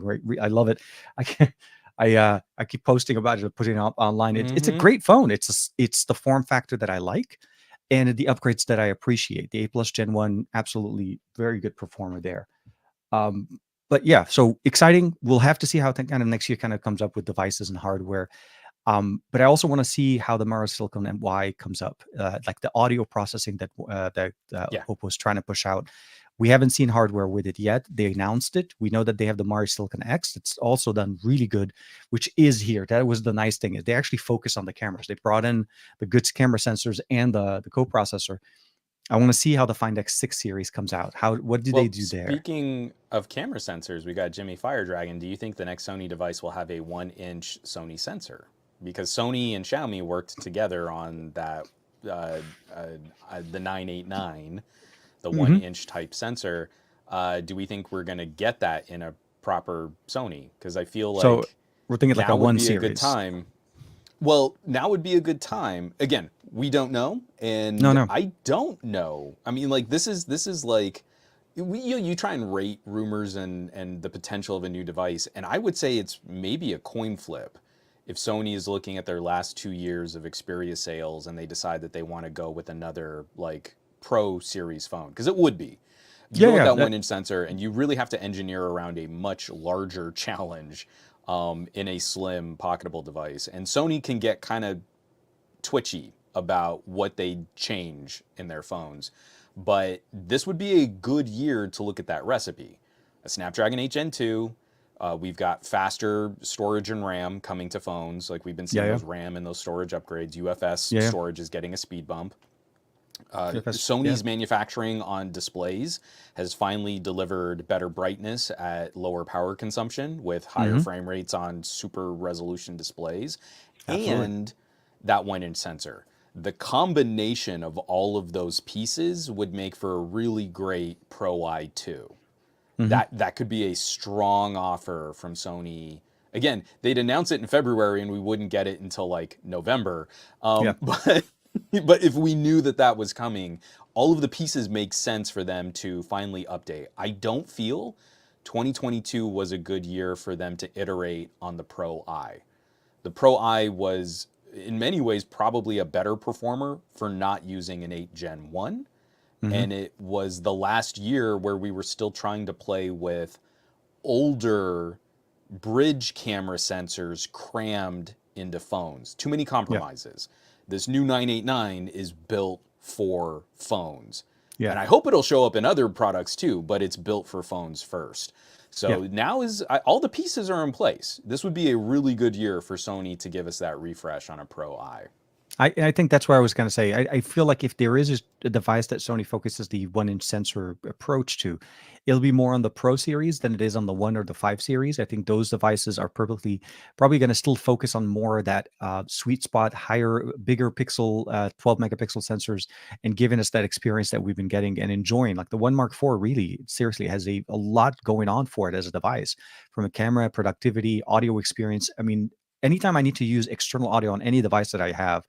I love it. I can't, I keep posting about it, putting it online. It's a hmm great phone. It's the form factor that I like, and the upgrades that I appreciate. The A Plus Gen 1, absolutely very good performer there. Um, but yeah, so exciting. We'll have to see how kind of next year kind of comes up with devices and hardware. But I also want to see how the Mara Silicon MY comes up, like the audio processing that Yeah. Oppo is trying to push out. We haven't seen hardware with it yet. They announced it. We know that they have the Mari Silicon X. It's also done really good, which is here. That was the nice thing is they actually focus on the cameras. They brought in the good camera sensors and the co-processor. I want to see how the Find X6 series comes out. What do they Well, do there? speaking of camera sensors, we got Jimmy Fire Dragon. Do you think the next Sony device will have a 1-inch Sony sensor? Because Sony and Xiaomi worked together on that uh, uh, the 989, the one Hmm. inch type sensor. Do we think we're going to get that in a proper Sony? Because I feel So like we're thinking like a now would one be a good series. time. Well, now would be a good time. Again, we don't know, No, and no. I don't know. I mean, like this is like you try and rate rumors and the potential of a new device, and I would say it's maybe a coin flip if Sony is looking at their last 2 years of Xperia sales and they decide that they want to go with another like Pro series phone, because it would be. You Yeah, go with yeah, that 1 inch sensor, and you really have to engineer around a much larger challenge in a slim, pocketable device. And Sony can get kind of twitchy about what they change in their phones. But this would be a good year to look at that recipe. A Snapdragon 8 Gen 2. We've got faster storage and RAM coming to phones. Like we've been yeah, seeing yeah, those RAM and those storage upgrades. UFS yeah, yeah. storage is getting a speed bump. Yeah. Sony's manufacturing on displays has finally delivered better brightness at lower power consumption with higher Mm-hmm. frame rates on super resolution displays Absolutely. and that 1 inch sensor. The combination of all of those pieces would make for a really great Pro Eye 2. Mm-hmm. That could be a strong offer from Sony. Again, they'd announce it in February and we wouldn't get it until like November. Yeah. But but if we knew that that was coming, all of the pieces make sense for them to finally update. I don't feel 2022 was a good year for them to iterate on the Pro Eye. The Pro Eye was in many ways probably a better performer for not using an 8 Gen 1, Mm-hmm. and it was the last year where we were still trying to play with older bridge camera sensors crammed into phones. Too many Yeah. compromises. This new 989 is built for phones. Yeah. And I hope it'll show up in other products too, but it's built for phones first. Yeah. So now all the pieces are in place. This would be a really good year for Sony to give us that refresh on a Pro Eye. I think that's where I was going to say. I feel like if there is a device that Sony focuses the 1 inch sensor approach to, it'll be more on the Pro series than it is on the 1 or the 5 series. I think those devices are probably going to still focus on more of that sweet spot, higher, bigger pixel, 12 megapixel sensors, and giving us that experience that we've been getting and enjoying. Like the One Mark IV really, seriously, has a lot going on for it as a device from a camera, productivity, audio experience. I mean, anytime I need to use external audio on any device that I have,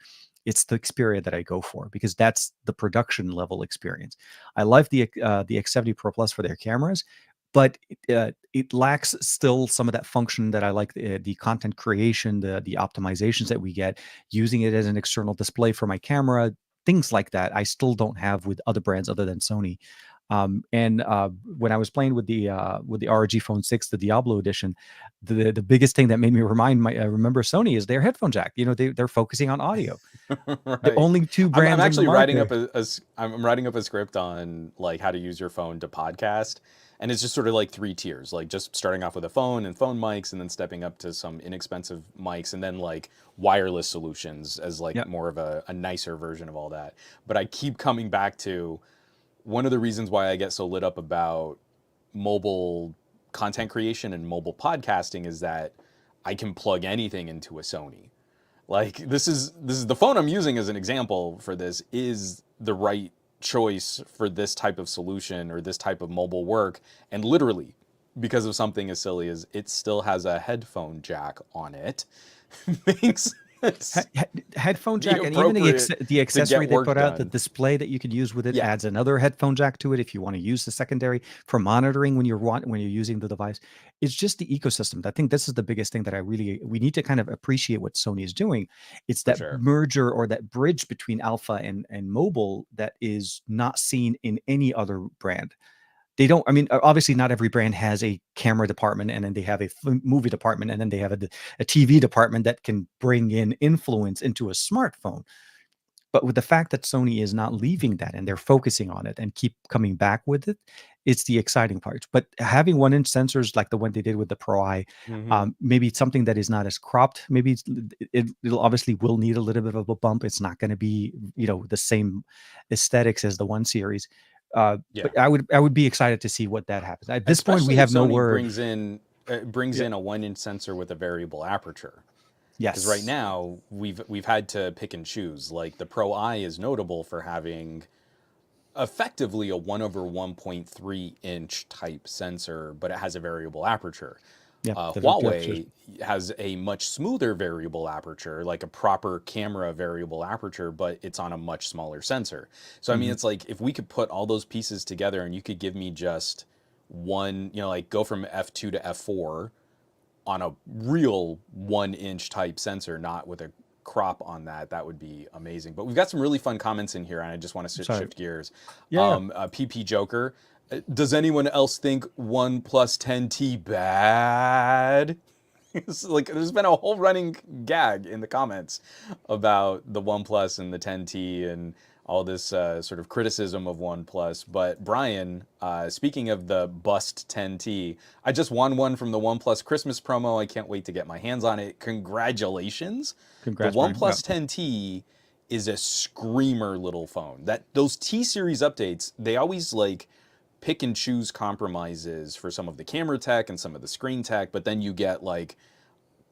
it's the Xperia that I go for because that's the production level experience. I love the X70 Pro Plus for their cameras, but it lacks still some of that function that I like, the content creation, the optimizations that we get using it as an external display for my camera, things like that. I still don't have with other brands other than Sony. And when I was playing with the ROG Phone 6, the Diablo edition, the biggest thing that made me remember Sony is their headphone jack. You know, they're focusing on audio. The Right. only two I'm brands in the actually writing up market. I'm writing up a script on like how to use your phone to podcast, and it's just sort of like three tiers, like just starting off with a phone and phone mics, and then stepping up to some inexpensive mics, and then like wireless solutions as like Yeah. more of a nicer version of all that. But I keep coming back to one of the reasons why I get so lit up about mobile content creation and mobile podcasting is that I can plug anything into a Sony. Like this is the phone I'm using as an example for this is the right choice for this type of solution or this type of mobile work. And literally, because of something as silly as it still has a headphone jack on it, makes this Headphone the jack, and even appropriate the to accessory get they work put out, the done. display that you could use with it Yeah, adds another headphone jack to it if you want to use the secondary for monitoring when you're using the device. It's just the ecosystem. I think this is the biggest thing that we need to kind of appreciate what Sony is doing. It's for that sure. merger or that bridge between alpha and mobile that is not seen in any other brand. They don't, I mean, obviously not every brand has a camera department and then they have a movie department and then they have a TV department that can bring in influence into a smartphone. But with the fact that Sony is not leaving that and they're focusing on it and keep coming back with it, it's the exciting part. But having 1 inch sensors like the one they did with the Pro Eye, Hmm. maybe it's something that is not as cropped. Maybe it'll obviously will need a little bit of a bump. It's not going to be, the same aesthetics as the one series. Yeah. But I would be excited to see what that happens. At this point, we Especially if have no Sony word. brings Yeah. in a 1 inch sensor with a variable aperture. Because right Yes. now we've had to pick and choose. Like the Pro Eye is notable for having effectively a 1/1.3 inch type sensor, but it has a variable aperture. Yeah. The aperture. Huawei has a much smoother variable aperture, like a proper camera variable aperture, but it's on a much smaller sensor. So I mean, Hmm. it's like if we could put all those pieces together and you could give me just one, like go from f2 to f4 on a real 1 inch type sensor, not with a crop on that, that would be amazing. But we've got some really fun comments in here, and I just want to Sorry. shift gears. Yeah. PP Joker, does anyone else think OnePlus 10T bad? It's like there's been a whole running gag in the comments about the OnePlus and the 10T and all this sort of criticism of OnePlus. But Brian, speaking of the bust 10T, I just won one from the OnePlus Christmas promo. I can't wait to get my hands on it. Congratulations. The Congrats, Brian. Yeah. OnePlus 10T is a screamer little phone. That those T series updates, they always like pick and choose compromises for some of the camera tech and some of the screen tech, but then you get like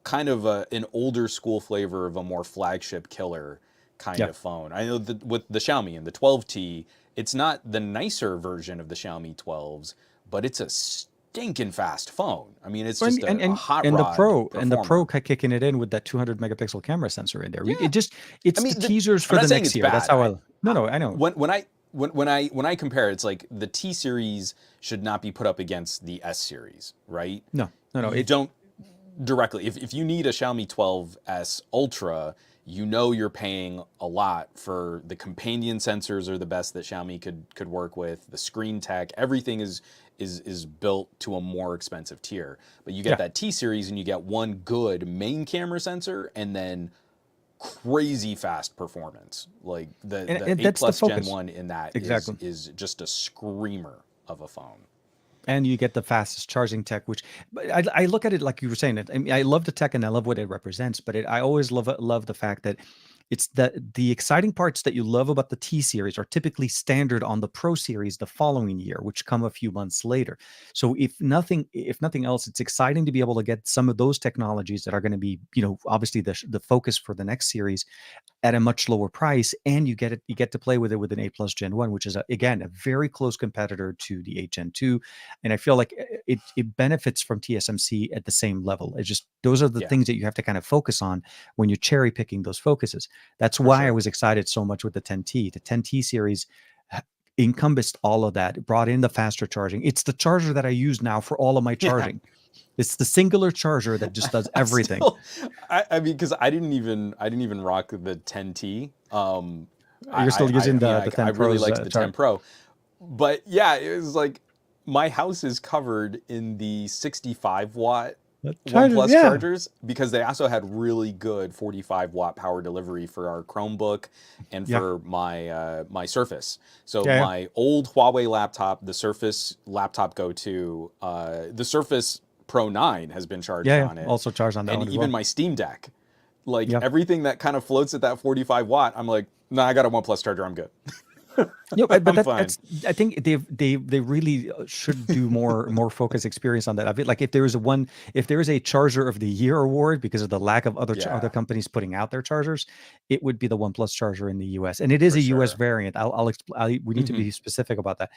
kind of an older school flavor of a more flagship killer kind Yeah. of phone. I know that with the Xiaomi and the 12T, it's not the nicer version of the Xiaomi 12s, but it's a stinking fast phone. I mean, it's And just and a and, hot and the rod Pro performer. kicking it in with that 200 megapixel camera sensor in there. Yeah. I It's the mean, teasers I'm for not the saying next it's year. That's bad. how I. No, I know. When I compare, it's like the T series should not be put up against the S series, right? No. You It don't directly. If you need a Xiaomi 12S Ultra, you know you're paying a lot for the companion sensors are the best that Xiaomi could work with. The screen tech, everything is built to a more expensive tier. But you get yeah. that T series and you get one good main camera sensor and then crazy fast performance. Like the And 8 that's the Plus Gen focus. 1 in that Exactly. is just a screamer of a phone. And you get the fastest charging tech, which but I look at it like you were saying. I mean, I love the tech and I love what it represents, but I always love the fact that it's the exciting parts that you love about the T series are typically standard on the Pro series the following year, which come a few months later. So if nothing else, it's exciting to be able to get some of those technologies that are going to be, obviously the focus for the next series at a much lower price, and you get to play with it with an 8 Plus Gen 1, which is again a very close competitor to the 8 Gen 2. And I feel like it benefits from TSMC at the same level. It's just those are the Yeah, things that you have to kind of focus on when you're cherry picking those focuses. That's for why I sure. was excited so much with the 10T. The 10T series encompassed all of that. It brought in the faster charging. It's the charger that I use now for all of my Yeah. charging. It's the singular charger that just does I everything. still, I mean, because I didn't even rock the 10T. You're still using I mean, the I 10 really Pros liked the 10 Pro, but yeah, it was like my house is covered in the 65-watt chargers. OnePlus Yeah, chargers because they also had really good 45-watt power delivery for our Chromebook and yeah, for my Surface. So yeah, yeah. my old Huawei laptop, the Surface laptop Go 2, the Surface Pro 9 has been charged Yeah, on it, also charged on that and one as even well. my Steam Deck. Like Yeah. everything that kind of floats at that 45-watt, I'm like, nah, I got a OnePlus charger, I'm good. No, but I'm fine. that's I think they really should do more focused experience on that. I feel like if there is a charger of the year award because of the lack of other Yeah, companies putting out their chargers, it would be the OnePlus charger in the US, and it is for a US sure. variant. We need to Hmm. be specific about that.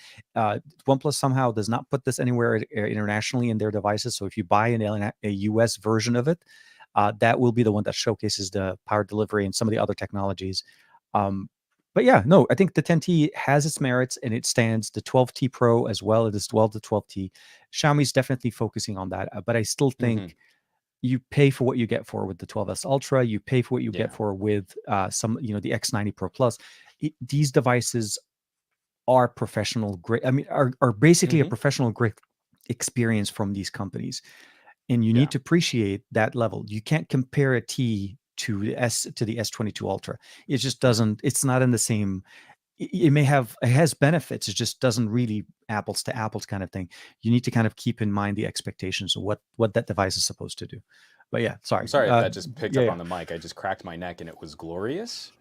OnePlus somehow does not put this anywhere internationally in their devices. So if you buy a US version of it, that will be the one that showcases the power delivery and some of the other technologies. Um, but yeah, no, I think the 10T has its merits and it stands. The 12T Pro as well. It is well the 12T. Xiaomi's definitely focusing on that, but I still Hmm. think you pay for what you get for with the 12S Ultra. You pay for what you get Yeah. for with the X90 Pro Plus. These devices are professional grade. I mean, are basically a Hmm. professional grade experience from these companies, and you need Yeah. to appreciate that level. You can't compare a T to the S22 Ultra. It just Right. doesn't. It's not in the same. It has benefits. It just doesn't really apples to apples kind of thing. You need to kind of keep in mind the expectations of what that device is supposed to do. But yeah, I'm sorry. sorry if that just picked up Yeah. on the mic. I just cracked my neck and it was glorious.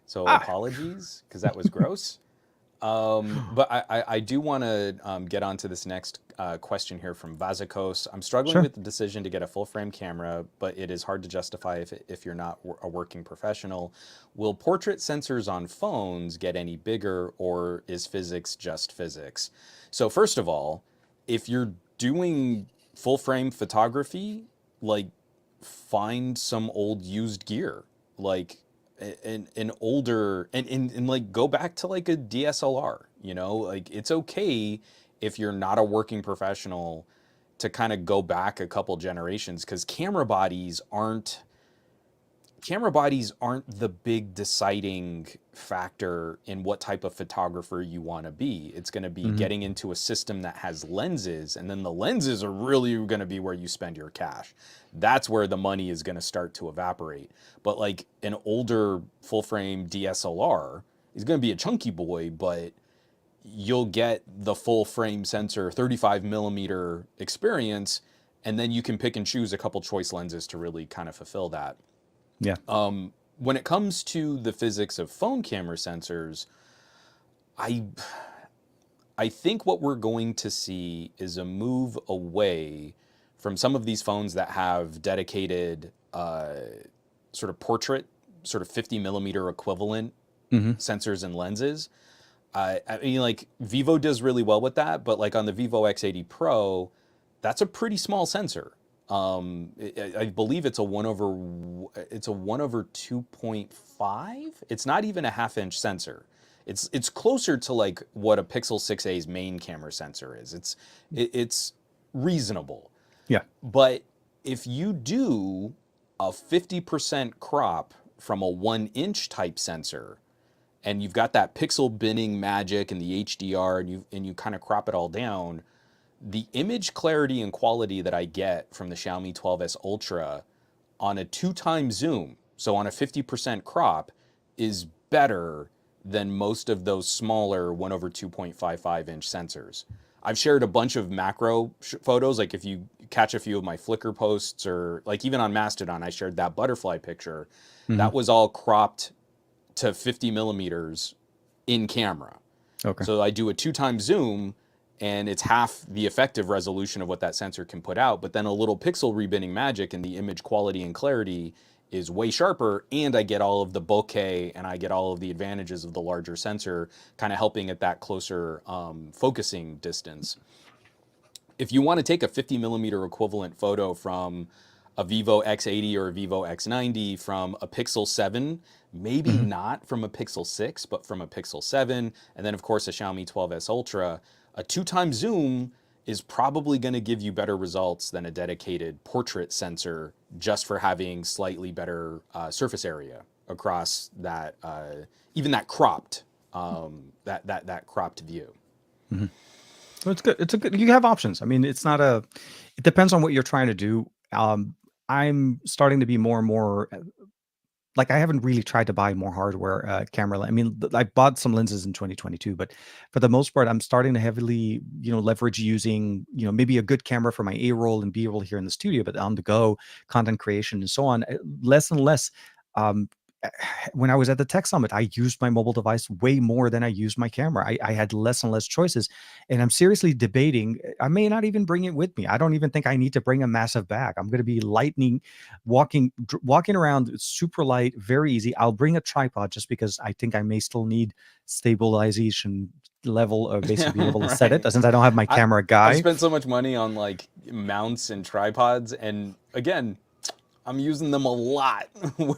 So Ah, apologies because that was gross. But I do want to get onto this next question here from Vazikos. I'm struggling sure. with the decision to get a full frame camera, but it is hard to justify if you're not a working professional. Will portrait sensors on phones get any bigger, or is physics just physics? So first of all, if you're doing full frame photography, like find some old used gear. Like an older and like go back to like a DSLR, like it's okay if you're not a working professional to kind of go back a couple generations because camera bodies aren't camera bodies aren't the big deciding factor in what type of photographer you want to be. It's going to be Hmm. getting into a system that has lenses, and then the lenses are really going to be where you spend your cash. That's where the money is going to start to evaporate. But like an older full frame DSLR is going to be a chunky boy, but you'll get the full frame sensor 35 millimeter experience, and then you can pick and choose a couple choice lenses to really kind of fulfill that. Yeah. When it comes to the physics of phone camera sensors, I I think what we're going to see is a move away from some of these phones that have dedicated sort of portrait, sort of 50 millimeter equivalent Hmm. sensors and lenses. I mean, like Vivo does really well with that, but like on the Vivo X80 Pro, that's a pretty small sensor. I believe it's a 1/2.5. It's not even a half-inch sensor. It's closer to like what a Pixel 6a's main camera sensor is. It's reasonable. Yeah. But if you do a 50% crop from a 1-inch type sensor, and you've got that pixel binning magic and the HDR, and you kind of crop it all down, the image clarity and quality that I get from the Xiaomi 12s Ultra on a 2 times zoom, so on a 50% crop, is better than most of those smaller 1/2.55 inch sensors. I've shared a bunch of macro photos. Like if you catch a few of my Flickr posts, or like even on Mastodon, I shared that butterfly picture. Hmm. That was all cropped to 50 millimeters in camera. Okay. So I do a 2 times zoom, and it's half the effective resolution of what that sensor can put out. But then a little pixel rebinning magic, and the image quality and clarity is way sharper. And I get all of the bokeh, and I get all of the advantages of the larger sensor, kind of helping at that closer focusing distance. If you want to take a 50 millimeter equivalent photo from a Vivo X80 or a Vivo X90 from a Pixel 7, maybe Hmm. not from a Pixel 6, but from a Pixel 7, and then of course a Xiaomi 12s Ultra, a 2 times zoom is probably going to give you better results than a dedicated portrait sensor, just for having slightly better surface area across that, even that cropped, that cropped view. Hmm. So it's good. It's a good. You have options. I mean, it's not a. It depends on what you're trying to do. I'm starting to be more and more like I haven't really tried to buy more hardware, camera. I mean, I bought some lenses in 2022, but for the most part, I'm starting to heavily, leverage using, maybe a good camera for my A roll and B roll here in the studio, but on the go content creation and so on, less and less. Um, when I was at the tech summit, I used my mobile device way more than I used my camera. I had less and less choices, and I'm seriously debating. I may not even bring it with me. I don't even think I need to bring a massive bag. I'm going to be lightning walking around super light, very easy. I'll bring a tripod just because I think I may still need stabilization level of basically being able to set Right. it since I don't have my I camera I've guy. spent so much money on like mounts and tripods, and again, I'm using them a lot.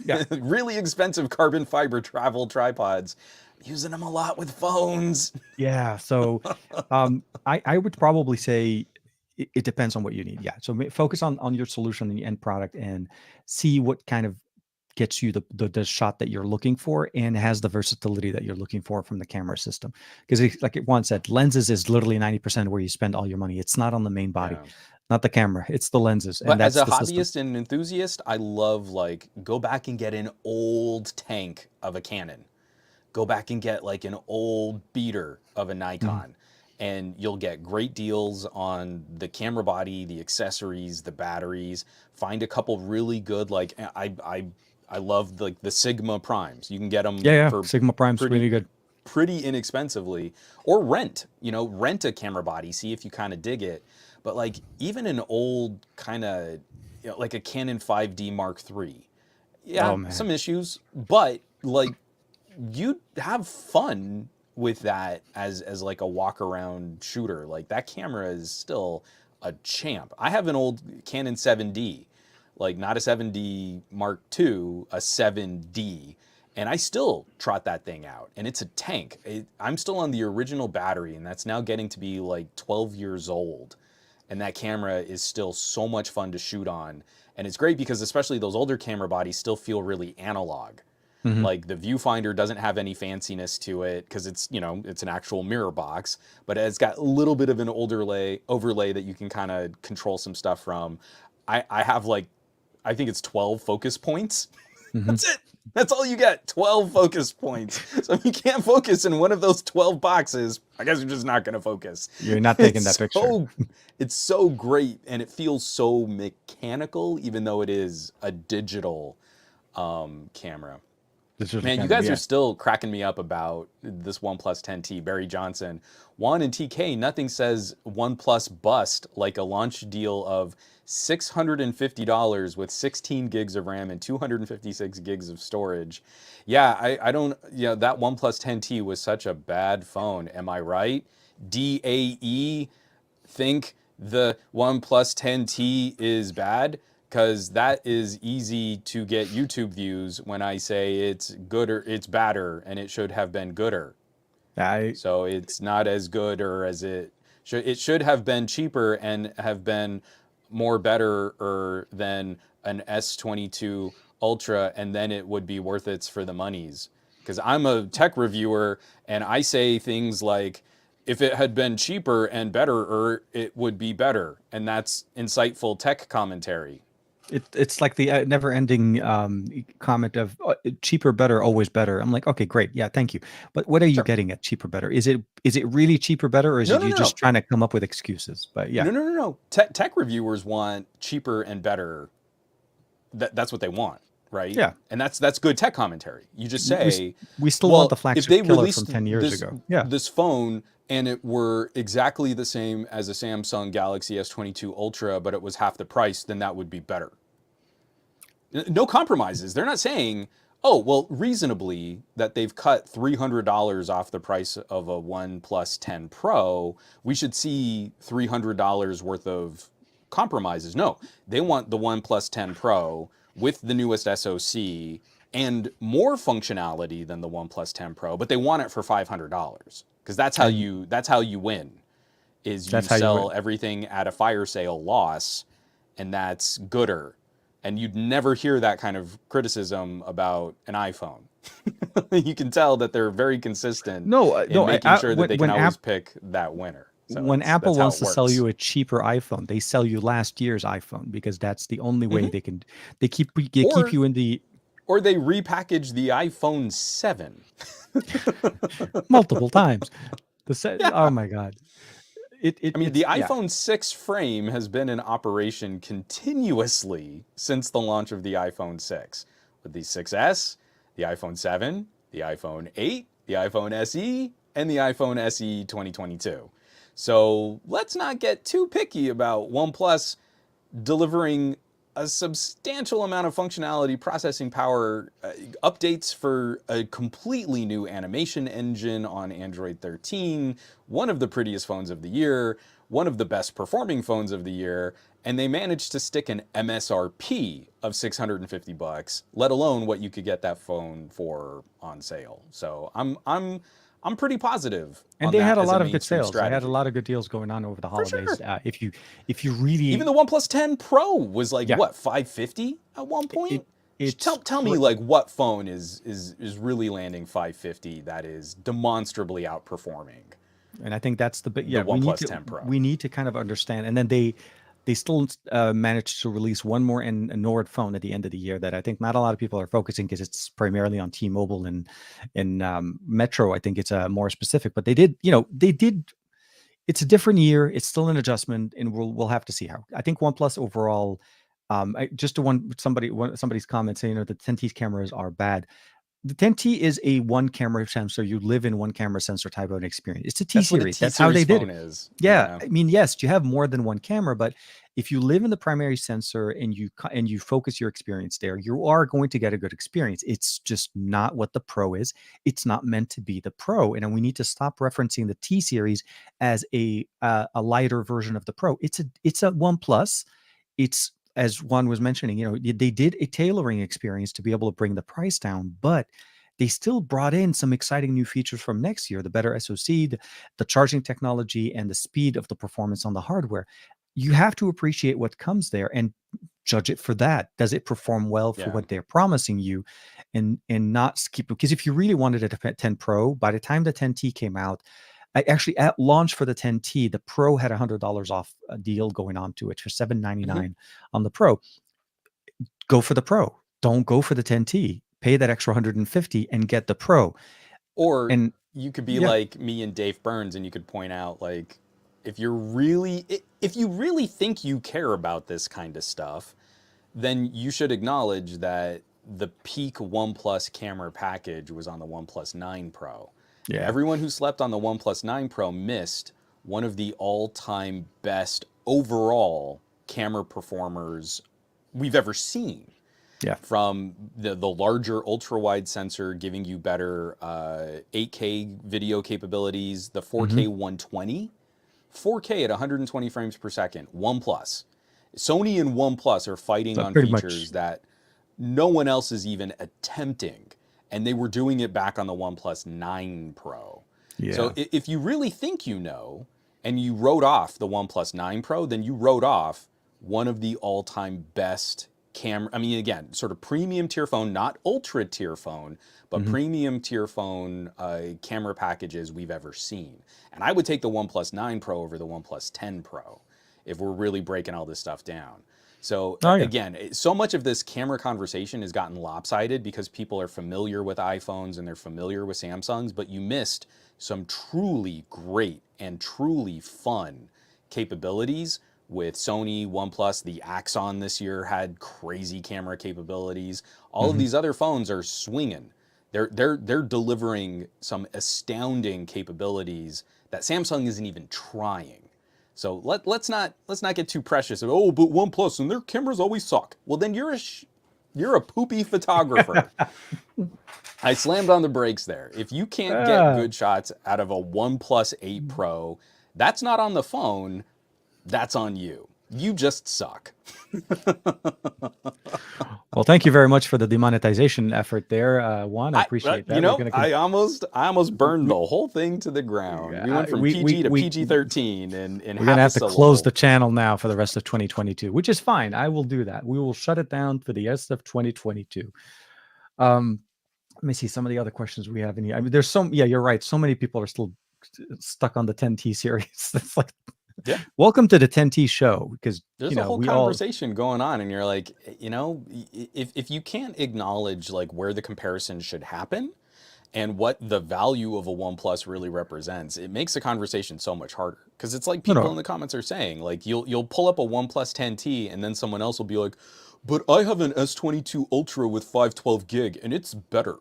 Yeah. Really expensive carbon fiber travel tripods. I'm using them a lot with phones. Yeah. So I would probably say it depends on what you need. Yeah. So focus on your solution and the end product and see what kind of gets you the shot that you're looking for and has the versatility that you're looking for from the camera system. Because like Juan said, lenses is literally 90% where you spend all your money. It's not on the main body, Yeah. not the camera. It's the lenses, and But as that's a the system. hobbyist and enthusiast, I love like go back and get an old tank of a Canon. Go back and get like an old beater of a Mhm. Nikon, and you'll get great deals on the camera body, the accessories, the batteries. Find a couple really good like I love like the Sigma primes. You can get them Yeah, yeah. for Sigma Prime's pretty really good. pretty inexpensively, or rent a camera body, see if you kind of dig it. But like even an old kind of, like a Canon 5D Mark III, yeah, Oh man. some issues, but like you'd have fun with that as like a walk around shooter. Like that camera is still a champ. I have an old Canon 7D, like not a 7D Mark II, a 7D, and I still trot that thing out, and it's a tank. I'm still on the original battery, and that's now getting to be like 12 years old, and that camera is still so much fun to shoot on. And it's great because especially those older camera bodies still feel really analog. Hmm. Like the viewfinder doesn't have any fanciness to it because it's, you know, it's an actual mirror box, but it's got a little bit of an overlay that you can kind of control some stuff from. I have like, I think it's 12 focus points. Hmm. That's it. That's all you get. 12 focus points. So if you can't focus in one of those 12 boxes, I guess you're just not going to focus. You're not taking that It's picture. it's so great, and it feels so mechanical even though it is a digital camera. This was Man, you kind of, guys are yeah. still cracking me up about this OnePlus 10T. Barry Johnson, Juan, and TK. Nothing says OnePlus bust like a launch deal of $650 with 16 gigs of RAM and 256 gigs of storage. Yeah, I don't. Yeah, that OnePlus 10T was such a bad phone. Am I right? DAE think the OnePlus 10T is bad? Because that is easy to get YouTube views when I say it's gooder, it's badder, and it should have been gooder. I So it's not as good or as it should. It should have been cheaper and have been more better than an S22 Ultra, and then it would be worth it for the monies. Because I'm a tech reviewer and I say things like, if it had been cheaper and better, it would be better. And that's insightful tech commentary. it's like the never-ending comment of cheaper, better, always better. I'm like, okay, great, yeah, thank you. But what are you Sure. getting at cheaper, better? Is it really cheaper, better, or is No, it no, you no, just no. trying to come up with excuses? But yeah, No. Tech reviewers want cheaper and better. That's what they want, right? yeah. And that's good tech commentary. You just We, we s- say, we still want well, the if flagship they killer from released 10 years ago. Yeah, this phone and it were exactly the same as a Samsung Galaxy S22 Ultra, but it was half the price, then that would be better. No compromises. They're not saying, oh, well, reasonably that they've cut $300 off the price of a OnePlus 10 Pro. We should see $300 worth of compromises. No, they want the OnePlus 10 Pro with the newest SoC and more functionality than the OnePlus 10 Pro, but they want it for $500 because and that's how you win. Is you that's how you sell would. everything at a fire sale loss, and that's gooder. And you'd never hear that kind of criticism about an iPhone. You can tell that they're very consistent No, in no. making sure that they can When always pick that winner. So when Apple that's how wants it to sell works. you a cheaper iPhone, they sell you last year's iPhone because that's the only way Hmm. they can. They keep Or you in the they repackage the iPhone 7. multiple times. Oh Yeah. my god, I mean, the it's yeah. iPhone 6 frame has been in operation continuously since the launch of the iPhone 6, with the 6S, the iPhone 7, the iPhone 8, the iPhone SE, and the iPhone SE 2022. So let's not get too picky about OnePlus delivering a substantial amount of functionality, processing power, updates for a completely new animation engine on Android 13, one of the prettiest phones of the year, one of the best performing phones of the year, and they managed to stick an MSRP of 650 bucks, let alone what you could get that phone for on sale. So I'm pretty positive And on they that had a as a lot of good mainstream sales. They had a strategy. lot of good deals going on over the For holidays. sure. If you Even really, the OnePlus 10 Pro was like yeah, what, 550 at one point? it it's Tell me like what phone is really landing 550 that is demonstrably outperforming and I think that's the bit. the Yeah, OnePlus 10 Pro. we need to kind of understand. And then they still managed to release one more a Nord phone at the end of the year that I think not a lot of people are focusing because it's primarily on T-Mobile and Metro. I think it's more specific, but they did. It's a different year. It's still an adjustment, and we'll have to see how. I think OnePlus overall. Just to somebody's comment saying the 10T's cameras are bad. The 10T is a one camera sensor. You live in one camera sensor type of an experience. It's a T That's what a series. T That's how series they did phone it. is. Yeah, Yeah. I mean, yes, you have more than one camera, but if you live in the primary sensor and you focus your experience there, you are going to get a good experience. It's just not what the Pro is. It's not meant to be the Pro, and we need to stop referencing the T series as a lighter version of the Pro. It's a One Plus. It's as Juan was mentioning, they did a tailoring experience to be able to bring the price down, but they still brought in some exciting new features from next year, the better SoC, the charging technology, and the speed of the performance on the hardware. you have to appreciate what comes there and judge it for that. Does it perform well for Yeah. what they're promising you, and not skip? Because if you really wanted a 10 Pro, by the time the 10T came out, I actually at launch for the 10T, the Pro had $100 off a deal going on to it for Hmm. $799 on the Pro. Go for the Pro. Don't go for the 10T. Pay that extra 150 and get the Pro. Or And you could be yeah, like me and Dave Burns, and you could point out like, if you really think you care about this kind of stuff, then you should acknowledge that the peak OnePlus camera package was on the OnePlus 9 Pro. And yeah, everyone who slept on the OnePlus 9 Pro missed one of the all-time best overall camera performers we've ever seen. yeah. From the larger ultra wide sensor giving you better 8K video capabilities, the Hmm. 4K 120, 4K at 120 frames per second, OnePlus. Sony and OnePlus are fighting So on pretty much, features that no one else is even attempting. And they were doing it back on the OnePlus 9 Pro. So yeah. if you really think you know, and you wrote off the OnePlus 9 Pro, then you wrote off one of the all-time best camera. I mean, again, sort of premium tier phone, not ultra tier phone, but Hmm. premium tier phone camera packages we've ever seen. And I would take the OnePlus 9 Pro over the OnePlus 10 Pro if we're really breaking all this stuff down. So Oh yeah. again, so much of this camera conversation has gotten lopsided because people are familiar with iPhones and they're familiar with Samsungs, but you missed some truly great and truly fun capabilities with Sony, OnePlus. The Axon this year had crazy camera capabilities. All of Hmm. these other phones are swinging. They're delivering some astounding capabilities that Samsung isn't even trying. So let's not get too precious. Oh, but OnePlus and their cameras always suck. Well, then you're a poopy photographer. I slammed on the brakes there. If you can't get Ah. good shots out of a OnePlus 8 Pro, that's not on the phone, that's on you. You just suck. Well, thank you very much for the demonetization effort there, Juan. I appreciate that. We're gonna I almost burned we, the whole thing to the ground. We went from PG to we PG 13 in we're gonna half a have to close syllable. the channel now for the rest of 2022, which is fine. I will do that. We will shut it down for the rest of 2022. Um, Let me see some of the other questions we have in here. I mean, there's some. Yeah, you're right. So many people are still stuck on the 10T series. It's like, Yeah. welcome to the 10T show, because There's a whole we all. conversation going on, and you're like, if you can't acknowledge like where the comparison should happen and what the value of a OnePlus really represents, it makes the conversation so much harder. Because it's like No, people no, in the comments are saying, like you'll pull up a OnePlus 10T, and then someone else will be like, but I have an S22 Ultra with 512 gig, and it's better.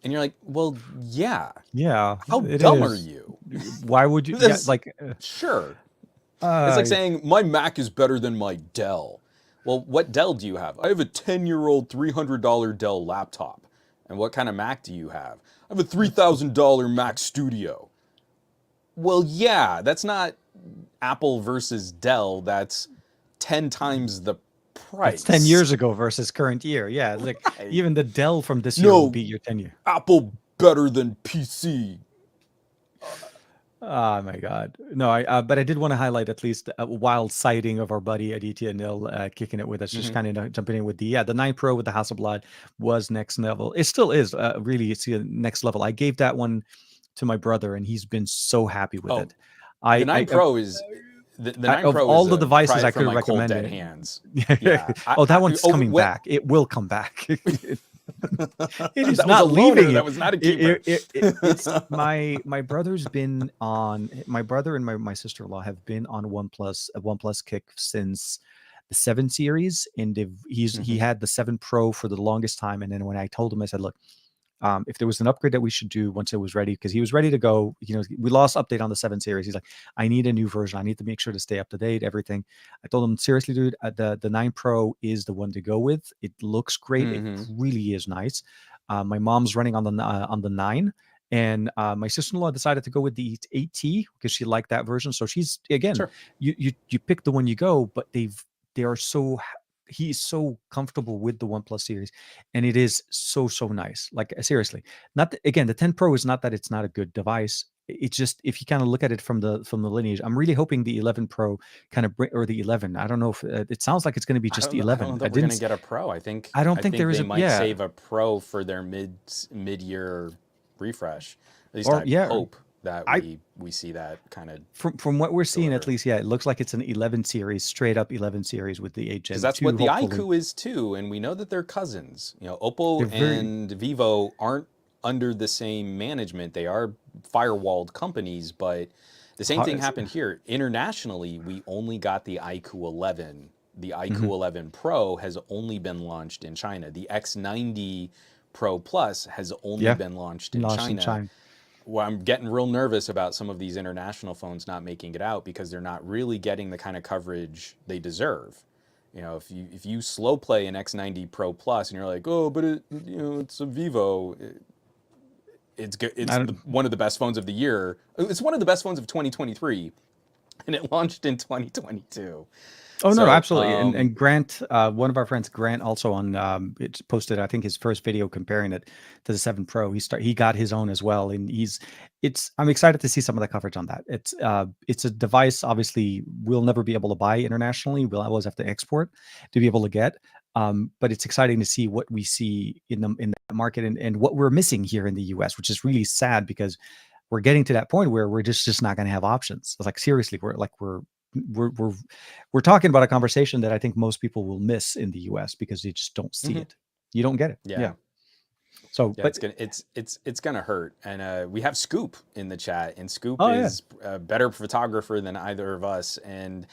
And you're like, well, yeah. yeah, How it dumb are is. you? Why would you? Yeah, This like, sure. It's like uh, saying my Mac is better than my Dell. Well, what Dell do you have? I have a 10-year-old $300 Dell laptop. And what kind of Mac do you have? I have a $3,000 Mac Studio. Well, yeah, that's not Apple versus Dell. That's 10 times the that's 10 price. years ago versus current year. Yeah, like Right. even the Dell from this year will No, beat your 10 year. Apple better than PC. Oh my God. No, but I did want to highlight at least a wild sighting of our buddy Aditya Nil kicking it with us, just Hmm. kind of jumping in with the 9 Pro with the Hasselblad was next level. It still is really, it's the next level. I gave that one to my brother and he's been so happy with Oh, it. the I, 9 I, Pro is the 9 of Pro is all the a devices pride I from could my cold recommend dead it. hands. Yeah. Oh, that one's Over coming what back. It will come back. It is that was a not leaving loaner. That it. was not a keeper. It's my brother's been on my brother and my sister-in-law have been on a OnePlus kick since the 7 series, and he Hmm. had the 7 Pro for the longest time. And then when I told him, I said, look, if there was an upgrade that we should do once it was ready, because he was ready to go, we lost update on the 7 series. He's like, I need a new version. I need to make sure to stay up to date, everything. I told him, seriously, dude, the 9 Pro is the one to go with. It looks great. It Hmm. really is nice. My mom's running on the 9, and my sister-in-law decided to go with the 8T because she liked that version. So she's, again, Sure. you pick the one you go, but they are so he's so comfortable with the OnePlus series, and it is so nice. Like, seriously, not again, the 10 Pro is not that it's not a good device. it's just, if you kind of look at it from the lineage, I'm really hoping the 11 Pro kind of or the 11. I don't know if it sounds like it's going to be just the I don't know 11. that we're gonna get a pro. I don't I think there think is they a, might yeah, save a pro for their mid year refresh. At least or I yeah, hope that I we see that kind of from what we're seeing, at deliver. least, yeah, it looks like it's an 11 series, straight up 11 series with the 8 Because Gen that's what 2, the hopefully. iQOO is too, and we know that they're cousins. You know, Oppo They're very and Vivo aren't under the same management. They are firewalled companies, but the same thing hard. happened here. Internationally, we only got the iQOO 11. The iQOO Mhm. 11 Pro has only been launched in China. The X90 Pro Plus has only Yeah, been launched in lost in China. China. Well, I'm getting real nervous about some of these international phones not making it out because they're not really getting the kind of coverage they deserve. You know, if you slow play an X90 Pro Plus and you're like, oh, but it's a Vivo, it's good. I It's don't. one of the best phones of the year. It's one of the best phones of 2023, and it launched in 2022. Oh no, no, So, absolutely. And Grant, one of our friends, Grant, also on it's posted, I think, his first video comparing it to the 7 Pro. He got his own as well, and I'm excited to see some of the coverage on that. It's a device, obviously we'll never be able to buy internationally. We'll always have to export to be able to get. But it's exciting to see what we see in that market, and what we're missing here in the US, which is really sad, because we're getting to that point where we're just not going to have options. It's like, seriously, we're we're we're talking about a conversation that I think most people will miss in the US because they just don't see mhm, it. You don't get it. yeah, Yeah. So, yeah, but it's gonna hurt. And we have Scoop in the chat, and Scoop oh yeah, is a better photographer than either of us. And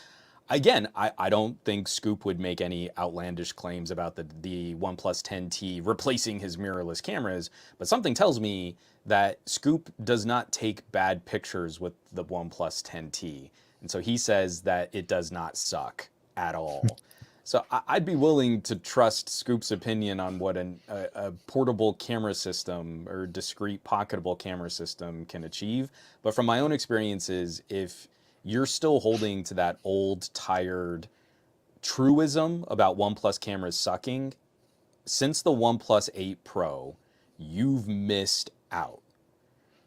again, I don't think Scoop would make any outlandish claims about the OnePlus 10T replacing his mirrorless cameras, but something tells me that Scoop does not take bad pictures with the OnePlus 10T. And so he says that it does not suck at all. So I'd be willing to trust Scoop's opinion on what a portable camera system or discrete pocketable camera system can achieve. But from my own experiences, if you're still holding to that old, tired truism about OnePlus cameras sucking, since the OnePlus 8 Pro, you've missed out.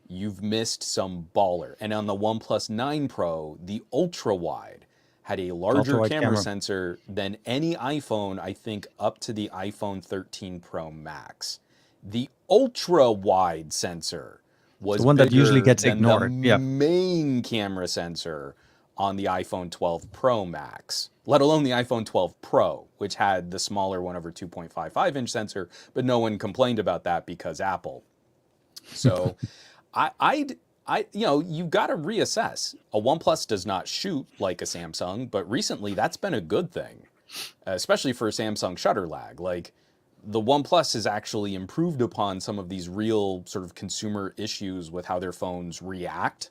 You've missed some baller. And on the OnePlus 9 Pro, the ultra wide had a ultra larger wide camera camera. sensor than any iPhone, I think, up to the iPhone 13 Pro Max. The ultra wide sensor The was one that usually bigger gets than the ignored. Yeah. main camera sensor on the iPhone 12 Pro Max, let alone the iPhone 12 Pro, which had the smaller 1 over 2.55-inch sensor, but no one complained about that because Apple. So I'd you've got to reassess. A OnePlus does not shoot like a Samsung, but recently that's been a good thing, especially for Samsung shutter lag. Like the OnePlus has actually improved upon some of these real sort of consumer issues with how their phones react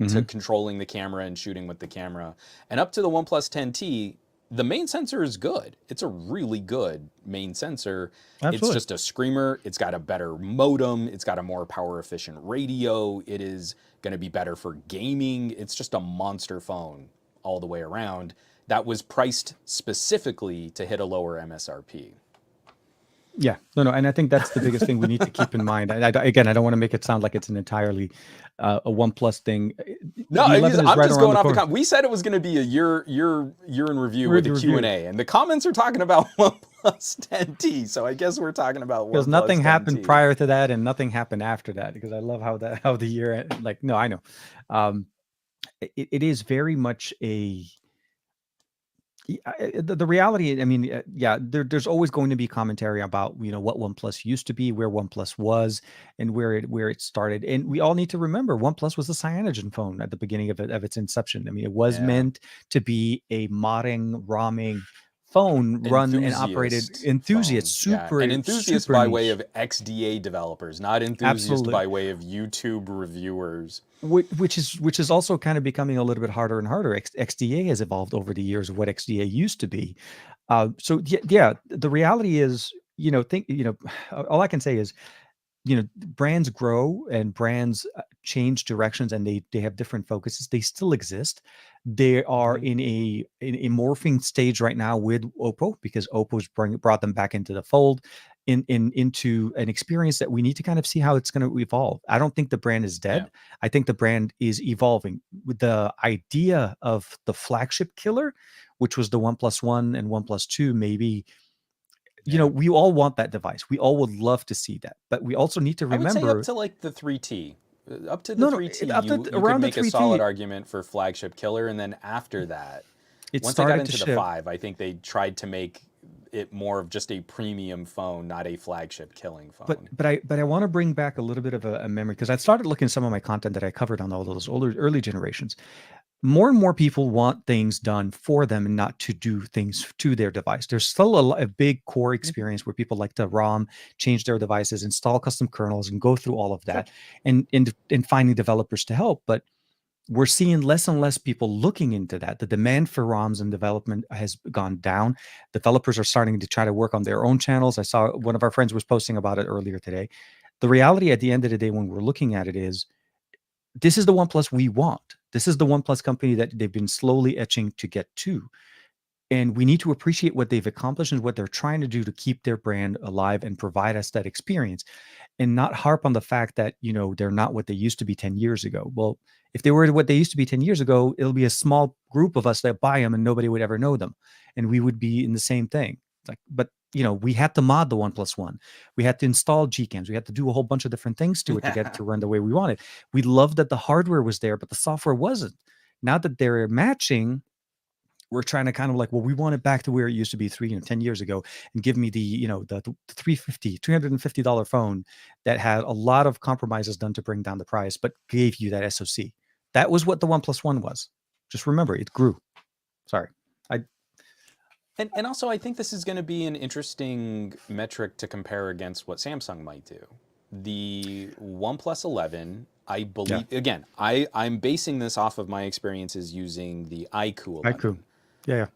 to Hmm. controlling the camera and shooting with the camera. And up to the OnePlus 10T, the main sensor is good. It's a really good main sensor. It's Absolutely. just a screamer. It's got a better modem. It's got a more power efficient radio. It is going to be better for gaming. It's just a monster phone all the way around that was priced specifically to hit a lower MSRP. Yeah, no, no, and I think that's the biggest thing we need to keep in mind. Again, I don't want to make it sound like it's an entirely a one plus thing. No, The 11 is I'm right just around going the off the corner. we said it was going to be a year in review with a Q and Review, A, and the comments are talking about OnePlus 10T. So I guess we're talking about because OnePlus nothing happened 10T. prior to that, and nothing happened after that. Because I love how the year like, no, I know, um, it is very much a the reality. I mean, yeah, there's always going to be commentary about, what OnePlus used to be, where OnePlus was, and where it started. And we all need to remember, OnePlus was a cyanogen phone at the beginning of its inception. I mean, it was Yeah, meant to be a modding, ROMing phone run and operated enthusiast phone. enthusiast, Yeah, and super enthusiast super by way niche. of XDA developers, not enthusiast Absolutely. by way of YouTube reviewers. Which is also kind of becoming a little bit harder and harder. XDA has evolved over the years of what XDA used to be. So yeah, yeah, the reality is, all I can say is, brands grow and brands change directions, and they have different focuses. They still exist. They are Hmm. in a morphing stage right now with Oppo, because Oppo's brought them back into the fold. into an experience that we need to kind of see how it's going to evolve. I don't think the brand is Yeah. dead. I think the brand is evolving. With the idea of the flagship killer, which was the OnePlus One and OnePlus Two, maybe, Yeah. we all want that device. We all would love to see that, but we also need to I would say up remember. to like the 3T. Up to the No, no, 3T, up to you could around the make a solid 3T, argument for flagship killer, and then after that, it once they got started to into the shift. 5, I think they tried to make it more of just a premium phone, not a flagship killing but phone. but I but I want to bring back a little bit of a memory, because I started looking at some of my content that I covered on all those older early generations. More and more people want things done for them and not to do things to their device. There's still a big core Mhm. experience where people like to ROM, change their devices, install custom kernels, and go through all of Sure. that, and finding developers to help. But we're seeing less and less people looking into that. The demand for ROMs and development has gone down. Developers are starting to try to work on their own channels. I saw one of our friends was posting about it earlier today. The reality at the end of the day, when we're looking at it, is this is the OnePlus we want. This is the OnePlus company that they've been slowly etching to get to. And we need to appreciate what they've accomplished and what they're trying to do to keep their brand alive and provide us that experience, and not harp on the fact that, they're not what they used to be 10 years ago. Well, if they were what they used to be 10 years ago, it'll be a small group of us that buy them and nobody would ever know them. And we would be in the same thing. It's like, but we had to mod the OnePlus One. We had to install Gcams. We had to do a whole bunch of different things to it to get it to run the way we wanted. We loved that the hardware was there, but the software wasn't. Now that they're matching, we're trying to kind of like, well, we want it back to where it used to be 10 years ago, and give me the 350 $350 phone that had a lot of compromises done to bring down the price, but gave you that SoC. That was what the OnePlus One was. Just remember, it grew. Sorry. I And also, I think this is going to be an interesting metric to compare against what Samsung might do. The OnePlus 11, I Yeah, believe, again, I'm basing this off of my experiences using the iQOO iQOO. 11. Yeah, yeah.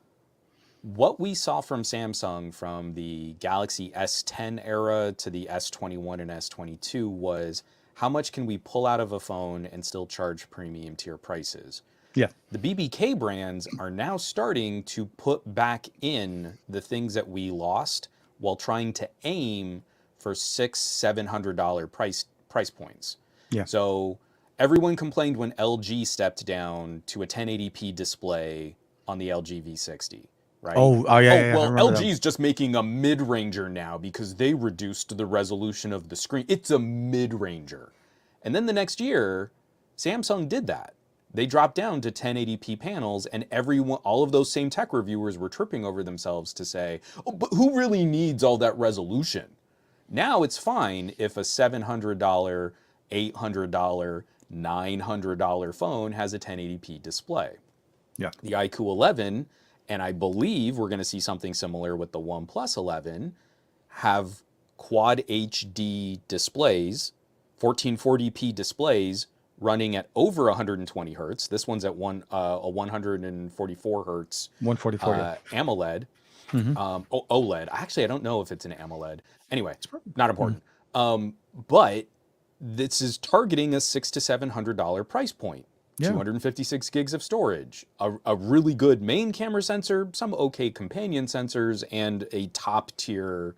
What we saw from Samsung from the Galaxy S10 era to the S21 and S22 was how much can we pull out of a phone and still charge premium tier prices. Yeah. The BBK brands are now starting to put back in the things that we lost while trying to aim for $600-700 price points. Yeah. So everyone complained when LG stepped down to a 1080p display on the LG V60, right? Oh, yeah, Oh, yeah, yeah. I well, remember LG that. is just making a mid-ranger now because they reduced the resolution of the screen. It's a mid-ranger. And then the next year, Samsung did that. They dropped down to 1080p panels, and everyone, all of those same tech reviewers were tripping over themselves to say, "Oh, but who really needs all that resolution?" Now it's fine if a $700, $800, $900 phone has a 1080p display. Yeah. The iQOO 11, and I believe we're going to see something similar with the OnePlus 11, have quad HD displays, 1440p displays running at over 120 hertz. This one's at a 144 hertz 144. Yeah. AMOLED, Mm-hmm. OLED. Actually, I don't know if it's an AMOLED. Anyway, It's probably. not Mm. important. But this is targeting a $600 to $700 price point. Yeah. 256 gigs of storage, a really good main camera sensor, some okay companion sensors, and a top tier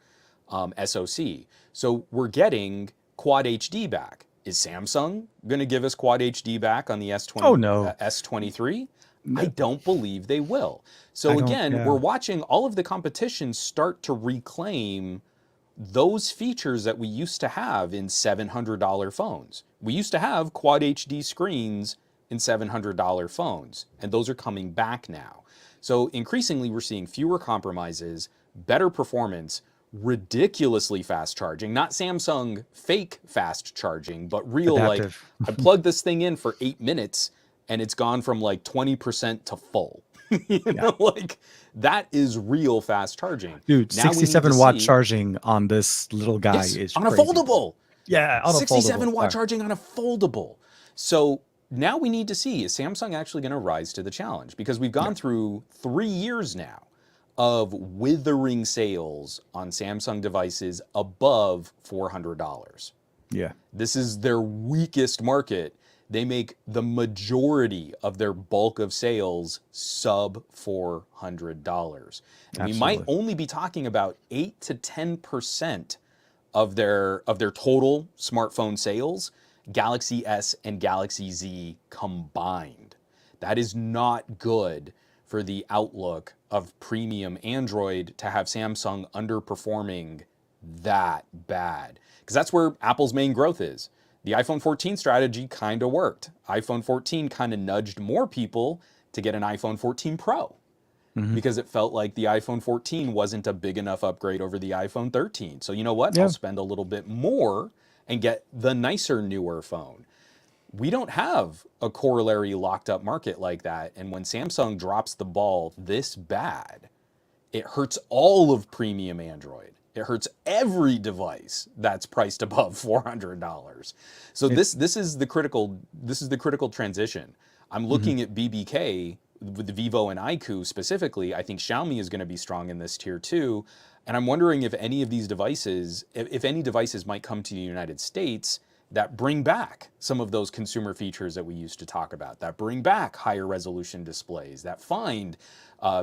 SoC. So we're getting quad HD back. Is Samsung going to give us quad HD back on the Oh S20 no. S23? I No, don't believe they will. I So don't. again, we're Yeah. watching all of the competition start to reclaim those features that we used to have in $700 phones. We used to have quad HD screens in $700 phones, and those are coming back now. So increasingly, we're seeing fewer compromises, better performance, ridiculously fast charging, not Samsung fake fast charging, but real, like, Adaptive. I plugged this thing in for 8 minutes and it's gone from like 20% to full. Yeah. Like that is real fast charging. Dude, Now we need to 67-watt see, charging on this little guy yes, is on a crazy. foldable. Yeah, on a foldable. 67 watt charging on a foldable. So now we need to see, is Samsung actually going to rise to the challenge? Because we've Yeah. gone through 3 years now of withering sales on Samsung devices above $400. Yeah. This is their weakest market. They make the majority of their bulk of sales sub $400. And we might Absolutely. only be talking about 8 to 10% of their total smartphone sales, Galaxy S and Galaxy Z combined. That is not good for the outlook of premium Android to have Samsung underperforming that bad. Because that's where Apple's main growth is. The iPhone 14 strategy kind of worked. iPhone 14 kind of nudged more people to get an iPhone 14 Pro Hmm. because it felt like the iPhone 14 wasn't a big enough upgrade over the iPhone 13. So, you know what? I'll Yeah. spend a little bit more and get the nicer, newer phone. We don't have a corollary locked up market like that. And when Samsung drops the ball this bad, it hurts all of premium Android. It hurts every device that's priced above $400. So It, this is the critical transition. I'm mhm. looking at BBK with the Vivo and iQOO specifically. I think Xiaomi is going to be strong in this tier too, and I'm wondering if any of these devices, if any devices might come to the United States that bring back some of those consumer features that we used to talk about, that bring back higher resolution displays, that find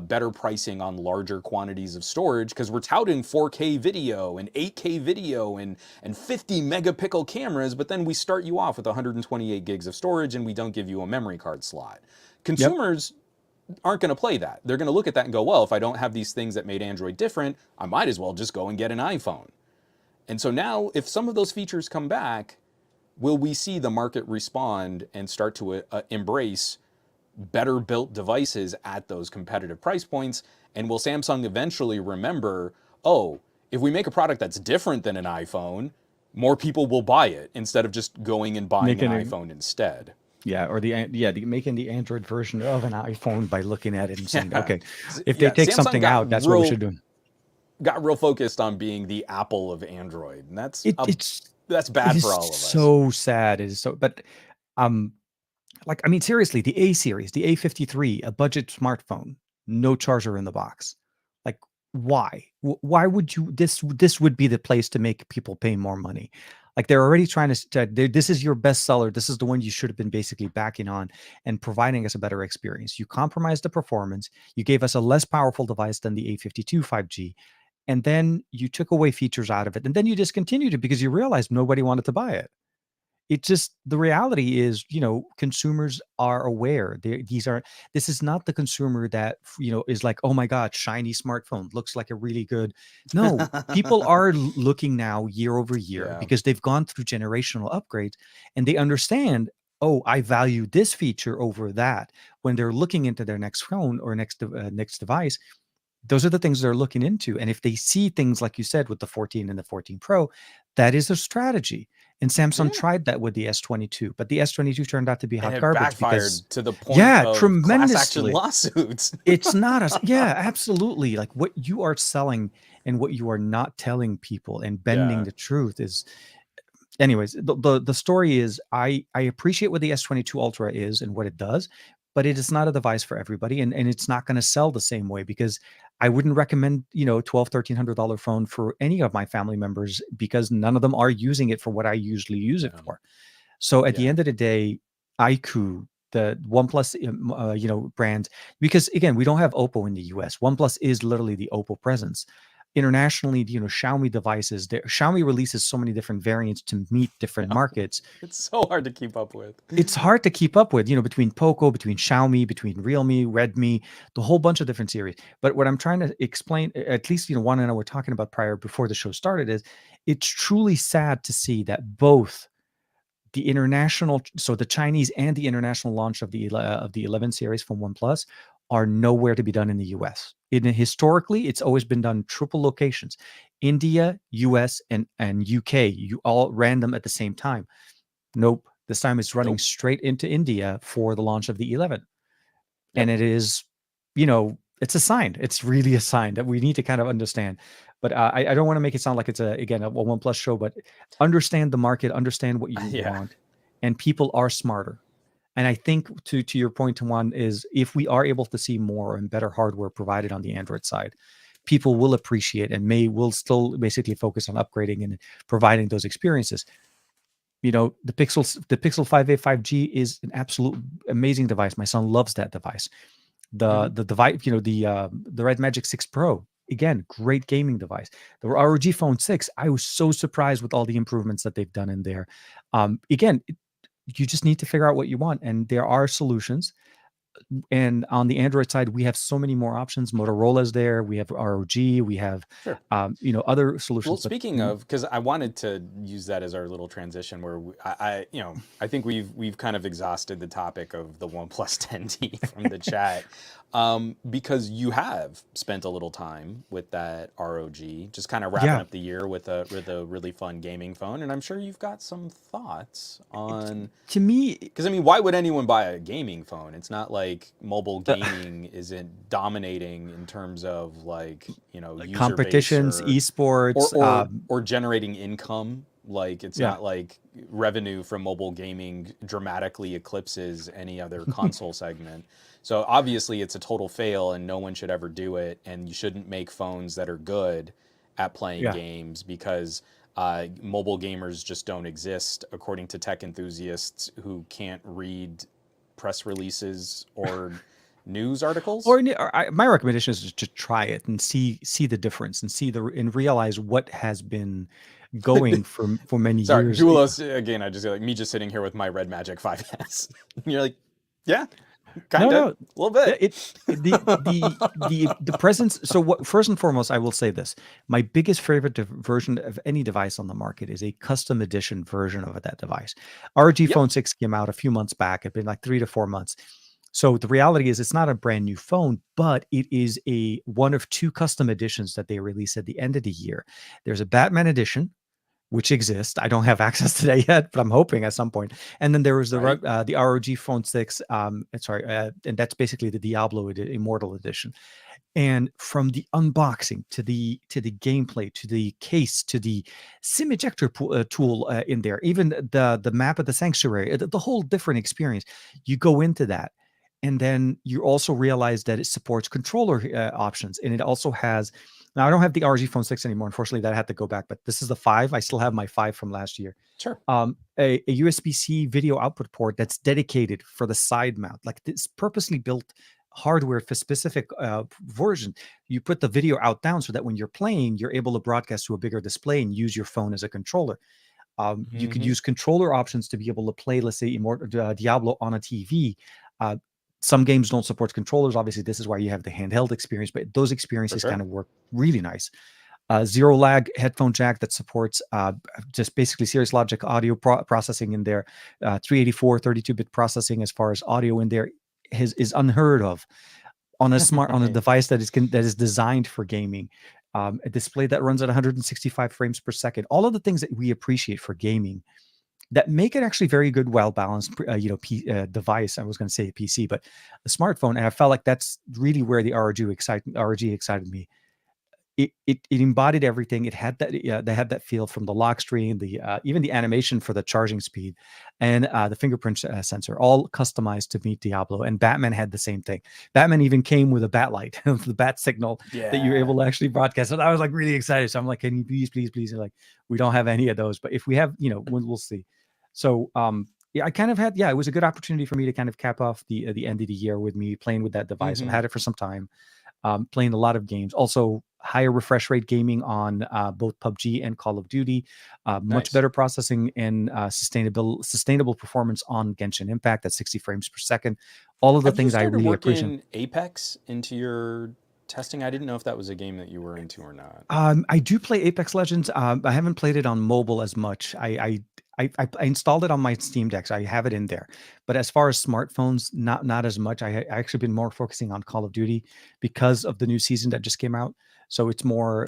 better pricing on larger quantities of storage, because we're touting 4K video and 8K video and 50 megapixel cameras, but then we start you off with 128 gigs of storage and we don't give you a memory card slot. Yep. Consumers aren't going to play that. They're going to look at that and go, well, if I don't have these things that made Android different, I might as well just go and get an iPhone. And so now, if some of those features come back, will we see the market respond and start to embrace better built devices at those competitive price points? And will Samsung eventually remember, oh, if we make a product that's different than an iPhone, more people will buy it instead of just going and buying an Making it, iPhone instead? yeah, or making the Android version of an iPhone by looking at it and saying, Yeah. okay, if they Yeah, take Samsung something out, that's what we should do. got real focused on being the Apple of Android, and It, it's that's it bad is for all of us. so sad. It is so, but um, like, I mean, seriously, the A series, the A53, a budget smartphone, no charger in the box. Like, why? Why would you? This would be the place to make people pay more money. Like, they're already trying to. This is your best seller. This is the one you should have been basically backing on and providing us a better experience. You compromised the performance. You gave us a less powerful device than the A52 5G, and then you took away features out of it, and then you discontinued it because you realized nobody wanted to buy it. It just, the reality is, consumers are aware. This is not the consumer that, is like, oh my God, shiny smartphone looks like a really good. No, people are looking now year over year Yeah. because they've gone through generational upgrades and they understand, oh, I value this feature over that. When they're looking into their next phone or next device, those are the things they're looking into. And if they see things like you said with the 14 and the 14 Pro, that is a strategy. And Samsung Yeah. tried that with the S22, but the S22 turned out to be And hot it garbage because, backfired to the point yeah, of class action tremendously. lawsuits. It's not as, yeah, absolutely. Like, what you are selling and what you are not telling people and bending Yeah. the truth is, anyways, the story is, I appreciate what the S22 Ultra is and what it does, but it is not a device for everybody, and it's not going to sell the same way, because I wouldn't recommend, $1,200-$1,300 phone for any of my family members, because none of them are using it for what I usually use it Yeah. for. So at the Yeah. end of the day, iQOO, the OnePlus, brand, because again, we don't have Oppo in the US. OnePlus is literally the Oppo presence. Internationally, Xiaomi devices, Xiaomi releases so many different variants to meet different Yeah. markets. It's so hard to keep up with. It's hard to keep up with, between Poco, between Xiaomi, between Realme, Redmi, the whole bunch of different series. But what I'm trying to explain, at least, Juan and I were talking about prior before the show started, is it's truly sad to see that both the international, so the Chinese and the international launch of the 11 series from OnePlus are nowhere to be done in the US. Historically, it's always been done triple locations: India, US, and UK. You all ran them at the same time. Nope. This time it's running Nope. straight into India for the launch of the 11. And Yep. it is, it's a sign. It's really a sign that we need to kind of understand. But I don't want to make it sound like it's again a OnePlus show, but understand the market, understand what you Yeah. want, and people are smarter. And I think, to your point, Juan, is if we are able to see more and better hardware provided on the Android side, people will appreciate and will still basically focus on upgrading and providing those experiences. The Pixel 5a 5G is an absolute amazing device. My son loves that device. The Hmm. device, the Red Magic 6 Pro, again, great gaming device. The ROG Phone 6, I was so surprised with all the improvements that they've done in there. Again, you just need to figure out what you want, and there are solutions. And on the Android side, we have so many more options. Motorola's there. We have ROG. We have, Sure. other Well, solutions. But speaking of, because I wanted to use that as our little transition, where I think we've kind of exhausted the topic of the OnePlus 10T from the chat, because you have spent a little time with that ROG, just kind of wrapping yeah, up the year with a really fun gaming phone, and I'm sure you've got some thoughts on. to me, Because I mean, why would anyone buy a gaming phone? It's not like mobile uh, gaming isn't dominating in terms of like user base competitions, or esports, or or generating income. Like it's yeah. not like revenue from mobile gaming dramatically eclipses any other console segment. So obviously it's a total fail and no one should ever do it. And you shouldn't make phones that are good at playing Yeah. games because mobile gamers just don't exist, according to tech enthusiasts who can't read press releases or news articles. My recommendation is to try it and see the difference and and realize what has been going for many Sorry, years. Julos, again, I just like me just sitting here with my Red Magic 5S. You're like, yeah, No, kind of, no, a little bit. the presence. So what? First and foremost, I will say this: my biggest favorite version of any device on the market is a custom edition version of that device. ROG Yep. Phone 6 came out a few months back. It's been like 3 to 4 months. So the reality is, it's not a brand new phone, but it is a one of two custom editions that they release at the end of the year. There's a Batman edition, which exists. I don't have access to that yet, but I'm hoping at some point. And then there was Right. the ROG Phone 6. And that's basically the Diablo Immortal Edition. And from the unboxing to the gameplay to the case to the sim ejector tool in there, even the map of the sanctuary, the whole different experience. You go into that, and then you also realize that it supports controller options, and it also has. Now I don't have the RG Phone 6 anymore. Unfortunately, that had to go back, but this is the 5. I still have my 5 from last year. Sure. A USB-C video output port that's dedicated for the side mount, like this purposely built hardware for specific version. You put the video out down so that when you're playing, you're able to broadcast to a bigger display and use your phone as a controller. You could Mm-hmm. use controller options to be able to play, let's say, Diablo on a TV. Uh, some games don't support controllers. Obviously, this is why you have the handheld experience, but those For experiences sure. kind of work really nice. Zero lag headphone jack that supports just basically Cirrus Logic audio processing in there. 384, 32-bit processing as far as audio in there is unheard of on a device that is designed for gaming. A display that runs at 165 frames per second. All of the things that we appreciate for gaming that make it actually very good, well balanced, device. I was going to say PC, but a smartphone, and I felt like that's really where the ROG excited me. It embodied everything. It had that they had that feel from the lock screen, the even the animation for the charging speed, and the fingerprint sensor, all customized to meet Diablo. And Batman had the same thing. Batman even came with a bat light, the bat signal that you're Yeah. able to actually broadcast. And I was like really excited. So I'm like, can you please? And like, we don't have any of those, but if we have, we'll see. So yeah, I kind of had, it was a good opportunity for me to kind of cap off the end of the year with me playing with that device. I've Mm-hmm. had it for some time, playing a lot of games. Also, higher refresh rate gaming on both PUBG and Call of Duty. Much Nice. better processing and sustainable performance on Genshin Impact at 60 frames per second. All of the Have you things I started really appreciate. working Apex into your testing? I didn't know if that was a game that you were into or not. I do play Apex Legends. I haven't played it on mobile as much. I installed it on my Steam Deck, so I have it in there. But as far as smartphones, not as much. I actually been more focusing on Call of Duty because of the new season that just came out. So it's more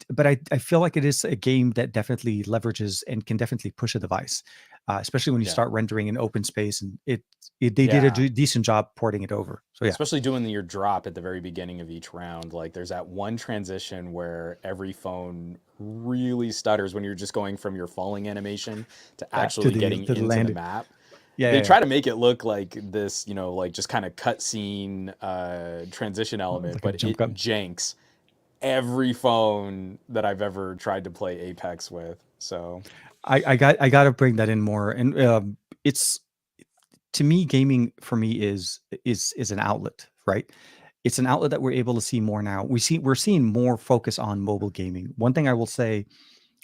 But I feel like it is a game that definitely leverages and can definitely push a device, especially when you Yeah. start rendering in open space. And they did a Yeah. decent job porting it over. So yeah, Especially doing your drop at the very beginning of each round. Like there's that one transition where every phone really stutters when you're just going from your falling animation to back to actually the getting to the into the landing. map. Yeah, They yeah, yeah. try to make it look like this, like just kind of cutscene transition element, Like a but jump it cut. janks every phone that I've ever tried to play Apex with. So I got to bring that in more, and it's to me, gaming for me is an outlet, right? it's an outlet that we're able to see more now. We're seeing more focus on mobile gaming. One thing I will say,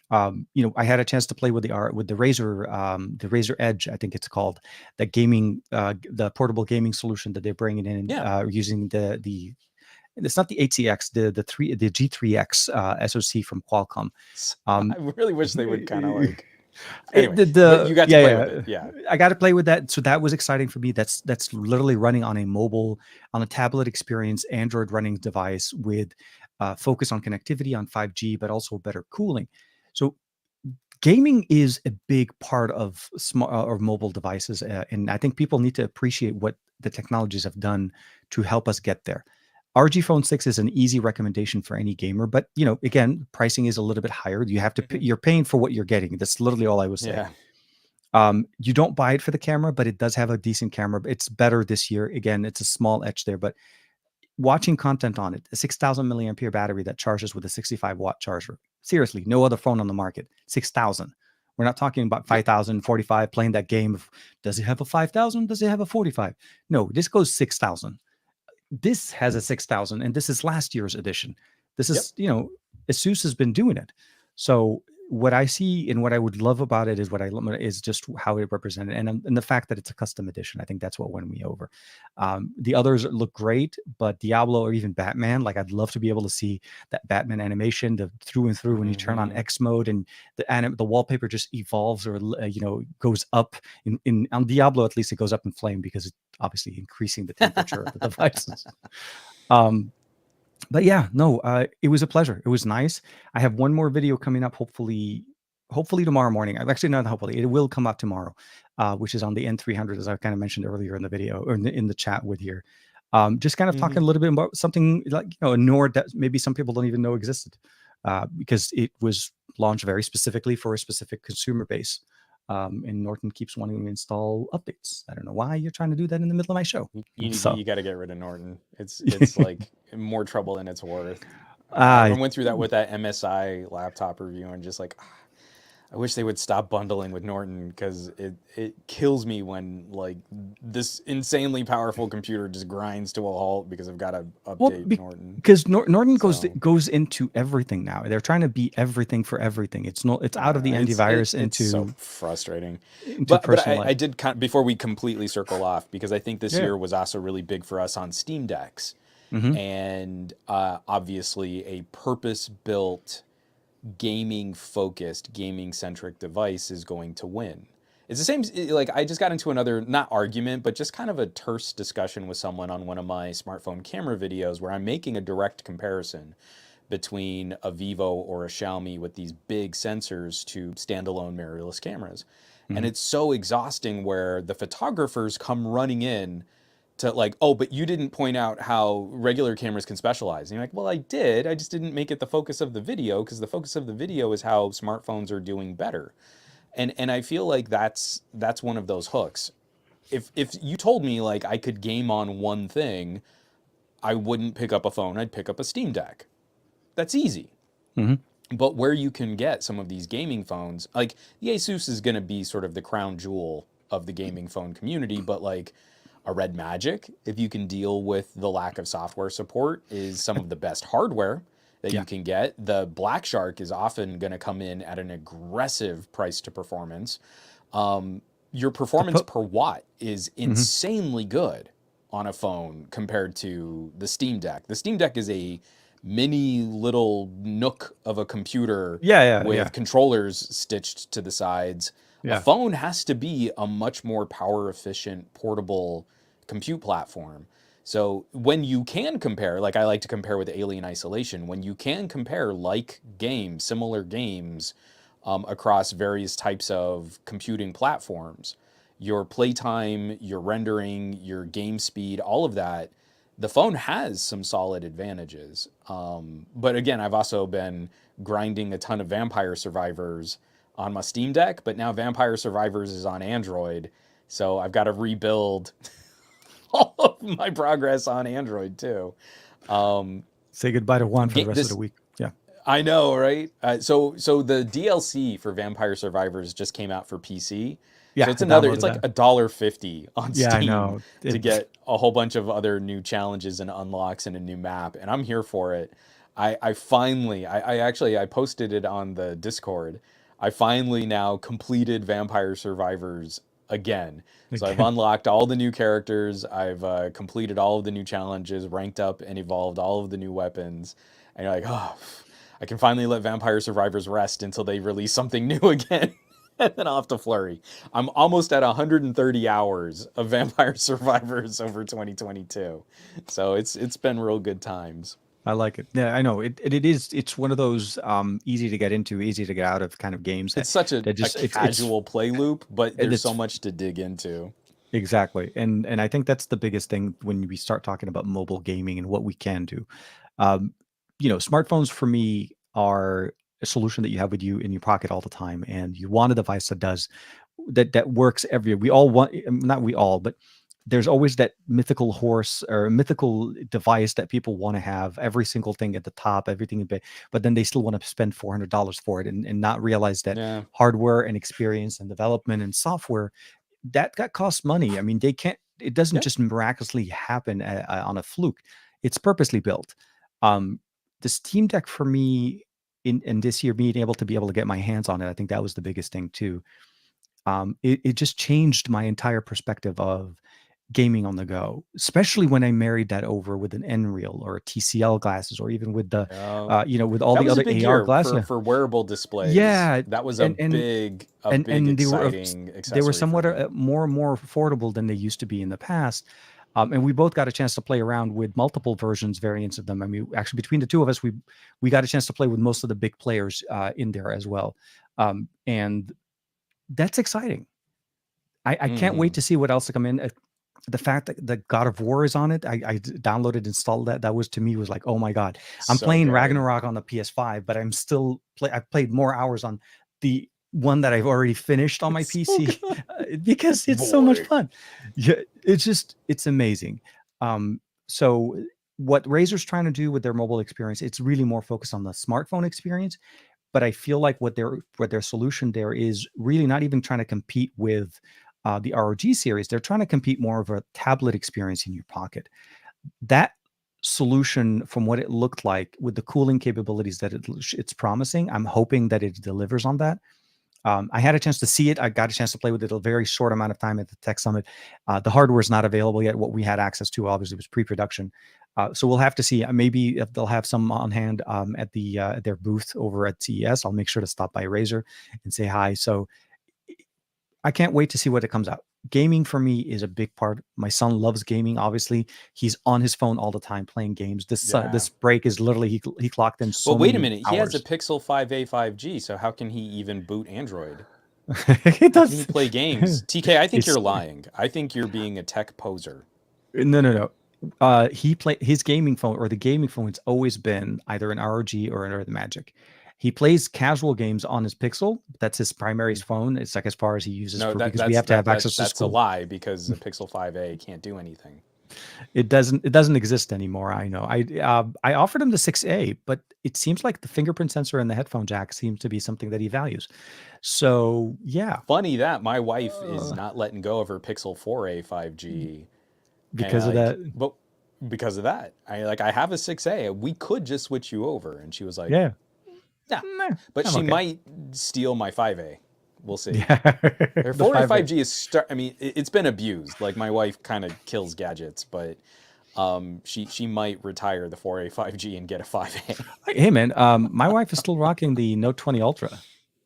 I had a chance to play with the Razer Edge, I think it's called, that gaming, the portable gaming solution that they're bringing in, Yeah. using the it's not the ATX, the G3X SoC from Qualcomm. I really wish they would kind of like. It, Anyway, but you got to yeah, play with yeah, it. Yeah. I got to play with that. So that was exciting for me. That's literally running on on a tablet experience, Android running device with focus on connectivity on 5G, but also better cooling. So gaming is a big part of smart or mobile devices, and I think people need to appreciate what the technologies have done to help us get there. RG Phone 6 is an easy recommendation for any gamer, but again, pricing is a little bit higher. You have to you're paying for what you're getting. That's literally all I would say. Yeah. You don't buy it for the camera, but it does have a decent camera. It's better this year. Again, it's a small etch there, but watching content on it, a 6,000 milliampere battery that charges with a 65-watt charger. Seriously, no other phone on the market. 6,000. We're not talking about 5,000, 45, playing that game of, does it have a 5,000? Does it have a 45? No, this goes 6,000. This has a 6,000, and this is last year's edition. This Yep. is, Asus has been doing it. So what I see and what I would love about it is is just how it represented, and the fact that it's a custom edition. I think that's what won me over. The others look great, but Diablo or even Batman, like I'd love to be able to see that Batman animation, the through and through when you turn on X mode and the wallpaper just evolves or goes up. On Diablo, at least it goes up in flame because it's obviously increasing the temperature of the devices. But yeah, no, it was a pleasure. It was nice. I have one more video coming up, hopefully tomorrow morning. I've actually not hopefully it will come up tomorrow, which is on the N300, as I kind of mentioned earlier in the video or in the chat with here. Just kind of talking a little bit about something like a Nord that maybe some people don't even know existed, because it was launched very specifically for a specific consumer base. And Norton keeps wanting to install updates. I don't know why you're trying to do that in the middle of my show. You got to get rid of Norton. It's like more trouble than it's worth. I went through that with that MSI laptop review and just like, I wish they would stop bundling with Norton because it kills me when like this insanely powerful computer just grinds to a halt because I've got to update Norton. Because Norton goes into everything now. They're trying to be everything for everything. It's out of the antivirus into. It's so frustrating. Into but I did before we completely circle off, because I think this year was also really big for us on Steam Decks, and obviously a purpose-built gaming-focused, gaming-centric device is going to win. It's the same, like I just got into another, not argument, but just kind of a terse discussion with someone on one of my smartphone camera videos where I'm making a direct comparison between a Vivo or a Xiaomi with these big sensors to standalone mirrorless cameras. And it's so exhausting where the photographers come running in to like, oh, but you didn't point out how regular cameras can specialize. And you're like, well, I did. I just didn't make it the focus of the video, because the focus of the video is how smartphones are doing better. And I feel like that's one of those hooks. If you told me like I could game on one thing, I wouldn't pick up a phone. I'd pick up a Steam Deck. That's easy. But where you can get some of these gaming phones, like the Asus is going to be sort of the crown jewel of the gaming phone community, but like a Red Magic, if you can deal with the lack of software support, is some of the best hardware that you can get. The Black Shark is often going to come in at an aggressive price to performance. Your performance per watt is insanely good on a phone compared to the Steam Deck. The Steam Deck is a mini little nook of a computer with controllers stitched to the sides. A phone has to be a much more power efficient, portable compute platform. So when you can compare, like I like to compare with Alien Isolation, when you can compare like games, similar games across various types of computing platforms, your playtime, your rendering, your game speed, all of that, the phone has some solid advantages. But again, I've also been grinding a ton of Vampire Survivors on my Steam Deck, but now Vampire Survivors is on Android, so I've got to rebuild all of my progress on Android too. Say goodbye to Juan for the rest of the week. Yeah, I know, right? So the DLC for Vampire Survivors just came out for PC. So Yeah, it's I another, it's downloaded like that. $1.50 on Yeah, I Steam know. to get a whole bunch of other new challenges and unlocks and a new map, and I'm here for it. I finally, I actually, I posted it on the Discord. I finally now completed Vampire Survivors again. So I've Again, unlocked all the new characters. I've completed all of the new challenges, ranked up and evolved all of the new weapons. And you're like, oh, I can finally let Vampire Survivors rest until they release something new again. And then I'll have to flurry. I'm almost at 130 hours of Vampire Survivors over 2022. So it's been real good times. I like it. Yeah, I know. It is. It's one of those easy to get into, easy to get out of kind of games It's that such a just casual play loop, but there's so it's much to dig into. exactly. And I think that's the biggest thing when we start talking about mobile gaming and what we can do. Um, smartphones for me are a solution that you have with you in your pocket all the time, and you want a device that does that works everywhere. We all want, not we all, but there's always that mythical horse or mythical device that people want to have every single thing at the top, everything in bit, but then they still want to spend $400 for it and not realize that Yeah. hardware and experience and development and software that costs money. I mean, they can't. It doesn't Yeah. just miraculously happen on a fluke. It's purposely built. Um, the Steam Deck for me in this year, being able to get my hands on it, I think that was the biggest thing too. It just changed my entire perspective of gaming on the go, especially when I married that over with an Nreal or a TCL glasses, or even with the, Yeah. with all That the was a other big AR year glasses. for wearable displays. Yeah, That was and and a and big and exciting they were accessory for somewhat me. more and more affordable than they used to be in the past. And we both got a chance to play around with multiple versions, variants of them. I mean, actually, between the two of us, we got a chance to play with most of the big players in there as well, and that's exciting. I can't wait Hmm. to see what else to come in. The fact that the God of War is on it, downloaded, installed that. That was, to me, was like, oh my god, I'm So playing good. Ragnarok on the PS5, but I'm still play. I've played more hours on the one that I've already finished on my It's so PC good. because it's so much Boy. fun. Yeah, it's amazing. So what Razer's trying to do with their mobile experience, it's really more focused on the smartphone experience. But I feel like what their solution there is really not even trying to compete with the ROG series. They're trying to compete more of a tablet experience in your pocket. That solution, from what it looked like with the cooling capabilities that it's promising, I'm hoping that it delivers on that. I had a chance to see it. I got a chance to play with it a very short amount of time at the Tech Summit. The hardware is not available yet. What we had access to, obviously, was pre-production. So we'll have to see. Maybe if they'll have some on hand at their booth over at CES, I'll make sure to stop by Razer and say hi. So I can't wait to see what it comes out. Gaming for me is a big part. My son loves gaming. Obviously, he's on his phone all the time playing games. Yeah. This break is literally he clocked in But so wait a many minute, he has a hours. Pixel 5a 5G, so how can he even boot Android? It How can he does. play games? TK, I think It's you're lying. I think you're being a tech poser. no, no, no. He play his gaming phone, or the gaming phone, it's always been either an ROG or another Magic. He plays casual games on his Pixel. That's his primary phone. It's like as far as he uses No, for, because we have to have access to that's a school. lie because a Pixel 5a can't do anything. It doesn't exist anymore. I know. I offered him the 6A, but it seems like the fingerprint sensor and the headphone jack seems to be something that he values. So yeah, Funny that my wife is uh, not letting go of her Pixel 4a 5G, and because of that. but because of that, I have a 6a. We could just switch you over, and she was like, Yeah, nah, nah, but I'm she okay. might steal my 5a. We'll see. Yeah, Her the 4A 5A. 5G is I mean, it's been abused. Like my wife kind of kills gadgets, but she might retire the 4A 5G and get a 5A. Hey man, my wife is still rocking the Note 20 Ultra.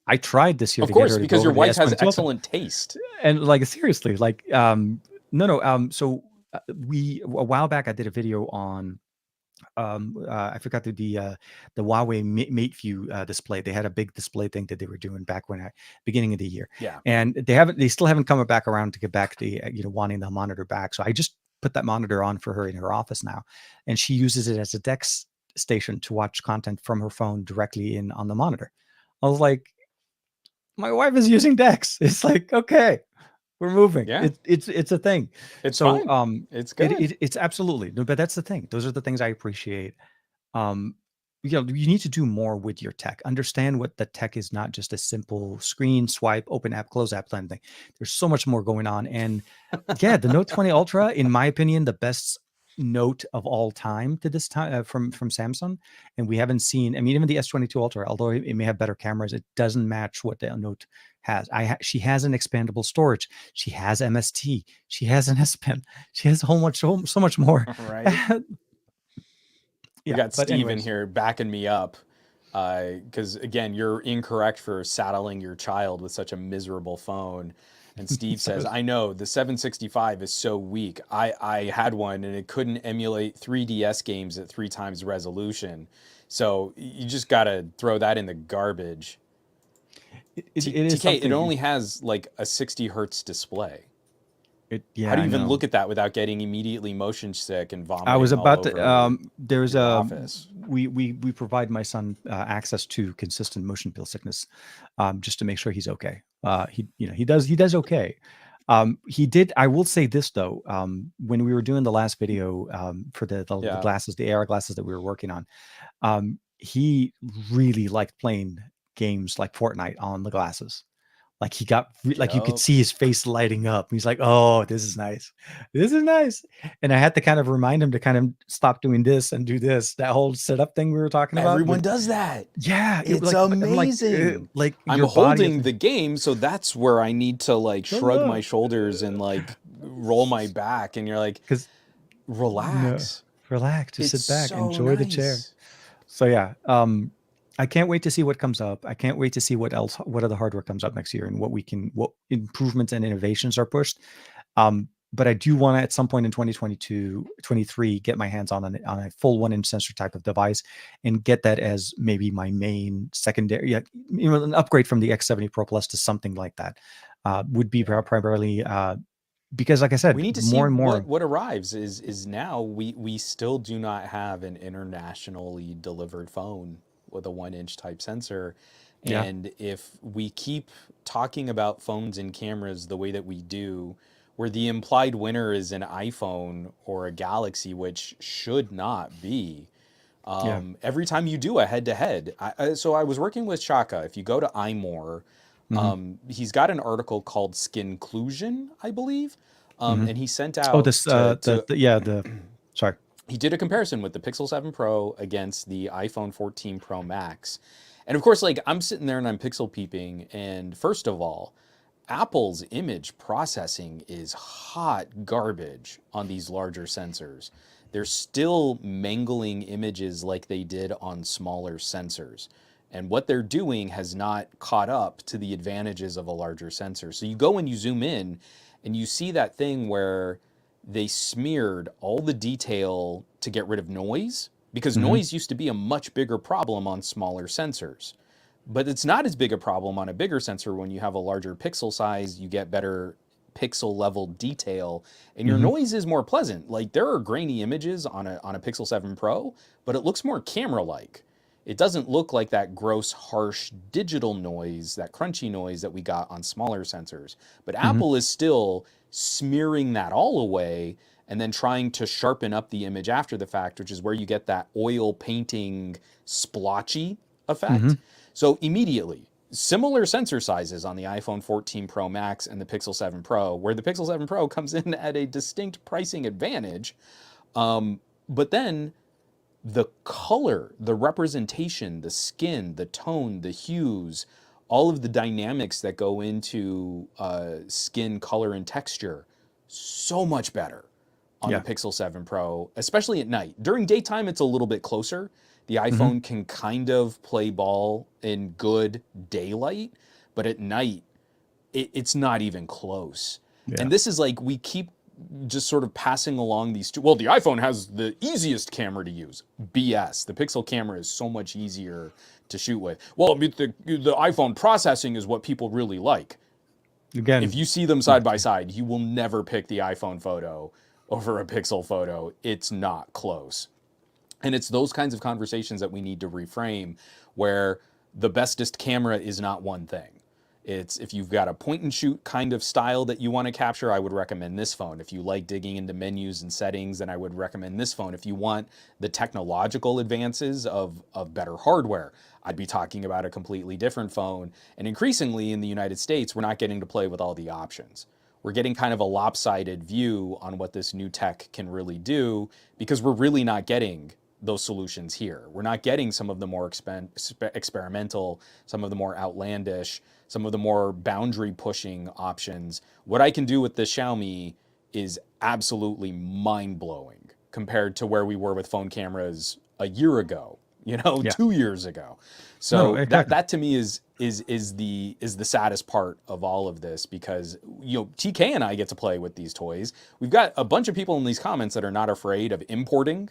I tried this year Of to get course, her to go because your over to the wife has S22 Ultra, excellent taste. and like seriously, like no, no. So we a while back I did a video on I forgot the Huawei Mate View display. They had a big display thing that they were doing back when beginning of the year, Yeah. and they still haven't come back around to get back the wanting the monitor back. So I just put that monitor on for her in her office now, and she uses it as a desk station to watch content from her phone directly in on the monitor. I was like, my wife is using Dex. It's like, okay, we're moving. Yeah. It's a thing. It's So fine. It's good. it's absolutely no, but that's the thing. Those are the things I appreciate. Um, you need to do more with your tech. Understand what the tech is, not just a simple screen swipe, open app, close app kind of thing. There's so much more going on. And yeah, the Note 20 Ultra, in my opinion, the best Note of all time to this time from Samsung. And we haven't seen, I mean, even the S22 Ultra, although it may have better cameras, it doesn't match what the Note has. She has an expandable storage. She has MST. She has an S Pen. She has so much more. Right. We Yeah, got but Steve in anyways. here backing me up because, again, you're incorrect for saddling your child with such a miserable phone. And Steve says, I know the 765 is so weak. I had one and it couldn't emulate 3DS games at 3 times resolution. So you just got to throw that in the garbage. It is TK, it something. only has like a 60 hertz display. How Yeah, do I you even know. look at that without getting immediately motion sick and I was vomiting all about to. over There's your a office? we provide my son access to consistent motion pill sickness, just to make sure he's okay. He does okay. He did. I will say this though. When we were doing the last video for the Yeah. glasses, the AR glasses that we were working on, he really liked playing games like Fortnite on the glasses. Like he got like you could Yep. see his face lighting up. He's like, "Oh, this is nice. This is nice." And I had to kind of remind him to kind of stop doing this and do this. That whole setup thing we were talking about Everyone with, does that. yeah, it It's like, but I'm amazing. like I'm your body is holding the game, so that's where I need to like shut shrug my up. shoulders and like roll my back. And you're like, Because no, relax. relax, just It's sit back, so enjoy the chair. nice. So yeah, I can't wait to see what comes up. I can't wait to see what other hardware comes up next year, and what improvements and innovations are pushed. But I do want to, at some point in 2022, 23, get my hands on a full 1-inch sensor type of device, and get that as maybe my main secondary, an upgrade from the X70 Pro Plus to something like that. Would be Yeah. primarily because, like I said, We need to see more and more. what arrives is now we still do not have an internationally delivered phone with a 1 inch type sensor. Yeah. And if we keep talking about phones and cameras the way that we do, where the implied winner is an iPhone or a Galaxy, which should not be, Yeah. every time you do a head to head. So I was working with Shaka. If you go to iMore, Hmm. he's got an article called Skinclusion, I believe. Hmm. And he sent Oh, out this to yeah, the sorry. he did a comparison with the Pixel 7 Pro against the iPhone 14 Pro Max. And of course, like I'm sitting there and I'm pixel peeping. And first of all, Apple's image processing is hot garbage on these larger sensors. They're still mangling images like they did on smaller sensors. And what they're doing has not caught up to the advantages of a larger sensor. So you go and you zoom in and you see that thing where they smeared all the detail to get rid of noise because Hmm. noise used to be a much bigger problem on smaller sensors. But it's not as big a problem on a bigger sensor when you have a larger pixel size, you get better pixel level detail, and your Hmm. noise is more pleasant. Like there are grainy images on a Pixel 7 Pro, but it looks more camera like. It doesn't look like that gross, harsh digital noise, that crunchy noise that we got on smaller sensors. But Hmm. Apple is still smearing that all away and then trying to sharpen up the image after the fact, which is where you get that oil painting splotchy effect. Hmm. So immediately, similar sensor sizes on the iPhone 14 Pro Max and the Pixel 7 Pro, where the Pixel 7 Pro comes in at a distinct pricing advantage. But then the color, the representation, the skin, the tone, the hues, all of the dynamics that go into skin color and texture, so much better on the Yeah. Pixel 7 Pro, especially at night. During daytime, it's a little bit closer. The Hmm. iPhone can kind of play ball in good daylight, but at night, it's not even close. Yeah. And this is like we keep just sort of passing along these two. Well, the iPhone has the easiest camera to use. BS. The Pixel camera is so much easier to shoot with. Well, the iPhone processing is what people really like. If Again, you see them side by side, you will never pick the iPhone photo over a Pixel photo. It's not close. And it's those kinds of conversations that we need to reframe where the bestest camera is not one thing. It's if you've got a point and shoot kind of style that you want to capture, I would recommend this phone. If you like digging into menus and settings, then I would recommend this phone. If you want the technological advances of better hardware, I'd be talking about a completely different phone. And increasingly in the United States, we're not getting to play with all the options. We're getting kind of a lopsided view on what this new tech can really do because we're really not getting those solutions here. We're not getting some of the more experimental, some of the more outlandish, some of the more boundary pushing options. What I can do with this Xiaomi is absolutely mind blowing compared to where we were with phone cameras a year ago, Yeah. 2 years ago. No, no, So that exactly. that to me is the saddest part of all of this because TK and I get to play with these toys. We've got a bunch of people in these comments that are not afraid of importing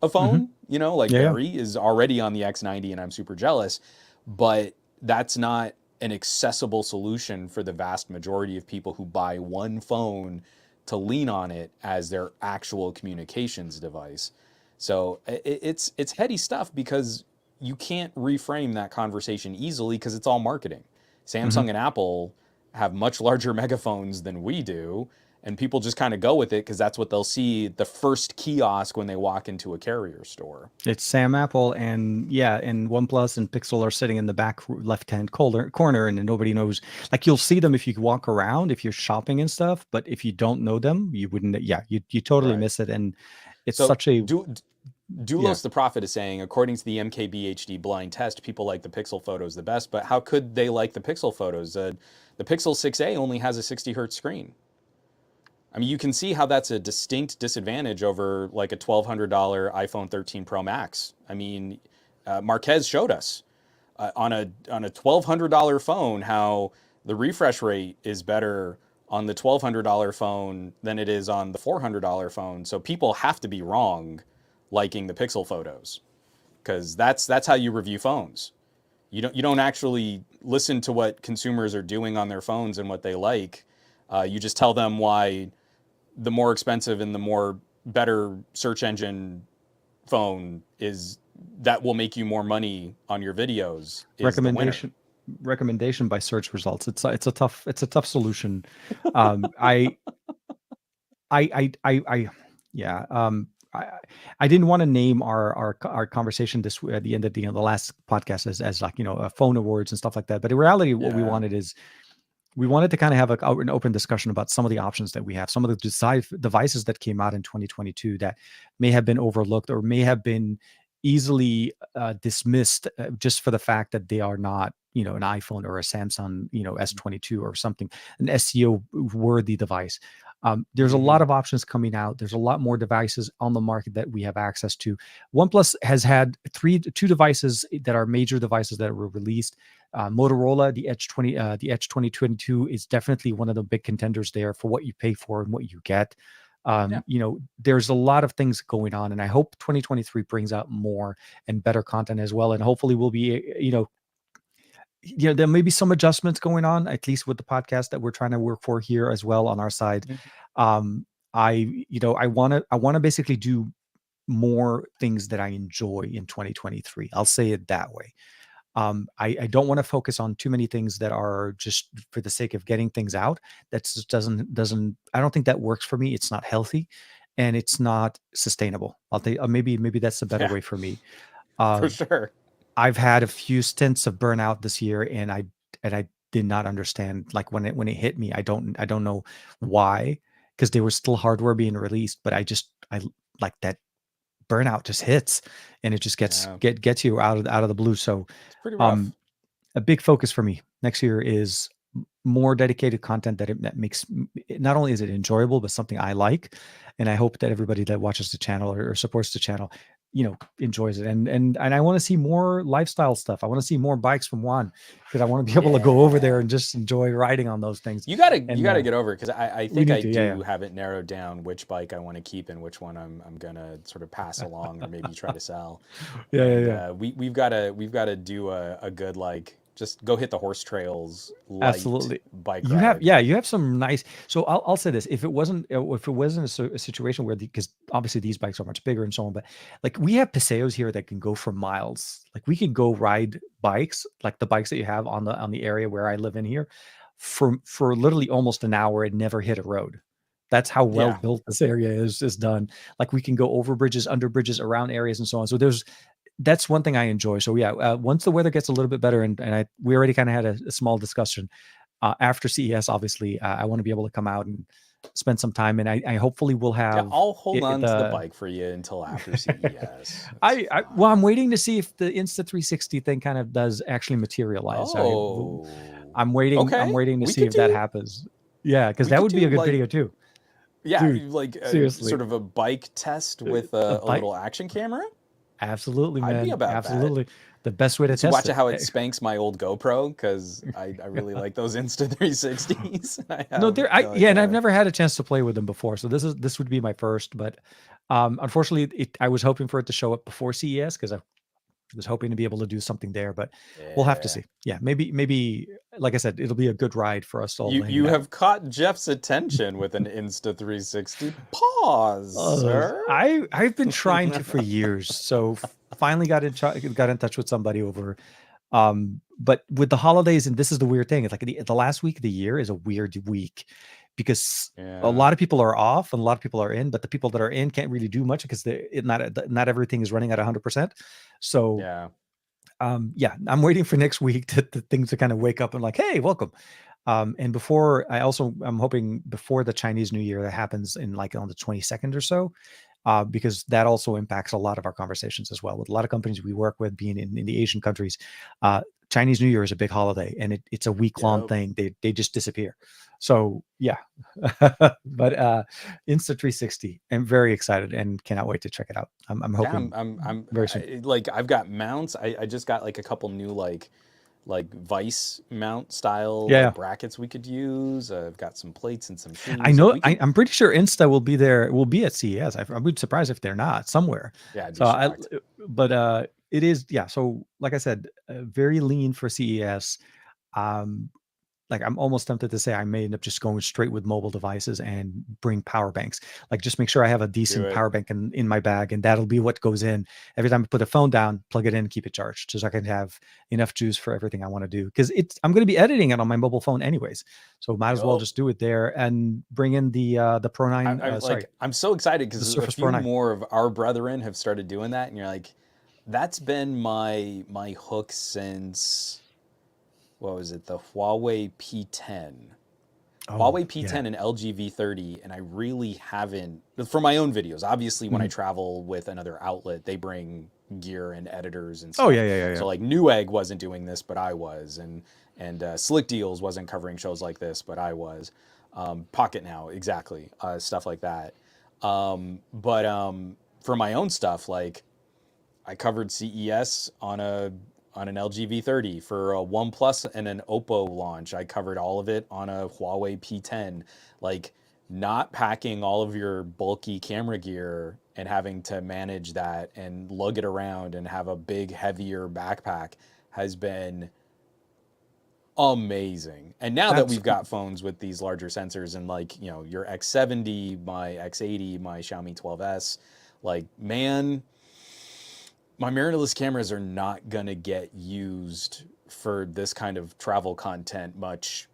a Hmm. phone, like Yeah, yeah. Barry is already on the X90 and I'm super jealous, but that's not an accessible solution for the vast majority of people who buy one phone to lean on it as their actual communications device. So it's heady stuff because you can't reframe that conversation easily because it's all marketing. Hmm. Samsung and Apple have much larger megaphones than we do, and people just kind of go with it because that's what they'll see the first kiosk when they walk into a carrier store. It's Sam Apple and yeah, and OnePlus and Pixel are sitting in the back left-hand corner, and then nobody knows. Like you'll see them if you walk around, if you're shopping and stuff, but if you don't know them, you wouldn't. Yeah, you totally Right. miss it, and it's So such a yeah. Doulos the Prophet is saying, according to the MKBHD blind test, people like the Pixel photos the best, but how could they like the Pixel photos? The Pixel 6a only has a 60 hertz screen. I mean, you can see how that's a distinct disadvantage over like a $1,200 iPhone 13 Pro Max. I mean, Marquez showed us on a $1,200 phone how the refresh rate is better on the $1,200 phone than it is on the $400 phone. So people have to be wrong liking the Pixel photos because that's how you review phones. You don't actually listen to what consumers are doing on their phones and what they like. You just tell them why the more expensive and the more better search engine phone is that will make you more money on your videos is the winner. recommendation by search results. It's a tough solution. Um, I I yeah. I I didn't want to name our conversation at the end of the last podcast as like phone awards and stuff like that. But in reality, what we Yeah. wanted is we wanted to kind of have an open discussion about some of the options that we have, some of the devices that came out in 2022 that may have been overlooked or may have been easily dismissed just for the fact that they are not, an iPhone or a Samsung, S22 or something, an SEO worthy device. There's a lot Mm-hmm. of options coming out. There's a lot more devices on the market that we have access to. OnePlus has had two devices that are major devices that were released. Motorola, the Edge 2022 is definitely one of the big contenders there for what you pay for and what you get. Yeah. There's a lot of things going on, and I hope 2023 brings out more and better content as well. And hopefully, we'll be, there may be some adjustments going on, at least with the podcast that we're trying to work for here as well on our side. Mhm. Um, I want to basically do more things that I enjoy in 2023. I'll say it that way. I don't want to focus on too many things that are just for the sake of getting things out. That just doesn't. I don't think that works for me. It's not healthy, and it's not sustainable. I'll think maybe that's the better Yeah, way for me. for Um, sure. I've had a few stints of burnout this year, and I did not understand like when it hit me. I don't know why, because they were still hardware being released, but I like that burnout just hits, and it just Yeah, gets you out of the blue. So it's pretty um rough. a big focus for me next year is more dedicated content that makes not only is it enjoyable but something I like, and I hope that everybody that watches the channel or supports the channel enjoys it. And I want to see more lifestyle stuff. I want to see more bikes from Juan, because I want to be able to go over there Yeah. and just enjoy riding on those things. You And gotta get over it because I we think I need to, yeah, do have it narrowed down which bike I want to keep and which one I'm gonna sort of pass along or maybe try to sell. yeah, yeah, And yeah, we've got to do a good like just go hit the horse trails, light Absolutely. bike You have, ride. yeah, you have some nice. So I'll say this: if it wasn't a situation where because obviously these bikes are much bigger and so on, but like we have Paseos here that can go for miles. Like we can go ride bikes, like the bikes that you have on the area where I live in here, for literally almost an hour and never hit a road. That's how well Yeah. built this area is done. Like we can go over bridges, under bridges, around areas, and so on. So that's one thing I enjoy. So yeah, once the weather gets a little bit better, and we already kind of had a small discussion after CES. Obviously, I want to be able to come out and spend some time, and I hopefully will Yeah, have I'll hold on to the the. bike for you until after CES. It's Well, I'm fine. waiting to see if the Insta 360 thing kind of does actually materialize. Oh. I'm Okay. waiting to see if that happens. Yeah, because We that could would be do a good like video too, yeah, dude. like Seriously, sort of a bike test with a a bike. little action camera. Absolutely, I'd be man. about that. Absolutely, the best way to To test watch it. how it spanks my old GoPro because I really like those Insta 360s. I No, have yeah, like and I've never had a chance to play with them before, so this would be my first. But unfortunately, I was hoping for it to show up before CES because I was hoping to be able to do something there, but we'll have to yeah. see. Yeah, maybe like I said, it'll be a good ride for us all hanging You out. have caught Jeff's attention with an Insta 360. Pause, sir. I've been trying to for years, so finally got in touch with somebody over. But with the holidays, and this is the weird thing, it's like the last week of the year is a weird week because a Yeah. lot of people are off and a lot of people are in, but the people that are in can't really do much because not everything is running at 100%. So Yeah. yeah, I'm waiting for next week to things to kind of wake up and like, hey, welcome. And before I'm hoping before the Chinese New Year that happens in like on the 22nd or so, because that also impacts a lot of our conversations as well. With a lot of companies we work with being in the Asian countries, uh, Chinese New Year is a big holiday and it's a week long Yep. thing. They just disappear. So yeah, but Insta 360, I'm very excited and cannot wait to check it out. I'm Yeah, hoping very soon. like I've got mounts. I just got like a couple new like vice mount style Yeah, like brackets we could use. I've got some plates and some I shoes. Like know. we could I'm pretty sure Insta will be there. Will be at CES. I would be surprised if they're not somewhere. yeah, I'd be So shocked. but it is. Yeah. So like I said, very lean for CES. Um, like I'm almost tempted to say I may end up just going straight with mobile devices and bring power banks. Like just make sure I have a Do decent it. power bank in my bag, and that'll be what goes in every time I put the phone down. Plug it in, keep it charged, so I can have enough juice for everything I want to do. Because I'm going to be editing it on my mobile phone anyways, so might as well Yup. just do it there and bring in the Pro Nine. I Sorry, like I'm so excited the because a Surface Pro few 9. more of our brethren have started doing that, and you're like, that's been my hook since what was it? The Huawei P10. Oh Huawei yeah. P10 and LG V30, and I really haven't for my own videos. Obviously, when I Mhm. travel with another outlet, they bring gear and editors and Oh stuff. yeah, yeah, yeah, yeah. So like Newegg wasn't doing this, but I was, and Slick Deals wasn't covering shows like this, but I was. Pocket Now, exactly, stuff like that. But for my own stuff, like I covered CES on an LG V30 for a OnePlus and an Oppo launch. I covered all of it on a Huawei P10. Like not packing all of your bulky camera gear and having to manage that and lug it around and have a big heavier backpack has been amazing. And now that That's we've got phones with these larger sensors and like, you know, your X70, my X80, my Xiaomi 12S, like man, my mirrorless cameras are not going to get used for this kind of travel content much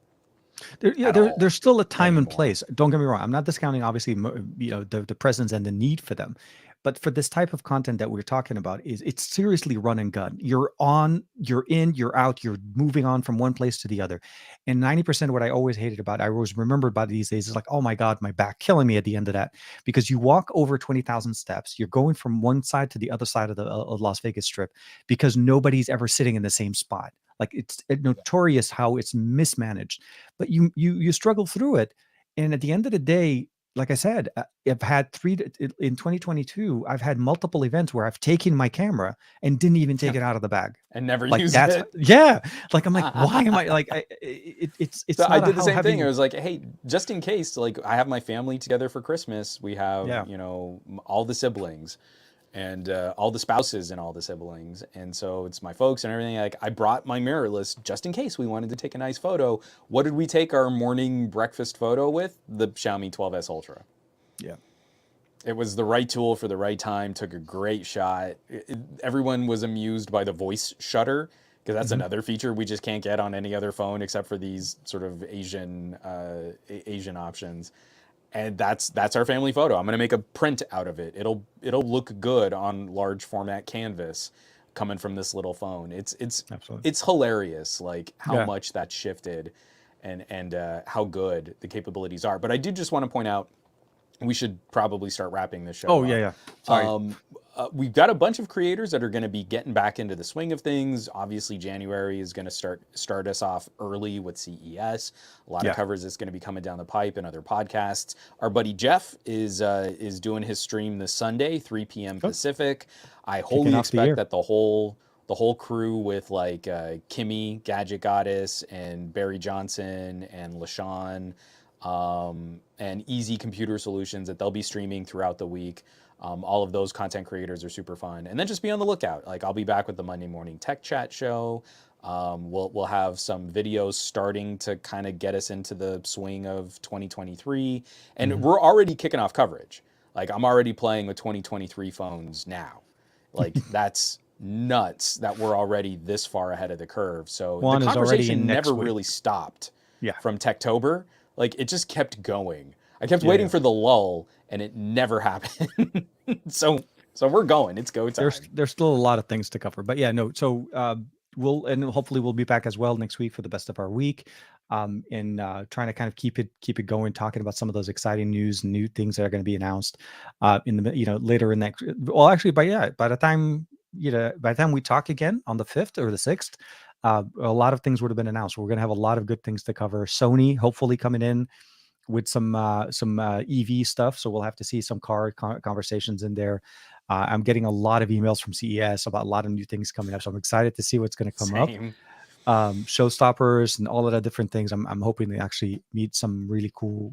yeah, at all there's still a time and anymore. place. Don't get me wrong. I'm not discounting obviously the presence and the need for them. But for this type of content that we're talking about is it's seriously run and gun. You're on, you're in, you're out, you're moving on from one place to the other. And 90% of what I always hated about, I always remembered about these days is like, oh my God, my back killing me at the end of that. Because you walk over 20,000 steps, you're going from one side to the other side of the Las Vegas Strip because nobody's ever sitting in the same spot. Like it's notorious how it's mismanaged, but you struggle through it, and at the end of the day, like I said, I've had in 2022. I've had multiple events where I've taken my camera and didn't even take it out of the bag. And never Like use that's it. yeah. Like I'm like, why am I like? So It's I not a did the how same thing. I heavy. was like, hey, just in case, like I have my family together for Christmas. We have, Yeah. you know, all the siblings. and all the spouses and all the siblings. And so it's my folks and everything. Like, I brought my mirrorless just in case we wanted to take a nice photo. What did we take our morning breakfast photo with? The Xiaomi 12S Ultra. Yeah. It was the right tool for the right time, took a great shot. Everyone was amused by the voice shutter, because that's another feature we just can't get on any other phone except for these sort of Asian options. And that's our family photo. I'm gonna make a print out of it. It'll look good on large format canvas coming from this little phone. Absolutely. It's hilarious, like how Yeah. much that shifted, and how good the capabilities are. But I do just want to point out, we should probably start wrapping this show Oh, up. yeah. Sorry. We've got a bunch of creators that are going to be getting back into the swing of things. Obviously, January is going to start us off early with CES. A lot of covers is going to be coming down the pipe and other podcasts. Our buddy Jeff is doing his stream this Sunday, 3 p.m. Pacific. I wholly expect that the whole crew with like Kimmy, Gadget Goddess, and Barry Johnson and LaShawn, and Easy Computer Solutions, that they'll be streaming throughout the week. All of those content creators are super fun. And then just be on the lookout. Like, I'll be back with the Monday Morning Tech Chat show. We'll have some videos starting to kind of get us into the swing of 2023. And we're already kicking off coverage. Like, I'm already playing with 2023 phones now. Like, that's nuts that we're already this far ahead of the curve. So Juan the is already in conversation next never week. really stopped Yeah. from Techtober. Like, it just kept going. I kept waiting for the lull, and it never happened. so we're going. It's go time. There's still a lot of things to cover, but yeah, no. So hopefully we'll be back as well next week for the best of our week, and trying to kind of keep it going, talking about some of those exciting news and new things that are going to be announced in the later in next. Well, actually, by the time we talk again on the 5th or the 6th, a lot of things would have been announced. We're going to have a lot of good things to cover. Sony hopefully coming in with some EV stuff, so we'll have to see some car conversations in there. I'm getting a lot of emails from CES about a lot of new things coming up, so I'm excited to see what's going to come up. Showstoppers and all of the different things. I'm hoping to actually meet some really cool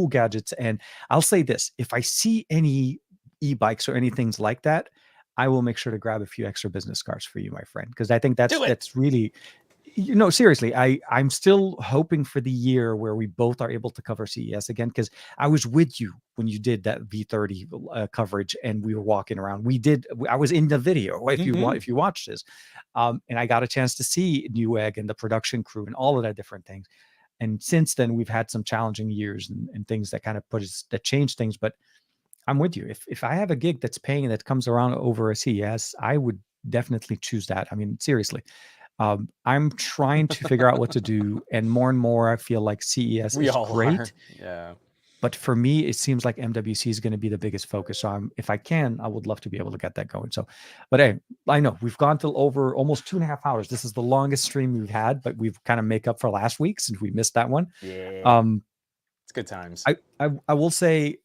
gadgets. And I'll say this: if I see any e-bikes or any things like that, I will make sure to grab a few extra business cards for you, my friend, because I think that's really. Seriously, I'm still hoping for the year where we both are able to cover CES again, because I was with you when you did that V30 coverage and we were walking around. I was in the video if you watched this, and I got a chance to see Newegg and the production crew and all of that different things. And since then, we've had some challenging years and things that kind of that change things. But I'm with you. If I have a gig that's paying that comes around over a CES, I would definitely choose that. I mean, seriously. I'm trying to figure out what to do, and more I feel like CES is great. Yeah. But for me, it seems like MWC is going to be the biggest focus. So if I can, I would love to be able to get that going. So, but hey, I know we've gone till over almost 2.5 hours. This is the longest stream we've had, but we've kind of make up for last week since we missed that one. Yeah. It's good times. I will say,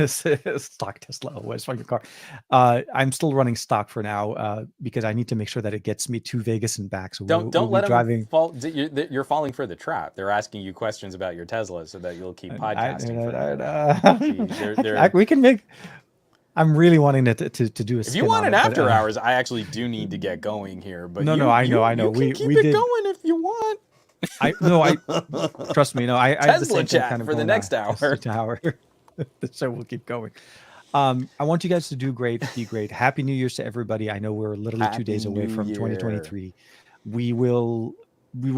stock Tesla always from your car. I'm still running stock for now because I need to make sure that it gets me to Vegas and back. So don't let them fall. You're falling for the trap. They're asking you questions about your Tesla so that you'll keep podcasting. We can make. I'm really wanting to do a. If you want an after hours, I actually do need to get going here. But I know. You can keep it going if you want. Trust me. No, I Tesla chat kind of for the next hour. So we'll keep going. I want you guys to do great, be great. Happy New Year's to everybody. I know we're literally 2 days away from 2023. We will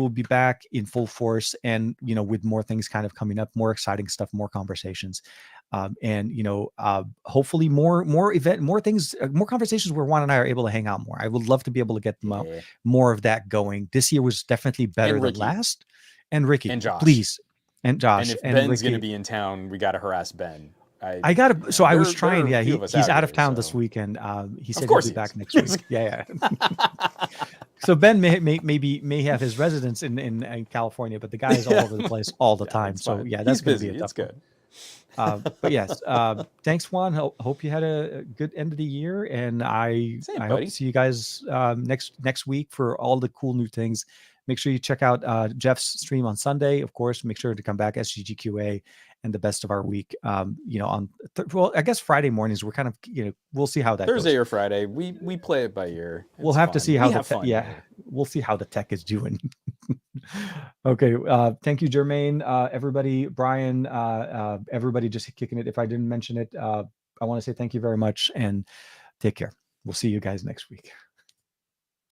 be back in full force, and with more things kind of coming up, more exciting stuff, more conversations, and hopefully more things, more conversations where Juan and I are able to hang out more. I would love to be able to get more of that going. This year was definitely better than last. And Ricky, and Josh, please. And Josh, and if Ben's going to be in town, we got to harass Ben. I was trying. Yeah, he's out of town this weekend. He said he'll be back next week. Yeah. So Ben may have his residence in California, but the guy is all over the place all the time. So yeah, that's going to be a tough one. But yes, thanks, Juan. Hope you had a good end of the year, and I hope to see you guys next week for all the cool new things. Make sure you check out Jeff's stream on Sunday. Of course, make sure to come back SGGQA and the best of our week. On well, I guess Friday mornings we're kind of we'll see how that Thursday goes. or Friday. We play it by ear. We'll have to see how here. We'll see how the tech is doing. Okay. Thank you, Jermaine. Everybody, Brian, everybody just kicking it. If I didn't mention it, I want to say thank you very much and take care. We'll see you guys next week.